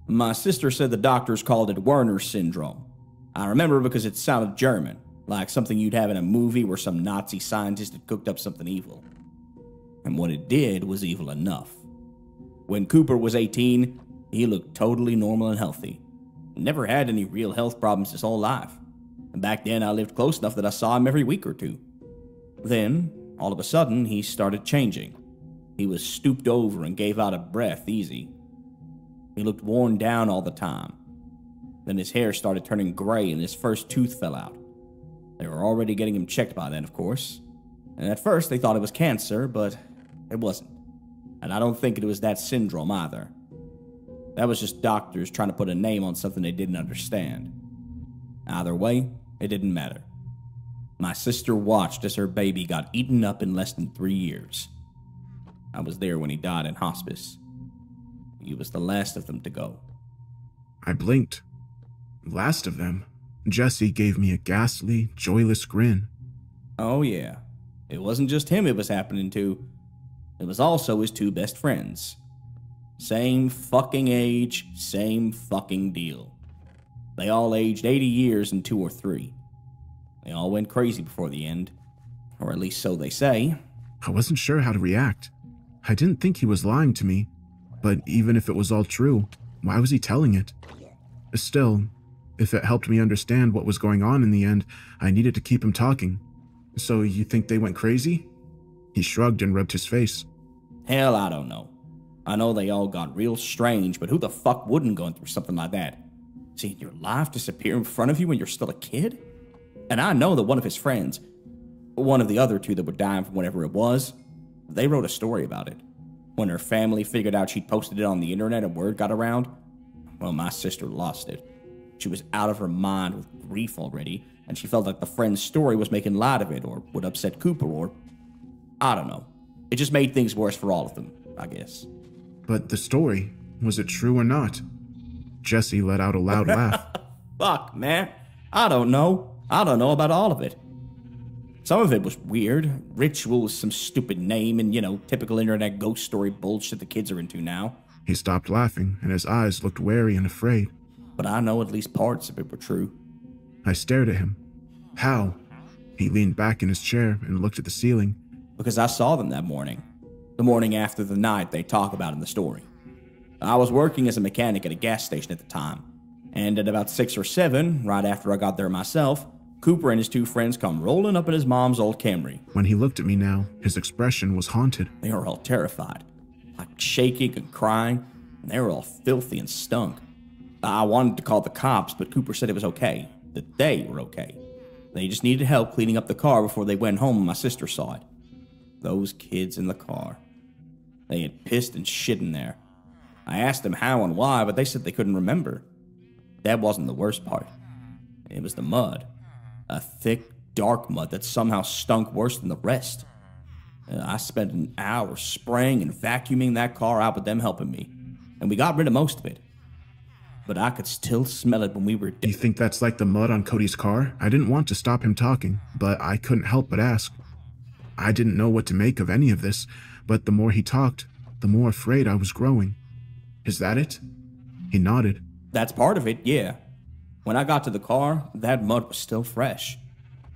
My sister said the doctors called it Werner's syndrome. I remember because it sounded German, like something you'd have in a movie where some Nazi scientist had cooked up something evil. And what it did was evil enough. When Cooper was 18, he looked totally normal and healthy. Never had any real health problems his whole life. And back then I lived close enough that I saw him every week or two. Then, all of a sudden, he started changing. He was stooped over and gave out a breath easy. He looked worn down all the time. Then his hair started turning gray and his first tooth fell out. They were already getting him checked by then, of course. And at first they thought it was cancer, but it wasn't. And I don't think it was that syndrome either. That was just doctors trying to put a name on something they didn't understand. Either way, it didn't matter. My sister watched as her baby got eaten up in less than 3 years. I was there when he died in hospice. He was the last of them to go. I blinked. Last of them? Jesse gave me a ghastly, joyless grin. Oh yeah. It wasn't just him it was happening to. It was also his two best friends. Same fucking age, same fucking deal. They all aged 80 years in 2 or 3. They all went crazy before the end. Or at least so they say. I wasn't sure how to react. I didn't think he was lying to me. But even if it was all true, why was he telling it? Still, if it helped me understand what was going on in the end, I needed to keep him talking. So you think they went crazy? He shrugged and rubbed his face. Hell, I don't know. I know they all got real strange, but who the fuck wouldn't go through something like that? Seeing your life disappear in front of you when you're still a kid? And I know that one of his friends, one of the other two that were dying from whatever it was, they wrote a story about it. When her family figured out she'd posted it on the internet and word got around, well, my sister lost it. She was out of her mind with grief already, and she felt like the friend's story was making light of it, or would upset Cooper, or I don't know. It just made things worse for all of them, I guess. But the story, was it true or not? Jesse let out a loud laugh. Fuck, man. I don't know. I don't know about all of it. Some of it was weird. Ritual was some stupid name and, typical internet ghost story bullshit the kids are into now. He stopped laughing, and his eyes looked wary and afraid. But I know at least parts of it were true. I stared at him. How? He leaned back in his chair and looked at the ceiling. Because I saw them that morning. The morning after the night they talk about in the story. I was working as a mechanic at a gas station at the time. And at about 6 or 7, right after I got there myself, Cooper and his 2 friends come rolling up in his mom's old Camry. When he looked at me now, his expression was haunted. They were all terrified, like shaking and crying, and they were all filthy and stunk. I wanted to call the cops, but Cooper said it was okay, that they were okay. They just needed help cleaning up the car before they went home and my sister saw it. Those kids in the car. They had pissed and shit in there. I asked them how and why, but they said they couldn't remember. That wasn't the worst part. It was the mud. A thick, dark mud that somehow stunk worse than the rest. I spent an hour spraying and vacuuming that car out with them helping me, and we got rid of most of it. But I could still smell it when we were dead. You think that's like the mud on Cody's car? I didn't want to stop him talking, but I couldn't help but ask. I didn't know what to make of any of this, but the more he talked, the more afraid I was growing. Is that it? He nodded. That's part of it, yeah. When I got to the car, that mud was still fresh.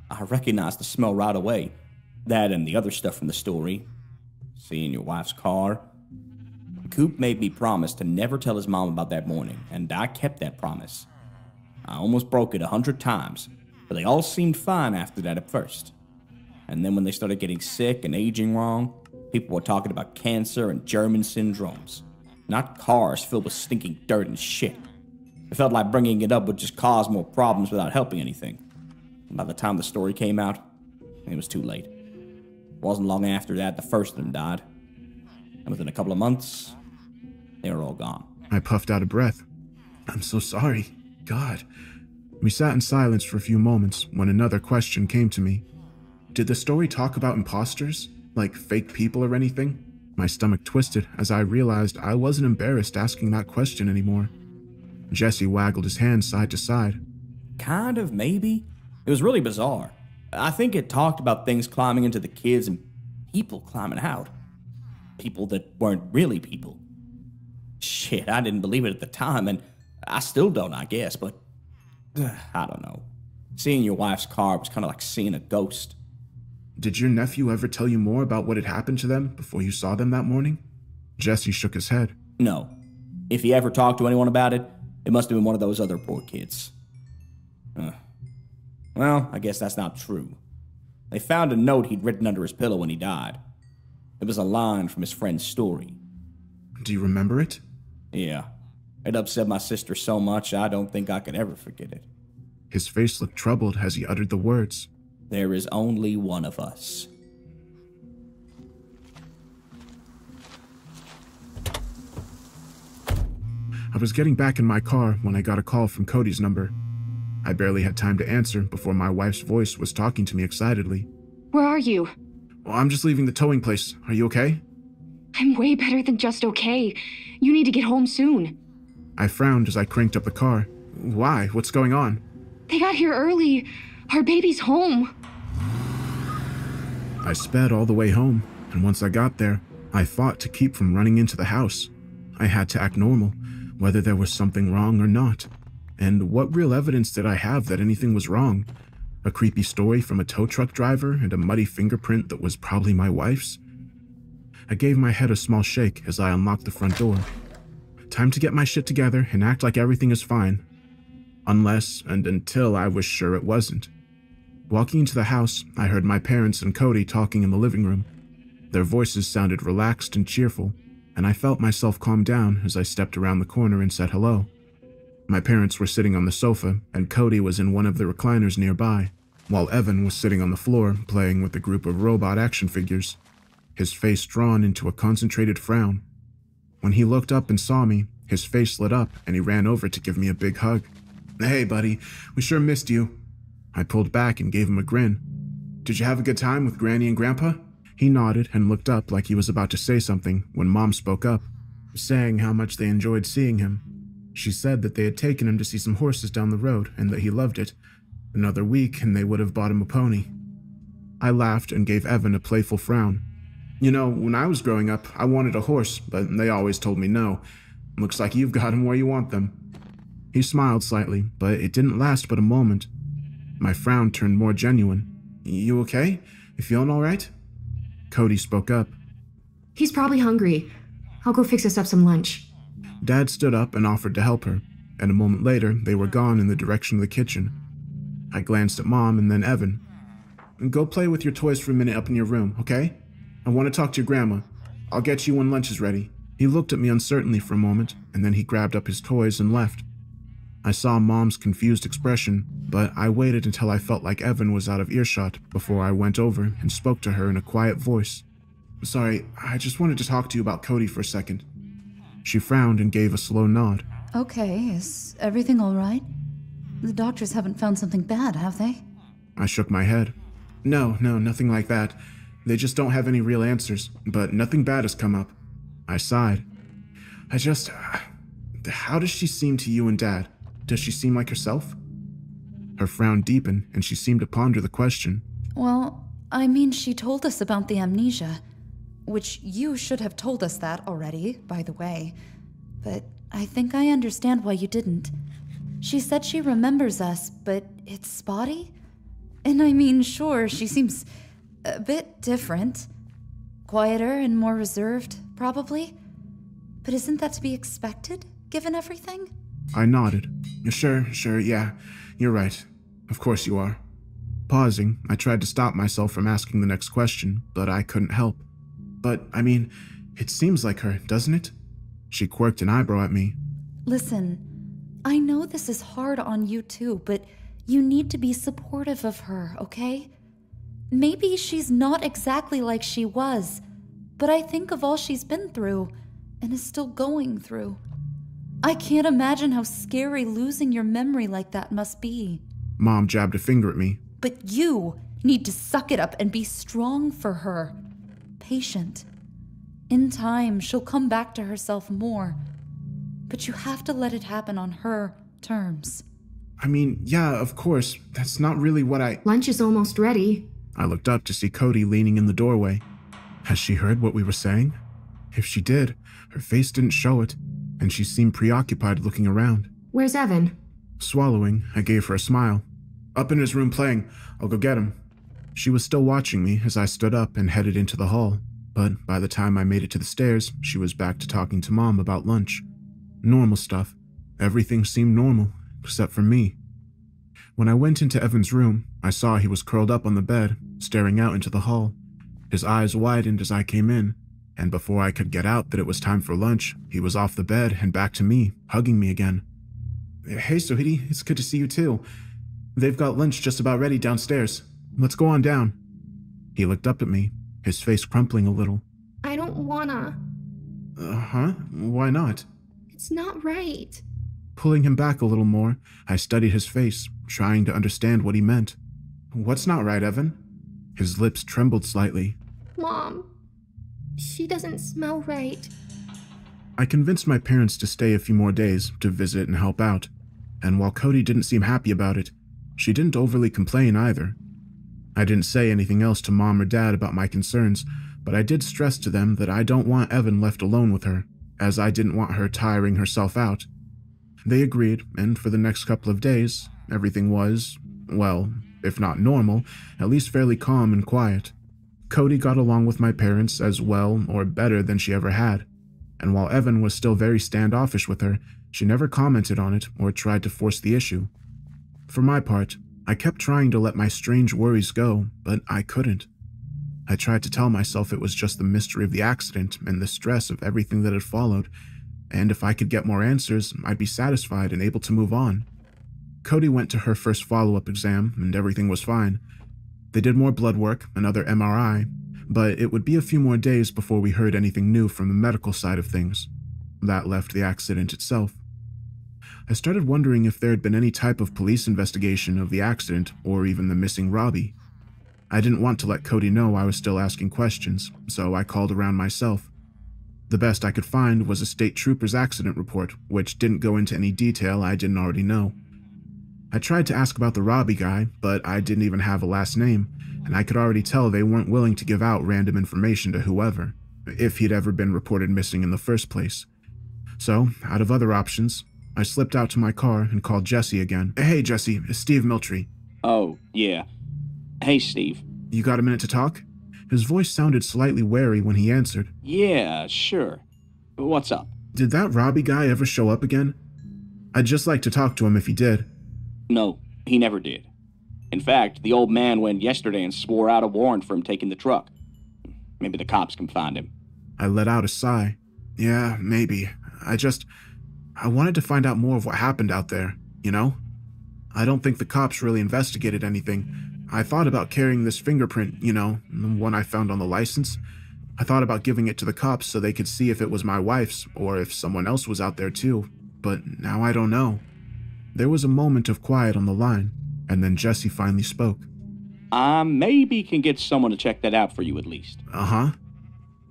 I recognized the smell right away. That and the other stuff from the story. Seeing your wife's car. Coop made me promise to never tell his mom about that morning, and I kept that promise. I almost broke it 100 times, but they all seemed fine after that at first. And then when they started getting sick and aging wrong, people were talking about cancer and German syndromes. Not cars filled with stinking dirt and shit. It felt like bringing it up would just cause more problems without helping anything. And by the time the story came out, it was too late. It wasn't long after that the first of them died. And within a couple of months, they were all gone. I puffed out a breath. I'm so sorry. God. We sat in silence for a few moments when another question came to me. Did the story talk about imposters? Like fake people or anything? My stomach twisted as I realized I wasn't embarrassed asking that question anymore. Jesse waggled his hands side to side. Kind of, maybe. It was really bizarre. I think it talked about things climbing into the kids and people climbing out. People that weren't really people. Shit, I didn't believe it at the time, and I still don't, I guess, but I don't know. Seeing your wife's car was kind of like seeing a ghost. Did your nephew ever tell you more about what had happened to them before you saw them that morning? Jesse shook his head. No. If he ever talked to anyone about it, it must have been one of those other poor kids. Well, I guess that's not true. They found a note he'd written under his pillow when he died. It was a line from his friend's story. Do you remember it? Yeah. It upset my sister so much I don't think I could ever forget it. His face looked troubled as he uttered the words. There is only one of us. I was getting back in my car when I got a call from Cody's number. I barely had time to answer before my wife's voice was talking to me excitedly. Where are you? Well, I'm just leaving the towing place. Are you okay? I'm way better than just okay. You need to get home soon. I frowned as I cranked up the car. Why? What's going on? They got here early. Our baby's home. I sped all the way home, and once I got there, I fought to keep from running into the house. I had to act normal, whether there was something wrong or not. And what real evidence did I have that anything was wrong? A creepy story from a tow truck driver and a muddy fingerprint that was probably my wife's? I gave my head a small shake as I unlocked the front door. Time to get my shit together and act like everything is fine. Unless and until I was sure it wasn't. Walking into the house, I heard my parents and Cody talking in the living room. Their voices sounded relaxed and cheerful, and I felt myself calm down as I stepped around the corner and said hello. My parents were sitting on the sofa, and Cody was in one of the recliners nearby, while Evan was sitting on the floor playing with a group of robot action figures, his face drawn into a concentrated frown. When he looked up and saw me, his face lit up and he ran over to give me a big hug. Hey, buddy, we sure missed you. I pulled back and gave him a grin. Did you have a good time with Granny and Grandpa? He nodded and looked up like he was about to say something when Mom spoke up, saying how much they enjoyed seeing him. She said that they had taken him to see some horses down the road and that he loved it. Another week and they would have bought him a pony. I laughed and gave Evan a playful frown. You know, when I was growing up, I wanted a horse, but they always told me no. Looks like you've got them where you want them. He smiled slightly, but it didn't last but a moment. My frown turned more genuine. You okay? You feeling all right? Cody spoke up. He's probably hungry. I'll go fix us up some lunch. Dad stood up and offered to help her, and a moment later, they were gone in the direction of the kitchen. I glanced at Mom and then Evan. Go play with your toys for a minute up in your room, okay? I want to talk to your grandma. I'll get you when lunch is ready. He looked at me uncertainly for a moment, and then he grabbed up his toys and left. I saw Mom's confused expression, but I waited until I felt like Evan was out of earshot before I went over and spoke to her in a quiet voice. Sorry, I just wanted to talk to you about Cody for a second. She frowned and gave a slow nod. Okay, is everything all right? The doctors haven't found something bad, have they? I shook my head. No, nothing like that. They just don't have any real answers, but nothing bad has come up. I sighed. How does she seem to you and Dad? Does she seem like herself? Her frown deepened, and she seemed to ponder the question. Well, I mean, she told us about the amnesia, which you should have told us that already, by the way. But I think I understand why you didn't. She said she remembers us, but it's spotty? And I mean, sure, she seems a bit different. Quieter and more reserved, probably. But isn't that to be expected, given everything? I nodded. Sure, yeah, you're right. Of course you are. Pausing, I tried to stop myself from asking the next question, but I couldn't help. But, I mean, it seems like her, doesn't it? She quirked an eyebrow at me. Listen, I know this is hard on you too, but you need to be supportive of her, okay? Maybe she's not exactly like she was, but I think of all she's been through and is still going through. I can't imagine how scary losing your memory like that must be. Mom jabbed a finger at me. But you need to suck it up and be strong for her. Patient. In time, she'll come back to herself more. But you have to let it happen on her terms. I mean, yeah, of course. That's not really what I... Lunch is almost ready. I looked up to see Cody leaning in the doorway. Has she heard what we were saying? If she did, her face didn't show it, and she seemed preoccupied looking around. Where's Evan? Swallowing, I gave her a smile. Up in his room playing. I'll go get him. She was still watching me as I stood up and headed into the hall, but by the time I made it to the stairs, she was back to talking to Mom about lunch. Normal stuff. Everything seemed normal, except for me. When I went into Evan's room, I saw he was curled up on the bed, staring out into the hall. His eyes widened as I came in, and before I could get out that it was time for lunch, he was off the bed and back to me, hugging me again. Hey, Sohiti, it's good to see you too. They've got lunch just about ready downstairs. Let's go on down. He looked up at me, his face crumpling a little. I don't wanna. Huh? Why not? It's not right. Pulling him back a little more, I studied his face, trying to understand what he meant. What's not right, Evan? His lips trembled slightly. Mom, she doesn't smell right. I convinced my parents to stay a few more days to visit and help out, and while Cody didn't seem happy about it, she didn't overly complain either. I didn't say anything else to Mom or Dad about my concerns, but I did stress to them that I don't want Evan left alone with her, as I didn't want her tiring herself out. They agreed, and for the next couple of days, everything was, well, if not normal, at least fairly calm and quiet. Cody got along with my parents as well or better than she ever had, and while Evan was still very standoffish with her, she never commented on it or tried to force the issue. For my part, I kept trying to let my strange worries go, but I couldn't. I tried to tell myself it was just the mystery of the accident and the stress of everything that had followed, and if I could get more answers, I'd be satisfied and able to move on. Cody went to her first follow-up exam, and everything was fine. They did more blood work, another MRI, but it would be a few more days before we heard anything new from the medical side of things. That left the accident itself. I started wondering if there had been any type of police investigation of the accident or even the missing Robbie. I didn't want to let Cody know I was still asking questions, so I called around myself. The best I could find was a state trooper's accident report, which didn't go into any detail I didn't already know. I tried to ask about the Robbie guy, but I didn't even have a last name, and I could already tell they weren't willing to give out random information to whoever, if he'd ever been reported missing in the first place. So, out of other options, I slipped out to my car and called Jesse again. Hey Jesse, it's Steve Miltree. Oh, yeah. Hey, Steve. You got a minute to talk? His voice sounded slightly wary when he answered. Yeah, sure. What's up? Did that Robbie guy ever show up again? I'd just like to talk to him if he did. No, he never did. In fact, the old man went yesterday and swore out a warrant for him taking the truck. Maybe the cops can find him. I let out a sigh. Yeah, maybe. I wanted to find out more of what happened out there, you know? I don't think the cops really investigated anything. I thought about carrying this fingerprint, you know, the one I found on the license. I thought about giving it to the cops so they could see if it was my wife's or if someone else was out there too. But now I don't know. There was a moment of quiet on the line, and then Jesse finally spoke. Maybe can get someone to check that out for you at least. Uh-huh.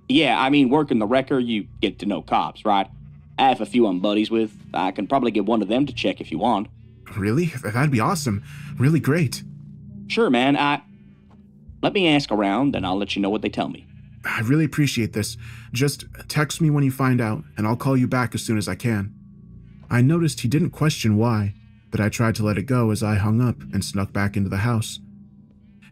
Yeah, I mean, working the wrecker, you get to know cops, right? I have a few I'm buddies with. I can probably get one of them to check if you want. Really? That'd be awesome. Really great. Sure, man. Let me ask around, and I'll let you know what they tell me. I really appreciate this. Just text me when you find out, and I'll call you back as soon as I can. I noticed he didn't question why, but I tried to let it go as I hung up and snuck back into the house.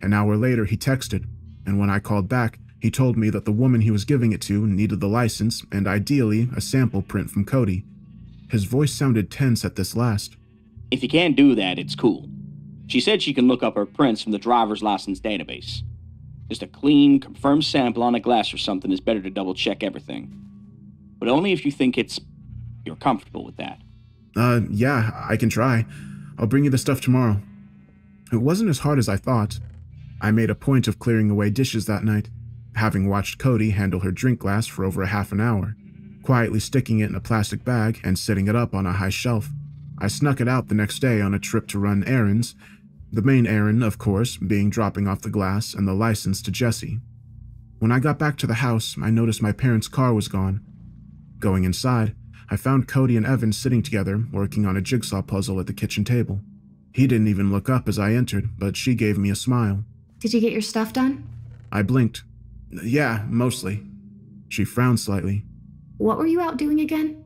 An hour later, he texted, and when I called back, he told me that the woman he was giving it to needed the license and ideally a sample print from Cody. His voice sounded tense at this last. If you can't do that, it's cool. She said she can look up her prints from the driver's license database. Just a clean, confirmed sample on a glass or something is better to double-check everything. But only if you think you're comfortable with that. Yeah, I can try. I'll bring you the stuff tomorrow. It wasn't as hard as I thought. I made a point of clearing away dishes that night, having watched Cody handle her drink glass for over a half an hour, quietly sticking it in a plastic bag and setting it up on a high shelf. I snuck it out the next day on a trip to run errands, the main errand, of course, being dropping off the glass and the license to Jesse. When I got back to the house, I noticed my parents' car was gone. Going inside, I found Cody and Evan sitting together, working on a jigsaw puzzle at the kitchen table. He didn't even look up as I entered, but she gave me a smile. Did you get your stuff done? I blinked. Yeah, mostly. She frowned slightly. What were you out doing again?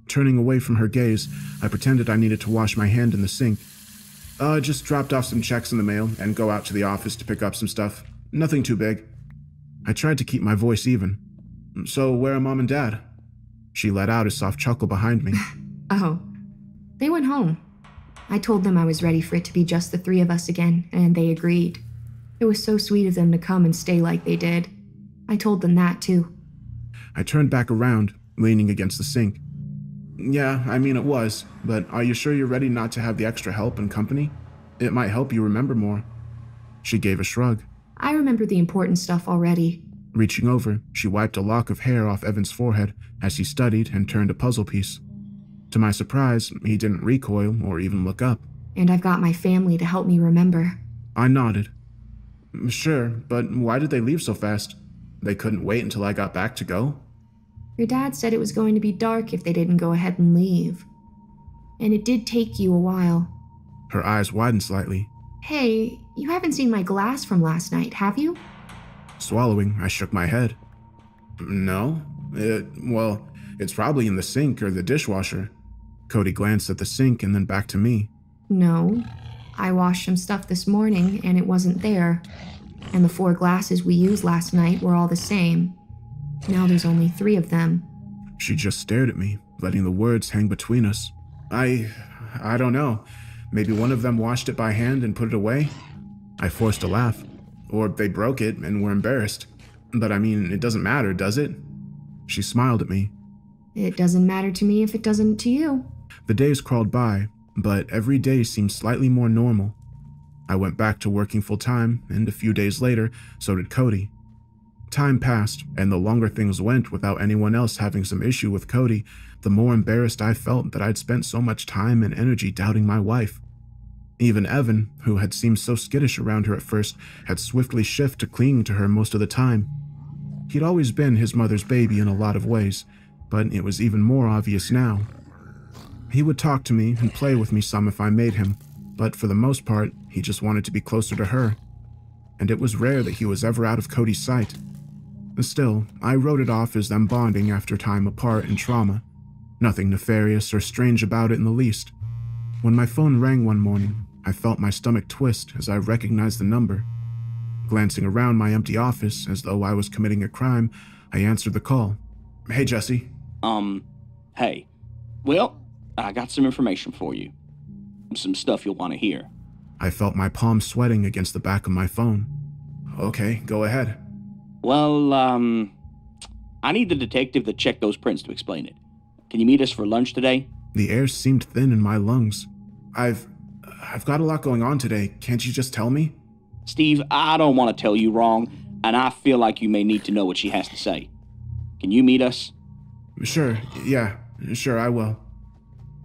Turning away from her gaze, I pretended I needed to wash my hand in the sink. Just dropped off some checks in the mail and go out to the office to pick up some stuff. Nothing too big. I tried to keep my voice even. So, where are Mom and Dad? She let out a soft chuckle behind me. Oh, they went home. I told them I was ready for it to be just the three of us again, and they agreed. It was so sweet of them to come and stay like they did. I told them that, too. I turned back around, leaning against the sink. Yeah, I mean it was, but are you sure you're ready not to have the extra help and company? It might help you remember more. She gave a shrug. I remember the important stuff already. Reaching over, she wiped a lock of hair off Evan's forehead as he studied and turned a puzzle piece. To my surprise, he didn't recoil or even look up. And I've got my family to help me remember. I nodded. Sure, but why did they leave so fast? They couldn't wait until I got back to go? Your dad said it was going to be dark if they didn't go ahead and leave. And it did take you a while. Her eyes widened slightly. Hey, you haven't seen my glass from last night, have you? Swallowing, I shook my head. No. It's probably in the sink or the dishwasher. Cody glanced at the sink and then back to me. No. I washed some stuff this morning and it wasn't there. And the 4 glasses we used last night were all the same. Now there's only 3 of them. She just stared at me, letting the words hang between us. I don't know. Maybe one of them washed it by hand and put it away? I forced a laugh. Or they broke it and were embarrassed. But I mean, it doesn't matter, does it? She smiled at me. It doesn't matter to me if it doesn't to you. The days crawled by, but every day seemed slightly more normal. I went back to working full-time, and a few days later, so did Cody. Time passed, and the longer things went without anyone else having some issue with Cody, the more embarrassed I felt that I'd spent so much time and energy doubting my wife. Even Evan, who had seemed so skittish around her at first, had swiftly shifted to clinging to her most of the time. He'd always been his mother's baby in a lot of ways, but it was even more obvious now. He would talk to me and play with me some if I made him, but for the most part, he just wanted to be closer to her. And it was rare that he was ever out of Cody's sight. Still, I wrote it off as them bonding after time apart and trauma. Nothing nefarious or strange about it in the least. When my phone rang one morning, I felt my stomach twist as I recognized the number. Glancing around my empty office as though I was committing a crime, I answered the call. Hey, Jesse. Hey. Well, I got some information for you. Some stuff you'll want to hear. I felt my palm sweating against the back of my phone. Okay, go ahead. Well, I need the detective that checked those prints to explain it. Can you meet us for lunch today? The air seemed thin in my lungs. I've got a lot going on today. Can't you just tell me? Steve, I don't want to tell you wrong, and I feel like you may need to know what she has to say. Can you meet us? Sure, I will.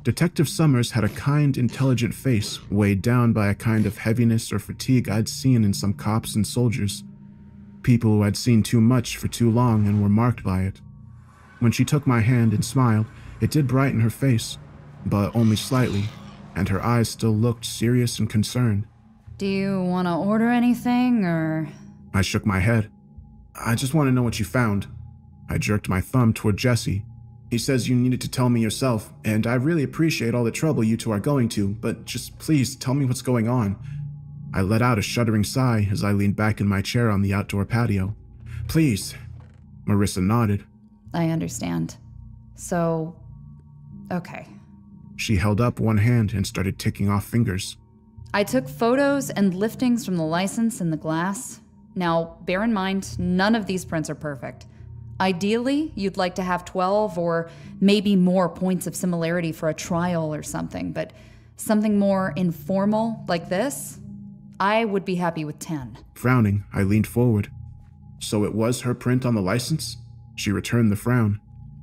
Detective Summers had a kind, intelligent face, weighed down by a kind of heaviness or fatigue I'd seen in some cops and soldiers. People who had seen too much for too long and were marked by it. When she took my hand and smiled, it did brighten her face, but only slightly, and her eyes still looked serious and concerned. Do you want to order anything, or...? I shook my head. I just want to know what you found. I jerked my thumb toward Jesse. He says you needed to tell me yourself, and I really appreciate all the trouble you two are going to, but just please tell me what's going on. I let out a shuddering sigh as I leaned back in my chair on the outdoor patio. Please. Marissa nodded. I understand. So, okay. She held up one hand and started ticking off fingers. I took photos and liftings from the license and the glass. Now, bear in mind, none of these prints are perfect. Ideally, you'd like to have 12 or maybe more points of similarity for a trial or something, but something more informal like this, I would be happy with 10. Frowning, I leaned forward. So it was her print on the license? She returned the frown.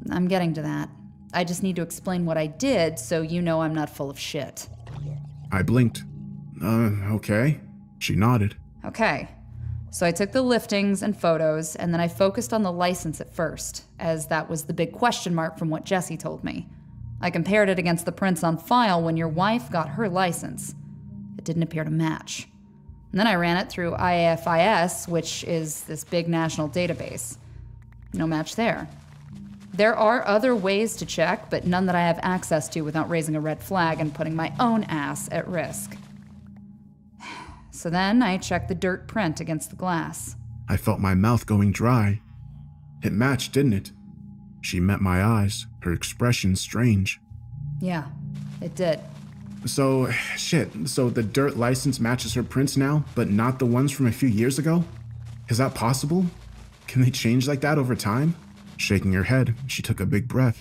I'm getting to that. I just need to explain what I did so you know I'm not full of shit. I blinked. Okay. She nodded. Okay. So I took the liftings and photos, and then I focused on the license at first, as that was the big question mark from what Jesse told me. I compared it against the prints on file when your wife got her license. It didn't appear to match. And then I ran it through IFIS, which is this big national database. No match there. There are other ways to check, but none that I have access to without raising a red flag and putting my own ass at risk. So then I checked the dirt print against the glass. I felt my mouth going dry. It matched, didn't it? She met my eyes, her expression strange. Yeah, it did. So the dirt license matches her prints now, but not the ones from a few years ago? Is that possible? Can they change like that over time? Shaking her head, she took a big breath.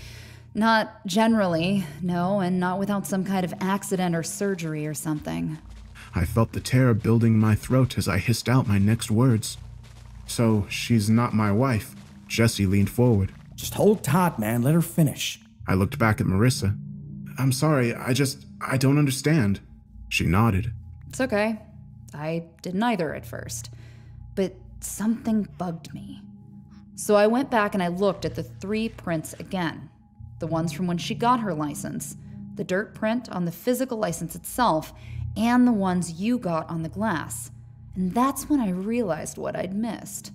Not generally, no, and not without some kind of accident or surgery or something. I felt the terror building in my throat as I hissed out my next words. So, she's not my wife. Jesse leaned forward. Just hold tight, man. Let her finish. I looked back at Marissa. I'm sorry, I don't understand. She nodded. It's okay. I didn't either at first. But something bugged me. So I went back and I looked at the 3 prints again. The ones from when she got her license, the dirt print on the physical license itself, and the ones you got on the glass. And that's when I realized what I'd missed.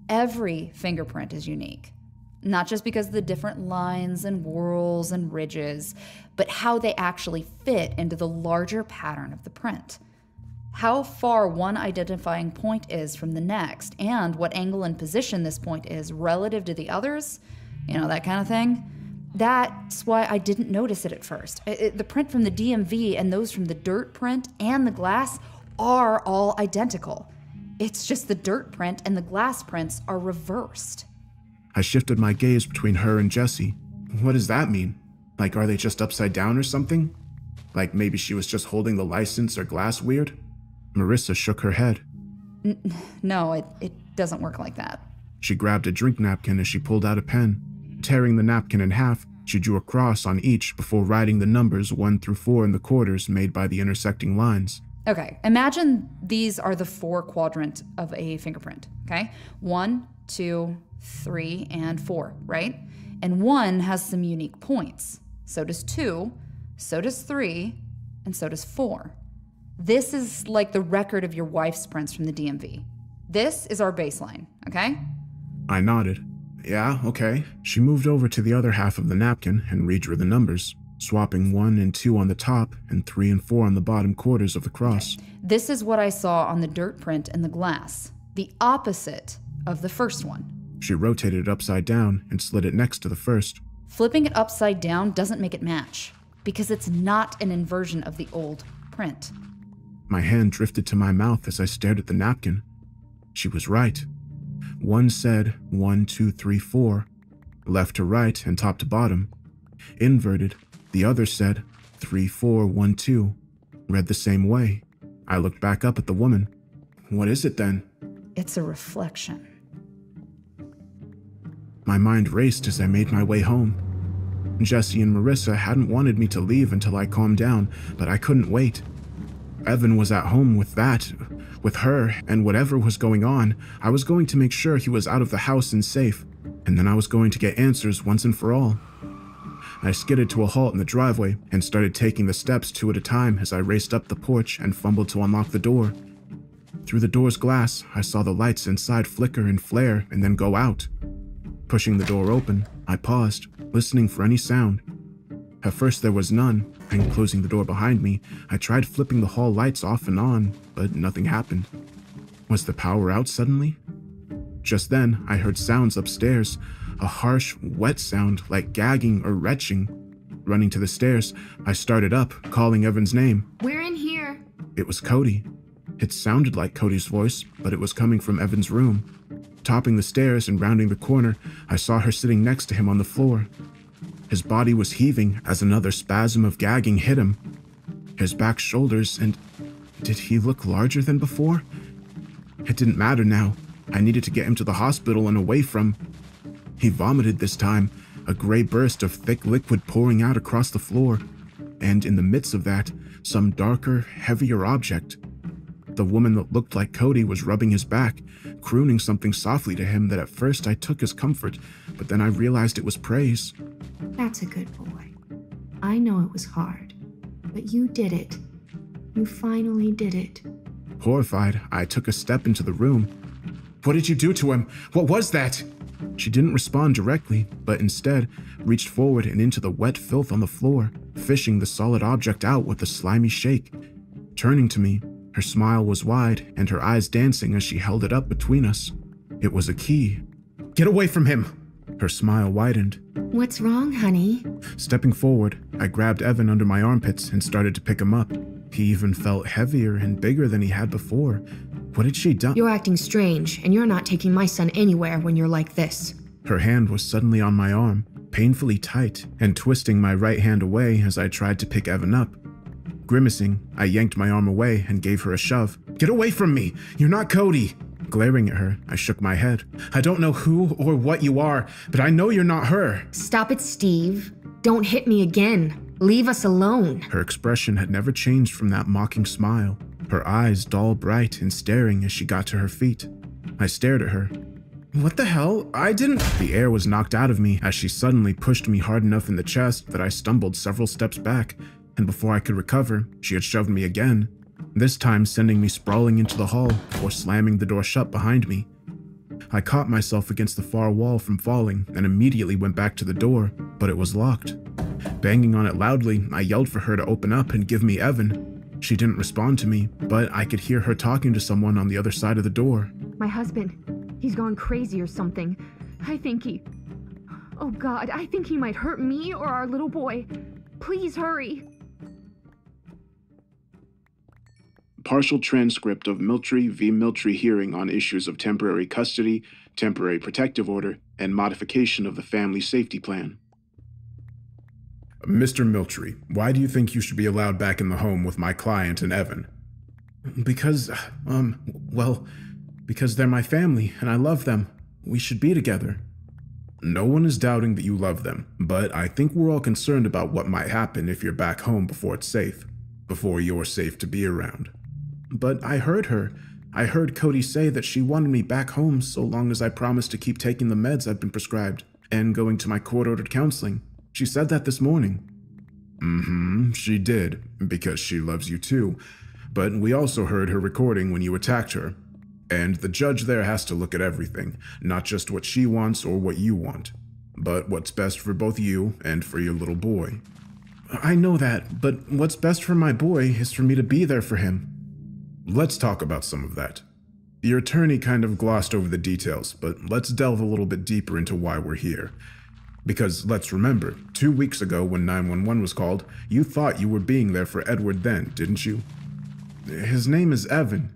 Every fingerprint is unique. Not just because of the different lines and whorls and ridges, but how they actually fit into the larger pattern of the print. How far one identifying point is from the next, and what angle and position this point is relative to the others, that kind of thing. That's why I didn't notice it at first. The print from the DMV and those from the dirt print and the glass are all identical. It's just the dirt print and the glass prints are reversed. I shifted my gaze between her and Jesse. What does that mean? Like, are they just upside down or something? Like maybe she was just holding the license or glass weird? Marissa shook her head. No, it doesn't work like that. She grabbed a drink napkin as she pulled out a pen. Tearing the napkin in half, she drew a cross on each before writing the numbers 1 through 4 in the quarters made by the intersecting lines. Okay, imagine these are the 4 quadrant of a fingerprint, okay? 1, 2, 3, and 4, right? And 1 has some unique points. So does 2, so does 3, and so does 4. This is like the record of your wife's prints from the DMV. This is our baseline, okay? I nodded. Yeah, okay. She moved over to the other half of the napkin and redrew the numbers, swapping 1 and 2 on the top and 3 and 4 on the bottom quarters of the cross. Okay. This is what I saw on the dirt print in the glass. The opposite of the first one. She rotated it upside down and slid it next to the first. Flipping it upside down doesn't make it match, because it's not an inversion of the old print. My hand drifted to my mouth as I stared at the napkin. She was right. One said 1, 2, 3, 4, left to right and top to bottom. Inverted, the other said 3, 4, 1, 2, read the same way. I looked back up at the woman. What is it then? It's a reflection. My mind raced as I made my way home. Jesse and Marissa hadn't wanted me to leave until I calmed down, but I couldn't wait. Evan was at home with her, and whatever was going on, I was going to make sure he was out of the house and safe, and then I was going to get answers once and for all. I skidded to a halt in the driveway and started taking the steps 2 at a time as I raced up the porch and fumbled to unlock the door. Through the door's glass, I saw the lights inside flicker and flare and then go out. Pushing the door open, I paused, listening for any sound. At first there was none, and closing the door behind me, I tried flipping the hall lights off and on, but nothing happened. Was the power out suddenly? Just then, I heard sounds upstairs, a harsh, wet sound like gagging or retching. Running to the stairs, I started up, calling Evan's name. We're in here. It was Cody. It sounded like Cody's voice, but it was coming from Evan's room. Topping the stairs and rounding the corner, I saw her sitting next to him on the floor. His body was heaving as another spasm of gagging hit him. His back, shoulders, and did he look larger than before? It didn't matter now. I needed to get him to the hospital and away from... He vomited this time, a gray burst of thick liquid pouring out across the floor. And in the midst of that, some darker, heavier object. The woman that looked like Cody was rubbing his back, crooning something softly to him that at first I took as comfort, but then I realized it was praise. That's a good boy. I know it was hard, but you did it. You finally did it. Horrified, I took a step into the room. What did you do to him? What was that? She didn't respond directly, but instead reached forward and into the wet filth on the floor, fishing the solid object out with a slimy shake. Turning to me, her smile was wide and her eyes dancing as she held it up between us. It was a key. Get away from him! Her smile widened. What's wrong, honey? Stepping forward, I grabbed Evan under my armpits and started to pick him up. He even felt heavier and bigger than he had before. What had she done? You're acting strange, and you're not taking my son anywhere when you're like this. Her hand was suddenly on my arm, painfully tight, and twisting my right hand away as I tried to pick Evan up. Grimacing, I yanked my arm away and gave her a shove. Get away from me! You're not Cody! Glaring at her, I shook my head. I don't know who or what you are, but I know you're not her. Stop it, Steve. Don't hit me again. Leave us alone. Her expression had never changed from that mocking smile, her eyes dull bright and staring as she got to her feet. I stared at her. What the hell? I didn't... The air was knocked out of me as she suddenly pushed me hard enough in the chest that I stumbled several steps back, and before I could recover, she had shoved me again, this time sending me sprawling into the hall or slamming the door shut behind me. I caught myself against the far wall from falling and immediately went back to the door, but it was locked. Banging on it loudly, I yelled for her to open up and give me Evan. She didn't respond to me, but I could hear her talking to someone on the other side of the door. My husband, he's gone crazy or something. I think he... Oh God, I think he might hurt me or our little boy. Please hurry. Partial transcript of Miltry v. Miltry hearing on issues of temporary custody, temporary protective order, and modification of the family safety plan. Mr. Miltry, why do you think you should be allowed back in the home with my client and Evan? Because they're my family and I love them. We should be together. No one is doubting that you love them, but I think we're all concerned about what might happen if you're back home before it's safe, before you're safe to be around. But I heard her. I heard Cody say that she wanted me back home so long as I promised to keep taking the meds I've been prescribed and going to my court-ordered counseling. She said that this morning. She did, because she loves you too. but we also heard her recording when you attacked her. And the judge there has to look at everything, not just what she wants or what you want, but what's best for both you and for your little boy. I know that, but what's best for my boy is for me to be there for him. Let's talk about some of that. Your attorney kind of glossed over the details, but let's delve a little bit deeper into why we're here. Because let's remember, 2 weeks ago when 911 was called, you thought you were being there for Edward then, didn't you? His name is Evan.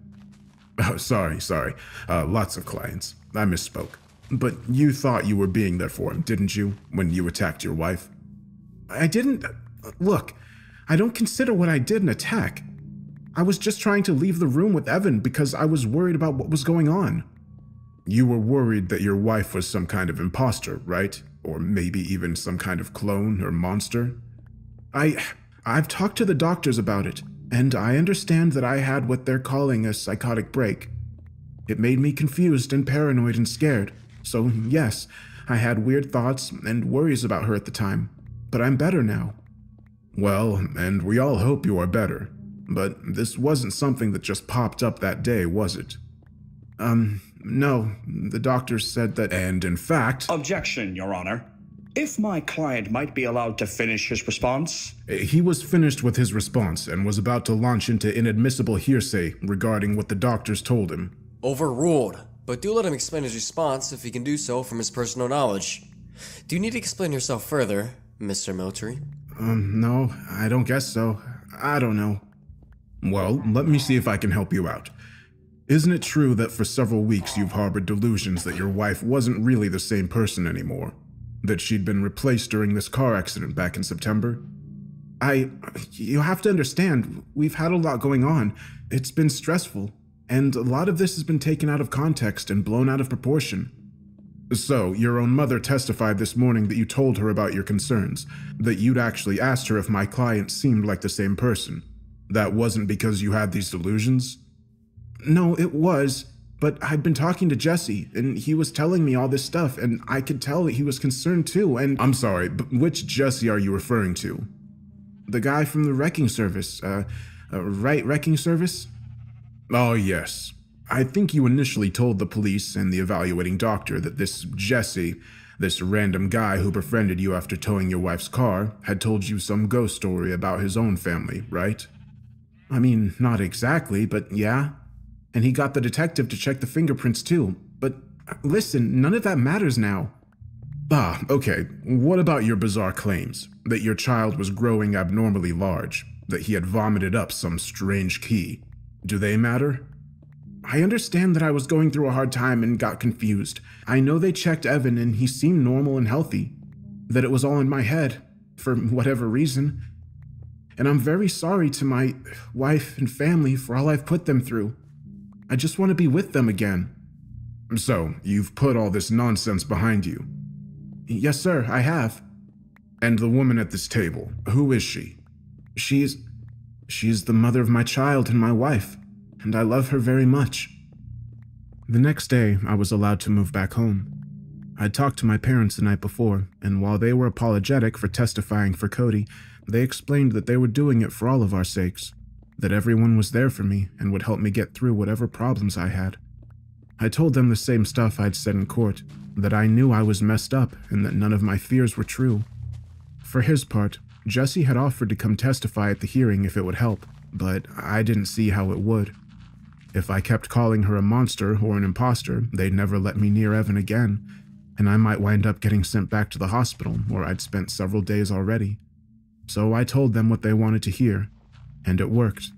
Oh, sorry. Lots of clients. I misspoke. But you thought you were being there for him, didn't you, when you attacked your wife? I didn't... Look, I don't consider what I did an attack. I was just trying to leave the room with Evan because I was worried about what was going on. You were worried that your wife was some kind of imposter, right? Or maybe even some kind of clone or monster? I've talked to the doctors about it, and I understand that I had what they're calling a psychotic break. It made me confused and paranoid and scared. So yes, I had weird thoughts and worries about her at the time, but I'm better now. Well, and we all hope you are better, but this wasn't something that just popped up that day, was it? No, the doctors said that, and in fact... Objection, Your Honor. If my client might be allowed to finish his response? He was finished with his response and was about to launch into inadmissible hearsay regarding what the doctors told him. Overruled. But do let him explain his response if he can do so from his personal knowledge. Do you need to explain yourself further, Mr. Moultrie? No, I don't guess so. I don't know. Well, let me see if I can help you out. Isn't it true that for several weeks you've harbored delusions that your wife wasn't really the same person anymore? That she'd been replaced during this car accident back in September? You have to understand, we've had a lot going on. It's been stressful, and a lot of this has been taken out of context and blown out of proportion. So, your own mother testified this morning that you told her about your concerns, that you'd actually asked her if my client seemed like the same person. That wasn't because you had these delusions? No, it was, but I'd been talking to Jesse, and he was telling me all this stuff, and I could tell that he was concerned too, and— I'm sorry, but which Jesse are you referring to? The guy from the wrecking service, right wrecking service? Oh, yes. I think you initially told the police and the evaluating doctor that this Jesse, this random guy who befriended you after towing your wife's car, had told you some ghost story about his own family, right? I mean, not exactly, but yeah. And he got the detective to check the fingerprints too. But listen, none of that matters now. Okay. What about your bizarre claims? That your child was growing abnormally large? That he had vomited up some strange key? Do they matter? I understand that I was going through a hard time and got confused. I know they checked Evan and he seemed normal and healthy. That it was all in my head, for whatever reason. And I'm very sorry to my wife and family for all I've put them through. I just want to be with them again. So, you've put all this nonsense behind you? Yes, sir, I have. And the woman at this table, who is she? She's the mother of my child and my wife, and I love her very much. The next day, I was allowed to move back home. I'd talked to my parents the night before, and while they were apologetic for testifying for Cody, they explained that they were doing it for all of our sakes, that everyone was there for me and would help me get through whatever problems I had. I told them the same stuff I'd said in court, that I knew I was messed up and that none of my fears were true. For his part, Jesse had offered to come testify at the hearing if it would help, but I didn't see how it would. If I kept calling her a monster or an imposter, they'd never let me near Evan again, and I might wind up getting sent back to the hospital where I'd spent several days already. So I told them what they wanted to hear, and it worked.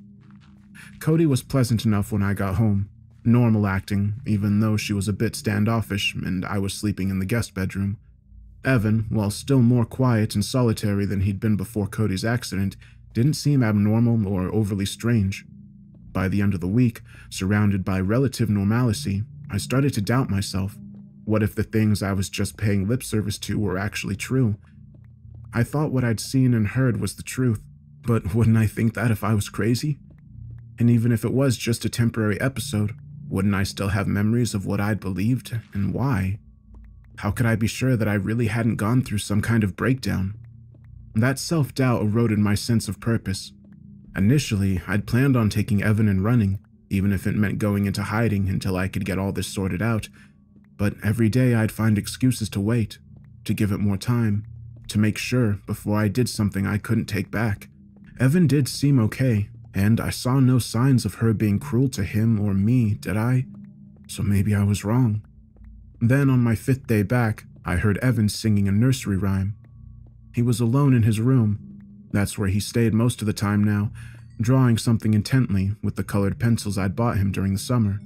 Cody was pleasant enough when I got home, normal acting, even though she was a bit standoffish and I was sleeping in the guest bedroom. Evan, while still more quiet and solitary than he'd been before Cody's accident, didn't seem abnormal or overly strange. By the end of the week, surrounded by relative normalcy, I started to doubt myself. What if the things I was just paying lip service to were actually true? I thought what I'd seen and heard was the truth, but wouldn't I think that if I was crazy? And even if it was just a temporary episode, wouldn't I still have memories of what I'd believed and why? How could I be sure that I really hadn't gone through some kind of breakdown? That self-doubt eroded my sense of purpose. Initially, I'd planned on taking Evan and running, even if it meant going into hiding until I could get all this sorted out. But every day I'd find excuses to wait, to give it more time, to make sure before I did something I couldn't take back. Evan did seem okay, and I saw no signs of her being cruel to him or me, did I? So maybe I was wrong. Then on my 5th day back, I heard Evan singing a nursery rhyme. He was alone in his room. That's where he stayed most of the time now, drawing something intently with the colored pencils I'd bought him during the summer.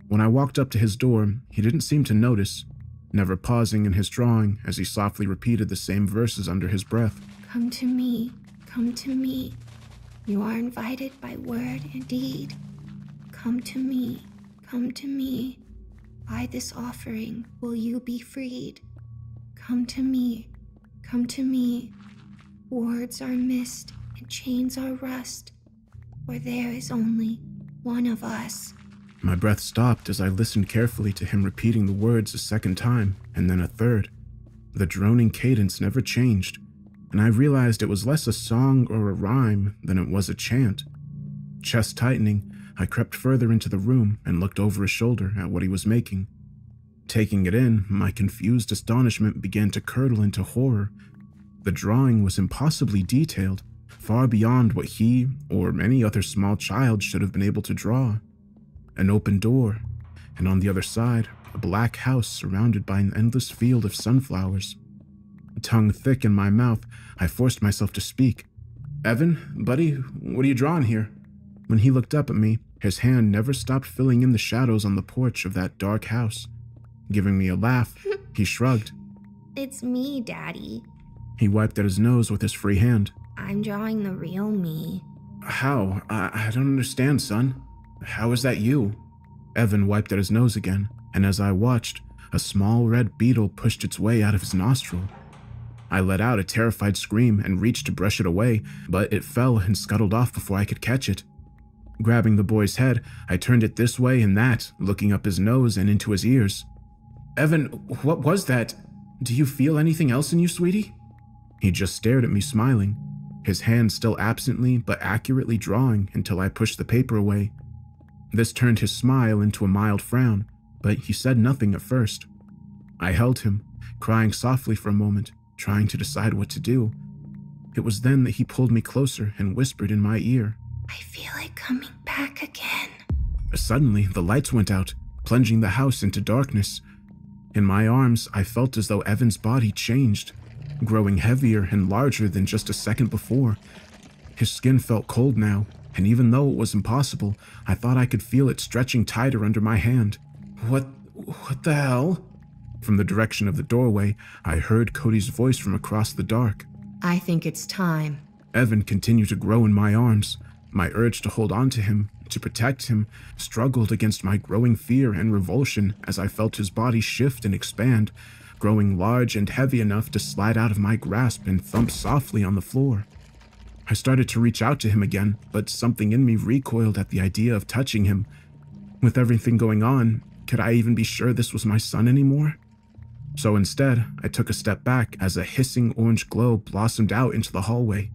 When I walked up to his door, he didn't seem to notice, never pausing in his drawing as he softly repeated the same verses under his breath. Come to me, come to me. You are invited by word and deed. Come to me, come to me. By this offering will you be freed. Come to me, come to me. Words are mist and chains are rust, for there is only one of us. My breath stopped as I listened carefully to him repeating the words a second time, and then a third. The droning cadence never changed, and I realized it was less a song or a rhyme than it was a chant. Chest tightening, I crept further into the room and looked over his shoulder at what he was making. Taking it in, my confused astonishment began to curdle into horror. The drawing was impossibly detailed, far beyond what he or any other small child should have been able to draw. An open door, and on the other side, a black house surrounded by an endless field of sunflowers. Tongue thick in my mouth, I forced myself to speak. "Evan, buddy, what are you drawing here?" When he looked up at me, his hand never stopped filling in the shadows on the porch of that dark house. Giving me a laugh, he shrugged. It's me, Daddy. He wiped at his nose with his free hand. I'm drawing the real me. How? I don't understand, son. How is that you? Evan wiped at his nose again, and as I watched, a small red beetle pushed its way out of his nostril. I let out a terrified scream and reached to brush it away, but it fell and scuttled off before I could catch it. Grabbing the boy's head, I turned it this way and that, looking up his nose and into his ears. "Evan, what was that? Do you feel anything else in you, sweetie?" He just stared at me, smiling, his hand still absently but accurately drawing until I pushed the paper away. This turned his smile into a mild frown, but he said nothing at first. I held him, crying softly for a moment, trying to decide what to do. It was then that he pulled me closer and whispered in my ear. I feel it coming back again. Suddenly, the lights went out, plunging the house into darkness. In my arms, I felt as though Evan's body changed, growing heavier and larger than just a second before. His skin felt cold now, and even though it was impossible, I thought I could feel it stretching tighter under my hand. What the hell? From the direction of the doorway, I heard Cody's voice from across the dark. I think it's time. Evan continued to grow in my arms. My urge to hold on to him, to protect him, struggled against my growing fear and revulsion as I felt his body shift and expand, growing large and heavy enough to slide out of my grasp and thump softly on the floor. I started to reach out to him again, but something in me recoiled at the idea of touching him. With everything going on, could I even be sure this was my son anymore? So instead, I took a step back as a hissing orange glow blossomed out into the hallway.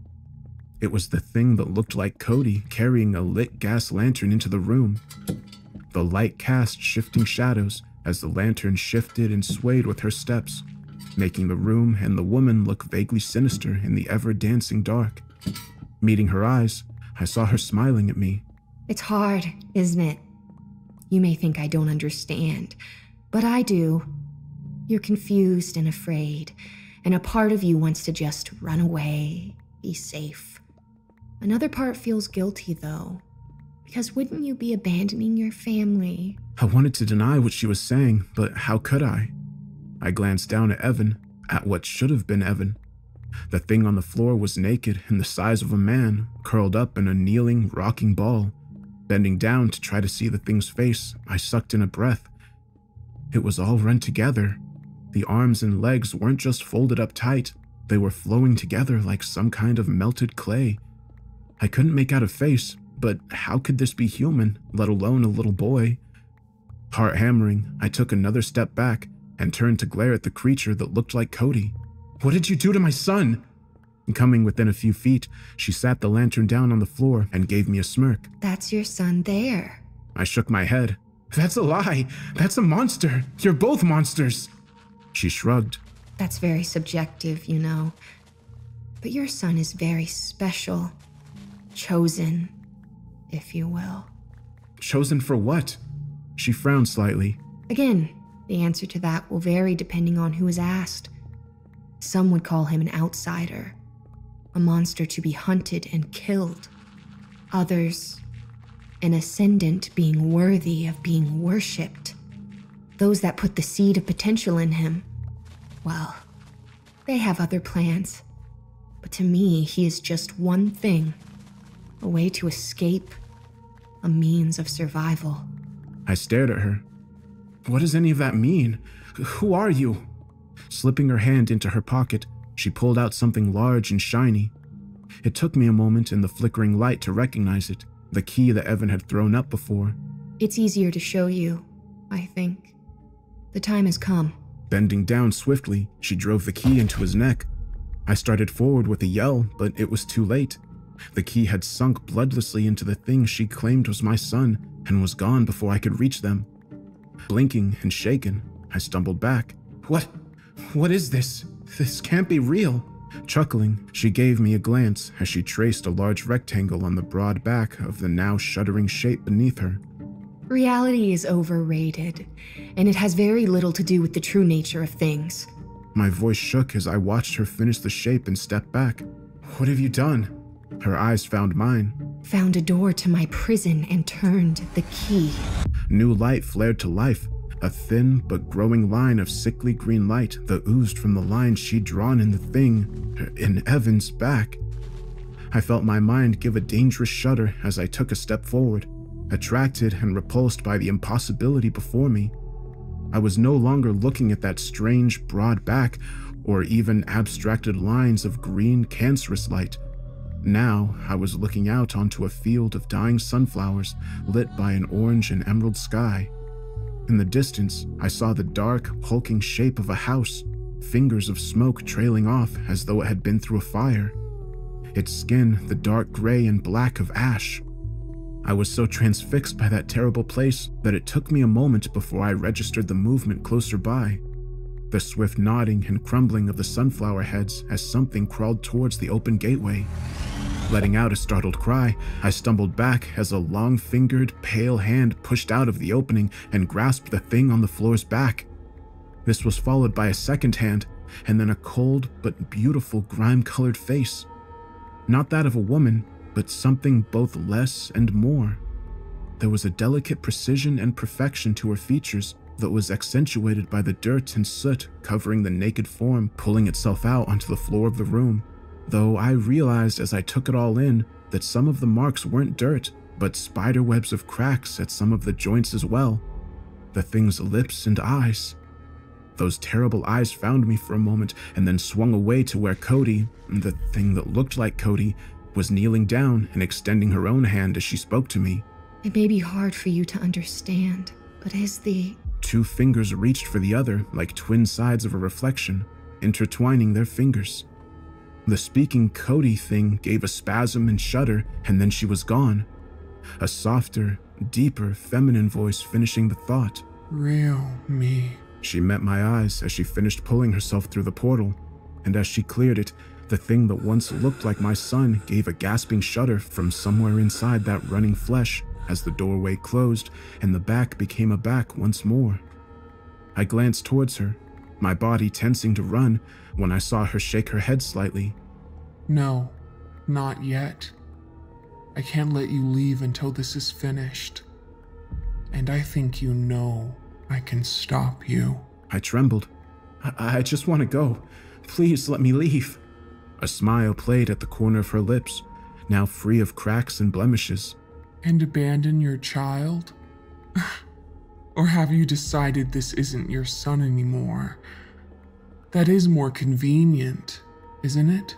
It was the thing that looked like Cody carrying a lit gas lantern into the room. The light cast shifting shadows as the lantern shifted and swayed with her steps, making the room and the woman look vaguely sinister in the ever-dancing dark. Meeting her eyes, I saw her smiling at me. It's hard, isn't it? You may think I don't understand, but I do. You're confused and afraid, and a part of you wants to just run away, be safe. Another part feels guilty, though, because wouldn't you be abandoning your family? I wanted to deny what she was saying, but how could I? I glanced down at Evan, at what should have been Evan. The thing on the floor was naked and the size of a man, curled up in a kneeling, rocking ball. Bending down to try to see the thing's face, I sucked in a breath. It was all run together. The arms and legs weren't just folded up tight, they were flowing together like some kind of melted clay. I couldn't make out a face, but how could this be human, let alone a little boy? Heart hammering, I took another step back and turned to glare at the creature that looked like Cody. "What did you do to my son?" Coming within a few feet, she sat the lantern down on the floor and gave me a smirk. That's your son there. I shook my head. That's a lie. That's a monster. You're both monsters. She shrugged. That's very subjective, you know. But your son is very special. Chosen, if you will. Chosen for what? She frowned slightly. Again, the answer to that will vary depending on who is asked. Some would call him an outsider, a monster to be hunted and killed. Others, an ascendant being worthy of being worshipped. Those that put the seed of potential in him, well, they have other plans. But to me, he is just one thing. A way to escape, a means of survival. I stared at her. What does any of that mean? Who are you? Slipping her hand into her pocket, she pulled out something large and shiny. It took me a moment in the flickering light to recognize it, the key that Evan had thrown up before. It's easier to show you, I think. The time has come. Bending down swiftly, she drove the key into his neck. I started forward with a yell, but it was too late. The key had sunk bloodlessly into the thing she claimed was my son and was gone before I could reach them. Blinking and shaken, I stumbled back. What is this? This can't be real. Chuckling, she gave me a glance as she traced a large rectangle on the broad back of the now shuddering shape beneath her. Reality is overrated, and it has very little to do with the true nature of things. My voice shook as I watched her finish the shape and step back. What have you done? Her eyes found mine. Found a door to my prison and turned the key. New light flared to life, a thin but growing line of sickly green light that oozed from the line she'd drawn in the thing, in Evan's back. I felt my mind give a dangerous shudder as I took a step forward, attracted and repulsed by the impossibility before me. I was no longer looking at that strange, broad back, or even abstracted lines of green, cancerous light. Now, I was looking out onto a field of dying sunflowers lit by an orange and emerald sky. In the distance, I saw the dark, hulking shape of a house, fingers of smoke trailing off as though it had been through a fire. Its skin the dark gray and black of ash. I was so transfixed by that terrible place that it took me a moment before I registered the movement closer by. The swift nodding and crumbling of the sunflower heads as something crawled towards the open gateway. Letting out a startled cry, I stumbled back as a long-fingered, pale hand pushed out of the opening and grasped the thing on the floor's back. This was followed by a second hand, and then a cold but beautiful grime-colored face. Not that of a woman, but something both less and more. There was a delicate precision and perfection to her features that was accentuated by the dirt and soot covering the naked form pulling itself out onto the floor of the room. Though I realized as I took it all in that some of the marks weren't dirt, but spiderwebs of cracks at some of the joints as well. The thing's lips and eyes. Those terrible eyes found me for a moment and then swung away to where Cody, the thing that looked like Cody, was kneeling down and extending her own hand as she spoke to me. It may be hard for you to understand, but is the... Two fingers reached for the other like twin sides of a reflection, intertwining their fingers. The speaking Cody thing gave a spasm and shudder, and then she was gone. A softer, deeper, feminine voice finishing the thought. Real me. She met my eyes as she finished pulling herself through the portal, and as she cleared it, the thing that once looked like my son gave a gasping shudder from somewhere inside that running flesh as the doorway closed and the back became a back once more. I glanced towards her, my body tensing to run, when I saw her shake her head slightly. No, not yet. I can't let you leave until this is finished. And I think you know I can stop you. I trembled. I just want to go. Please let me leave. A smile played at the corner of her lips, now free of cracks and blemishes. And abandon your child? Or have you decided this isn't your son anymore? That is more convenient, isn't it?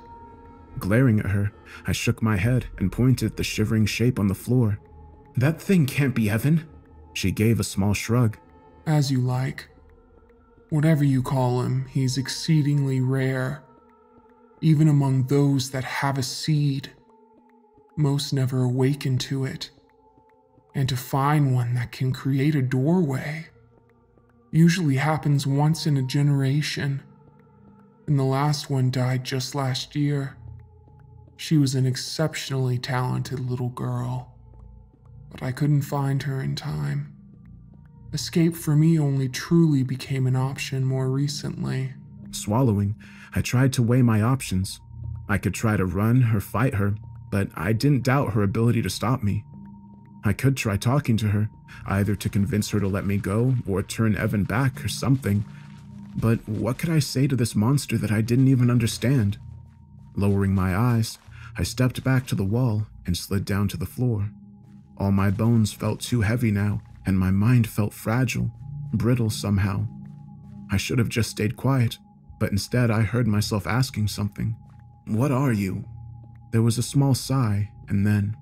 Glaring at her, I shook my head and pointed at the shivering shape on the floor. That thing can't be Evan. She gave a small shrug. As you like. Whatever you call him, he's exceedingly rare. Even among those that have a seed, most never awaken to it. And to find one that can create a doorway usually happens once in a generation. And the last one died just last year. She was an exceptionally talented little girl, but I couldn't find her in time. Escape for me only truly became an option more recently. Swallowing, I tried to weigh my options. I could try to run or fight her, but I didn't doubt her ability to stop me. I could try talking to her, either to convince her to let me go or turn Evan back or something. But what could I say to this monster that I didn't even understand? Lowering my eyes, I stepped back to the wall and slid down to the floor. All my bones felt too heavy now, and my mind felt fragile, brittle somehow. I should have just stayed quiet, but instead I heard myself asking something. "What are you?" There was a small sigh, and then...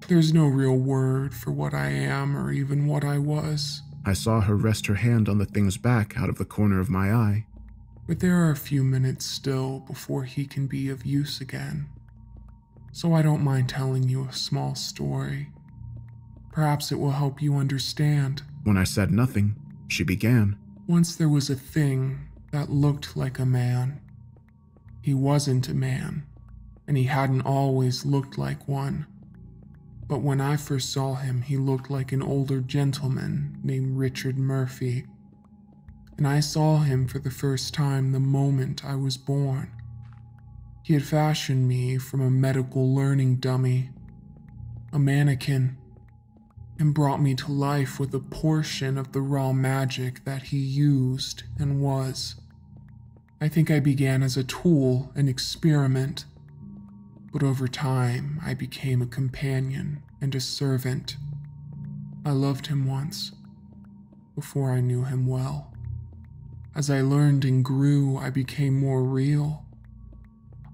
There's no real word for what I am or even what I was. I saw her rest her hand on the thing's back out of the corner of my eye. But there are a few minutes still before he can be of use again. So I don't mind telling you a small story. Perhaps it will help you understand. When I said nothing, she began. Once there was a thing that looked like a man. He wasn't a man, and he hadn't always looked like one. But when I first saw him, he looked like an older gentleman named Richard Murphy. And I saw him for the first time the moment I was born. He had fashioned me from a medical learning dummy, a mannequin, and brought me to life with a portion of the raw magic that he used and was. I think I began as a tool, an experiment, but over time I became a companion and a servant. I loved him once, before I knew him well. As I learned and grew, I became more real.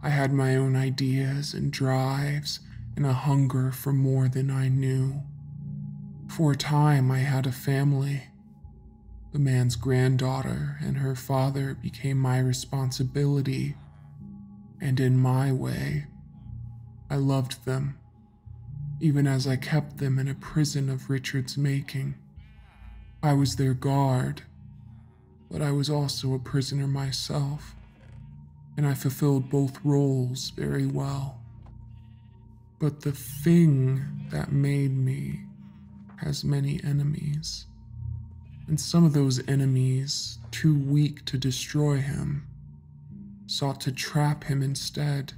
I had my own ideas and drives and a hunger for more than I knew. For a time, I had a family. The man's granddaughter and her father became my responsibility, and in my way, I loved them, even as I kept them in a prison of Richard's making. I was their guard, but I was also a prisoner myself, and I fulfilled both roles very well. But the thing that made me has many enemies, and some of those enemies, too weak to destroy him, sought to trap him instead,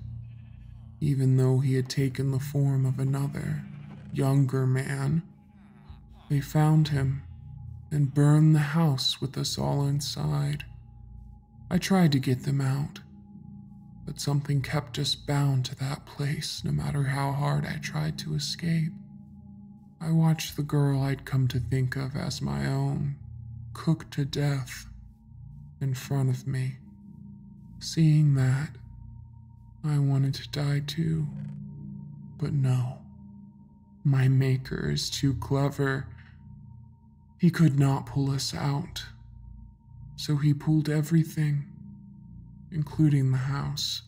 even though he had taken the form of another, younger man. They found him and burned the house with us all inside. I tried to get them out, but something kept us bound to that place no matter how hard I tried to escape. I watched the girl I'd come to think of as my own cooked to death in front of me. Seeing that, I wanted to die too, but no. My maker is too clever. He could not pull us out, so he pulled everything, including the house,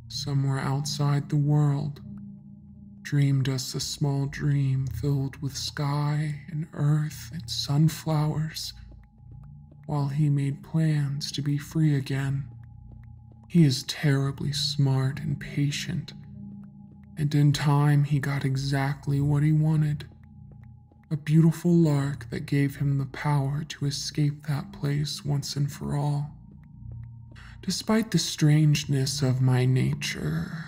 somewhere outside the world, dreamed us a small dream filled with sky and earth and sunflowers, while he made plans to be free again. He is terribly smart and patient, and in time he got exactly what he wanted. A beautiful lark that gave him the power to escape that place once and for all. Despite the strangeness of my nature,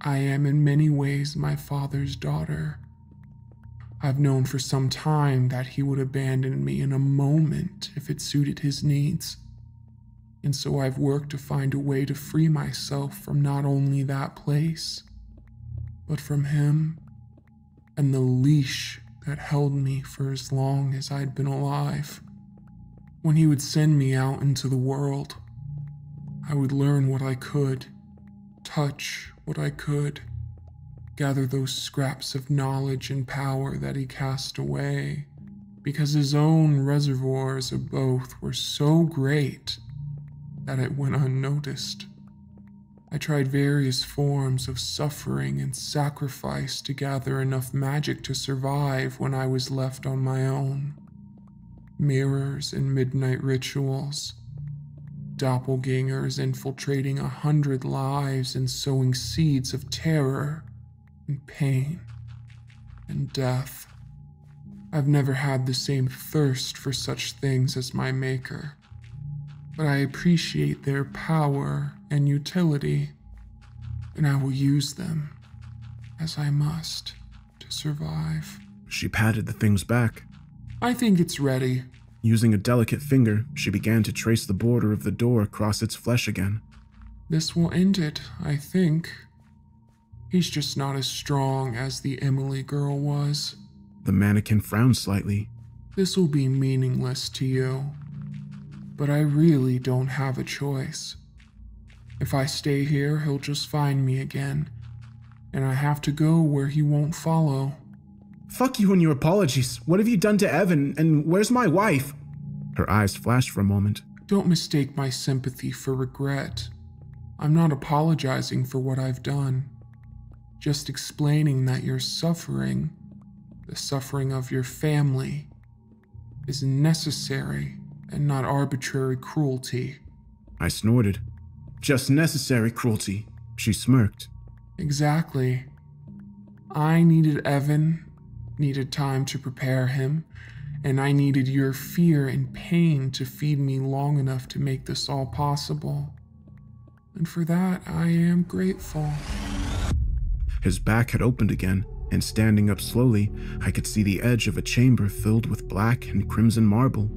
I am in many ways my father's daughter. I've known for some time that he would abandon me in a moment if it suited his needs. And so I've worked to find a way to free myself from not only that place, but from him and the leash that held me for as long as I'd been alive. When he would send me out into the world, I would learn what I could, touch what I could, gather those scraps of knowledge and power that he cast away, because his own reservoirs of both were so great that it went unnoticed. I tried various forms of suffering and sacrifice to gather enough magic to survive when I was left on my own. Mirrors and midnight rituals, doppelgangers infiltrating 100 lives and sowing seeds of terror and pain and death. I've never had the same thirst for such things as my maker, but I appreciate their power and utility, and I will use them, as I must, to survive. She patted the things back. I think it's ready. Using a delicate finger, she began to trace the border of the door across its flesh again. This will end it, I think. He's just not as strong as the Emily girl was. The mannequin frowned slightly. This will be meaningless to you, but I really don't have a choice. If I stay here, he'll just find me again, and I have to go where he won't follow. Fuck you and your apologies. What have you done to Evan, and where's my wife? Her eyes flashed for a moment. Don't mistake my sympathy for regret. I'm not apologizing for what I've done. Just explaining that your suffering, the suffering of your family, is necessary and not arbitrary cruelty. I snorted. Just necessary cruelty. She smirked. Exactly. I needed Evan, needed time to prepare him, and I needed your fear and pain to feed me long enough to make this all possible. And for that, I am grateful. His back had opened again, and standing up slowly, I could see the edge of a chamber filled with black and crimson marble.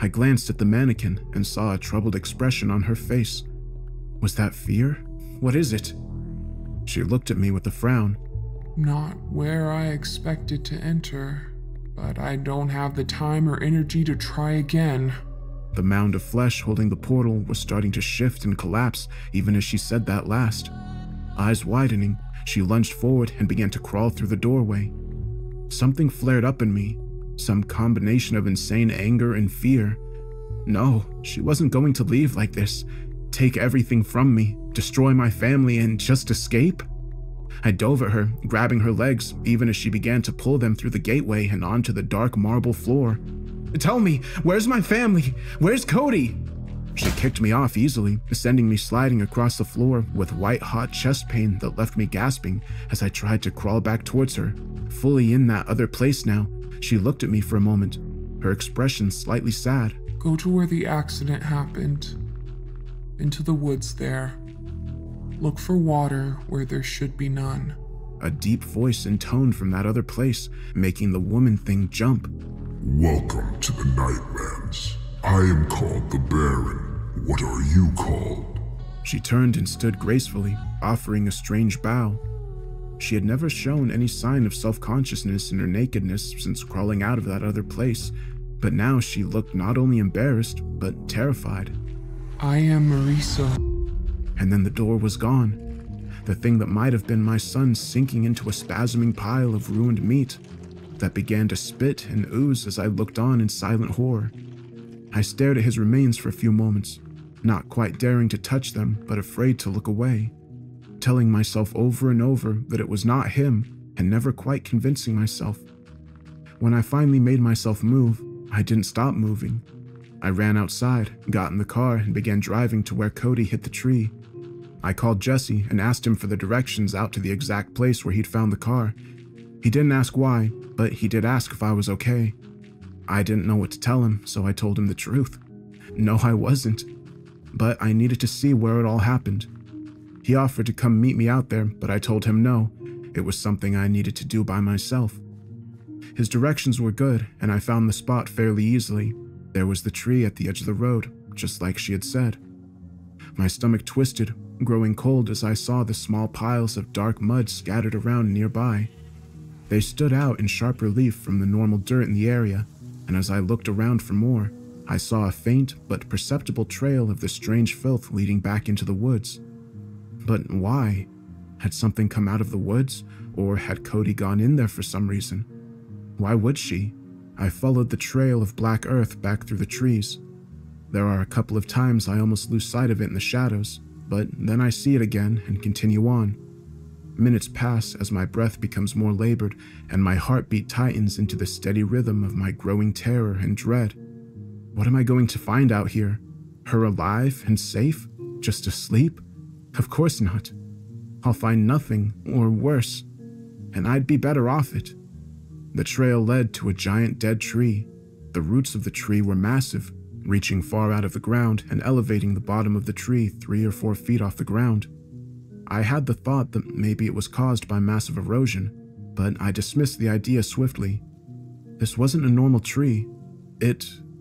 I glanced at the mannequin and saw a troubled expression on her face. Was that fear? What is it? She looked at me with a frown. Not where I expected to enter, but I don't have the time or energy to try again. The mound of flesh holding the portal was starting to shift and collapse even as she said that last. Eyes widening, she lunged forward and began to crawl through the doorway. Something flared up in me, some combination of insane anger and fear. No, she wasn't going to leave like this, take everything from me, destroy my family, and just escape. I dove at her, grabbing her legs, even as she began to pull them through the gateway and onto the dark marble floor. Tell me, where's my family? Where's Cody? She kicked me off easily, sending me sliding across the floor with white-hot chest pain that left me gasping as I tried to crawl back towards her. Fully in that other place now, she looked at me for a moment, her expression slightly sad. Go to where the accident happened. Into the woods there. Look for water where there should be none. A deep voice intoned from that other place, making the woman thing jump. Welcome to the Nightlands. I am called the Baron. What are you called? She turned and stood gracefully, offering a strange bow. She had never shown any sign of self-consciousness in her nakedness since crawling out of that other place, but now she looked not only embarrassed, but terrified. I am Marisa. And then the door was gone. The thing that might have been my son sinking into a spasming pile of ruined meat that began to spit and ooze as I looked on in silent horror. I stared at his remains for a few moments, not quite daring to touch them, but afraid to look away, telling myself over and over that it was not him and never quite convincing myself. When I finally made myself move, I didn't stop moving. I ran outside, got in the car, and began driving to where Cody hit the tree. I called Jesse and asked him for the directions out to the exact place where he'd found the car. He didn't ask why, but he did ask if I was okay. I didn't know what to tell him, so I told him the truth. No, I wasn't. But I needed to see where it all happened. He offered to come meet me out there, but I told him no. It was something I needed to do by myself. His directions were good, and I found the spot fairly easily. There was the tree at the edge of the road, just like she had said. My stomach twisted, growing cold as I saw the small piles of dark mud scattered around nearby. They stood out in sharp relief from the normal dirt in the area, and as I looked around for more, I saw a faint but perceptible trail of the strange filth leading back into the woods. But why? Had something come out of the woods, or had Cody gone in there for some reason? Why would she? I followed the trail of black earth back through the trees. There are a couple of times I almost lose sight of it in the shadows, but then I see it again and continue on. Minutes pass as my breath becomes more labored and my heartbeat tightens into the steady rhythm of my growing terror and dread. What am I going to find out here? Her alive and safe? Just asleep? Of course not. I'll find nothing, or worse, and I'd be better off it. The trail led to a giant dead tree. The roots of the tree were massive, reaching far out of the ground and elevating the bottom of the tree 3 or 4 feet off the ground. I had the thought that maybe it was caused by massive erosion, but I dismissed the idea swiftly. This wasn't a normal tree.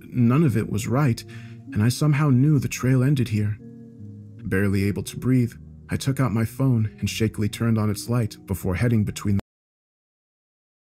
None of it was right, and I somehow knew the trail ended here. Barely able to breathe, I took out my phone and shakily turned on its light before heading between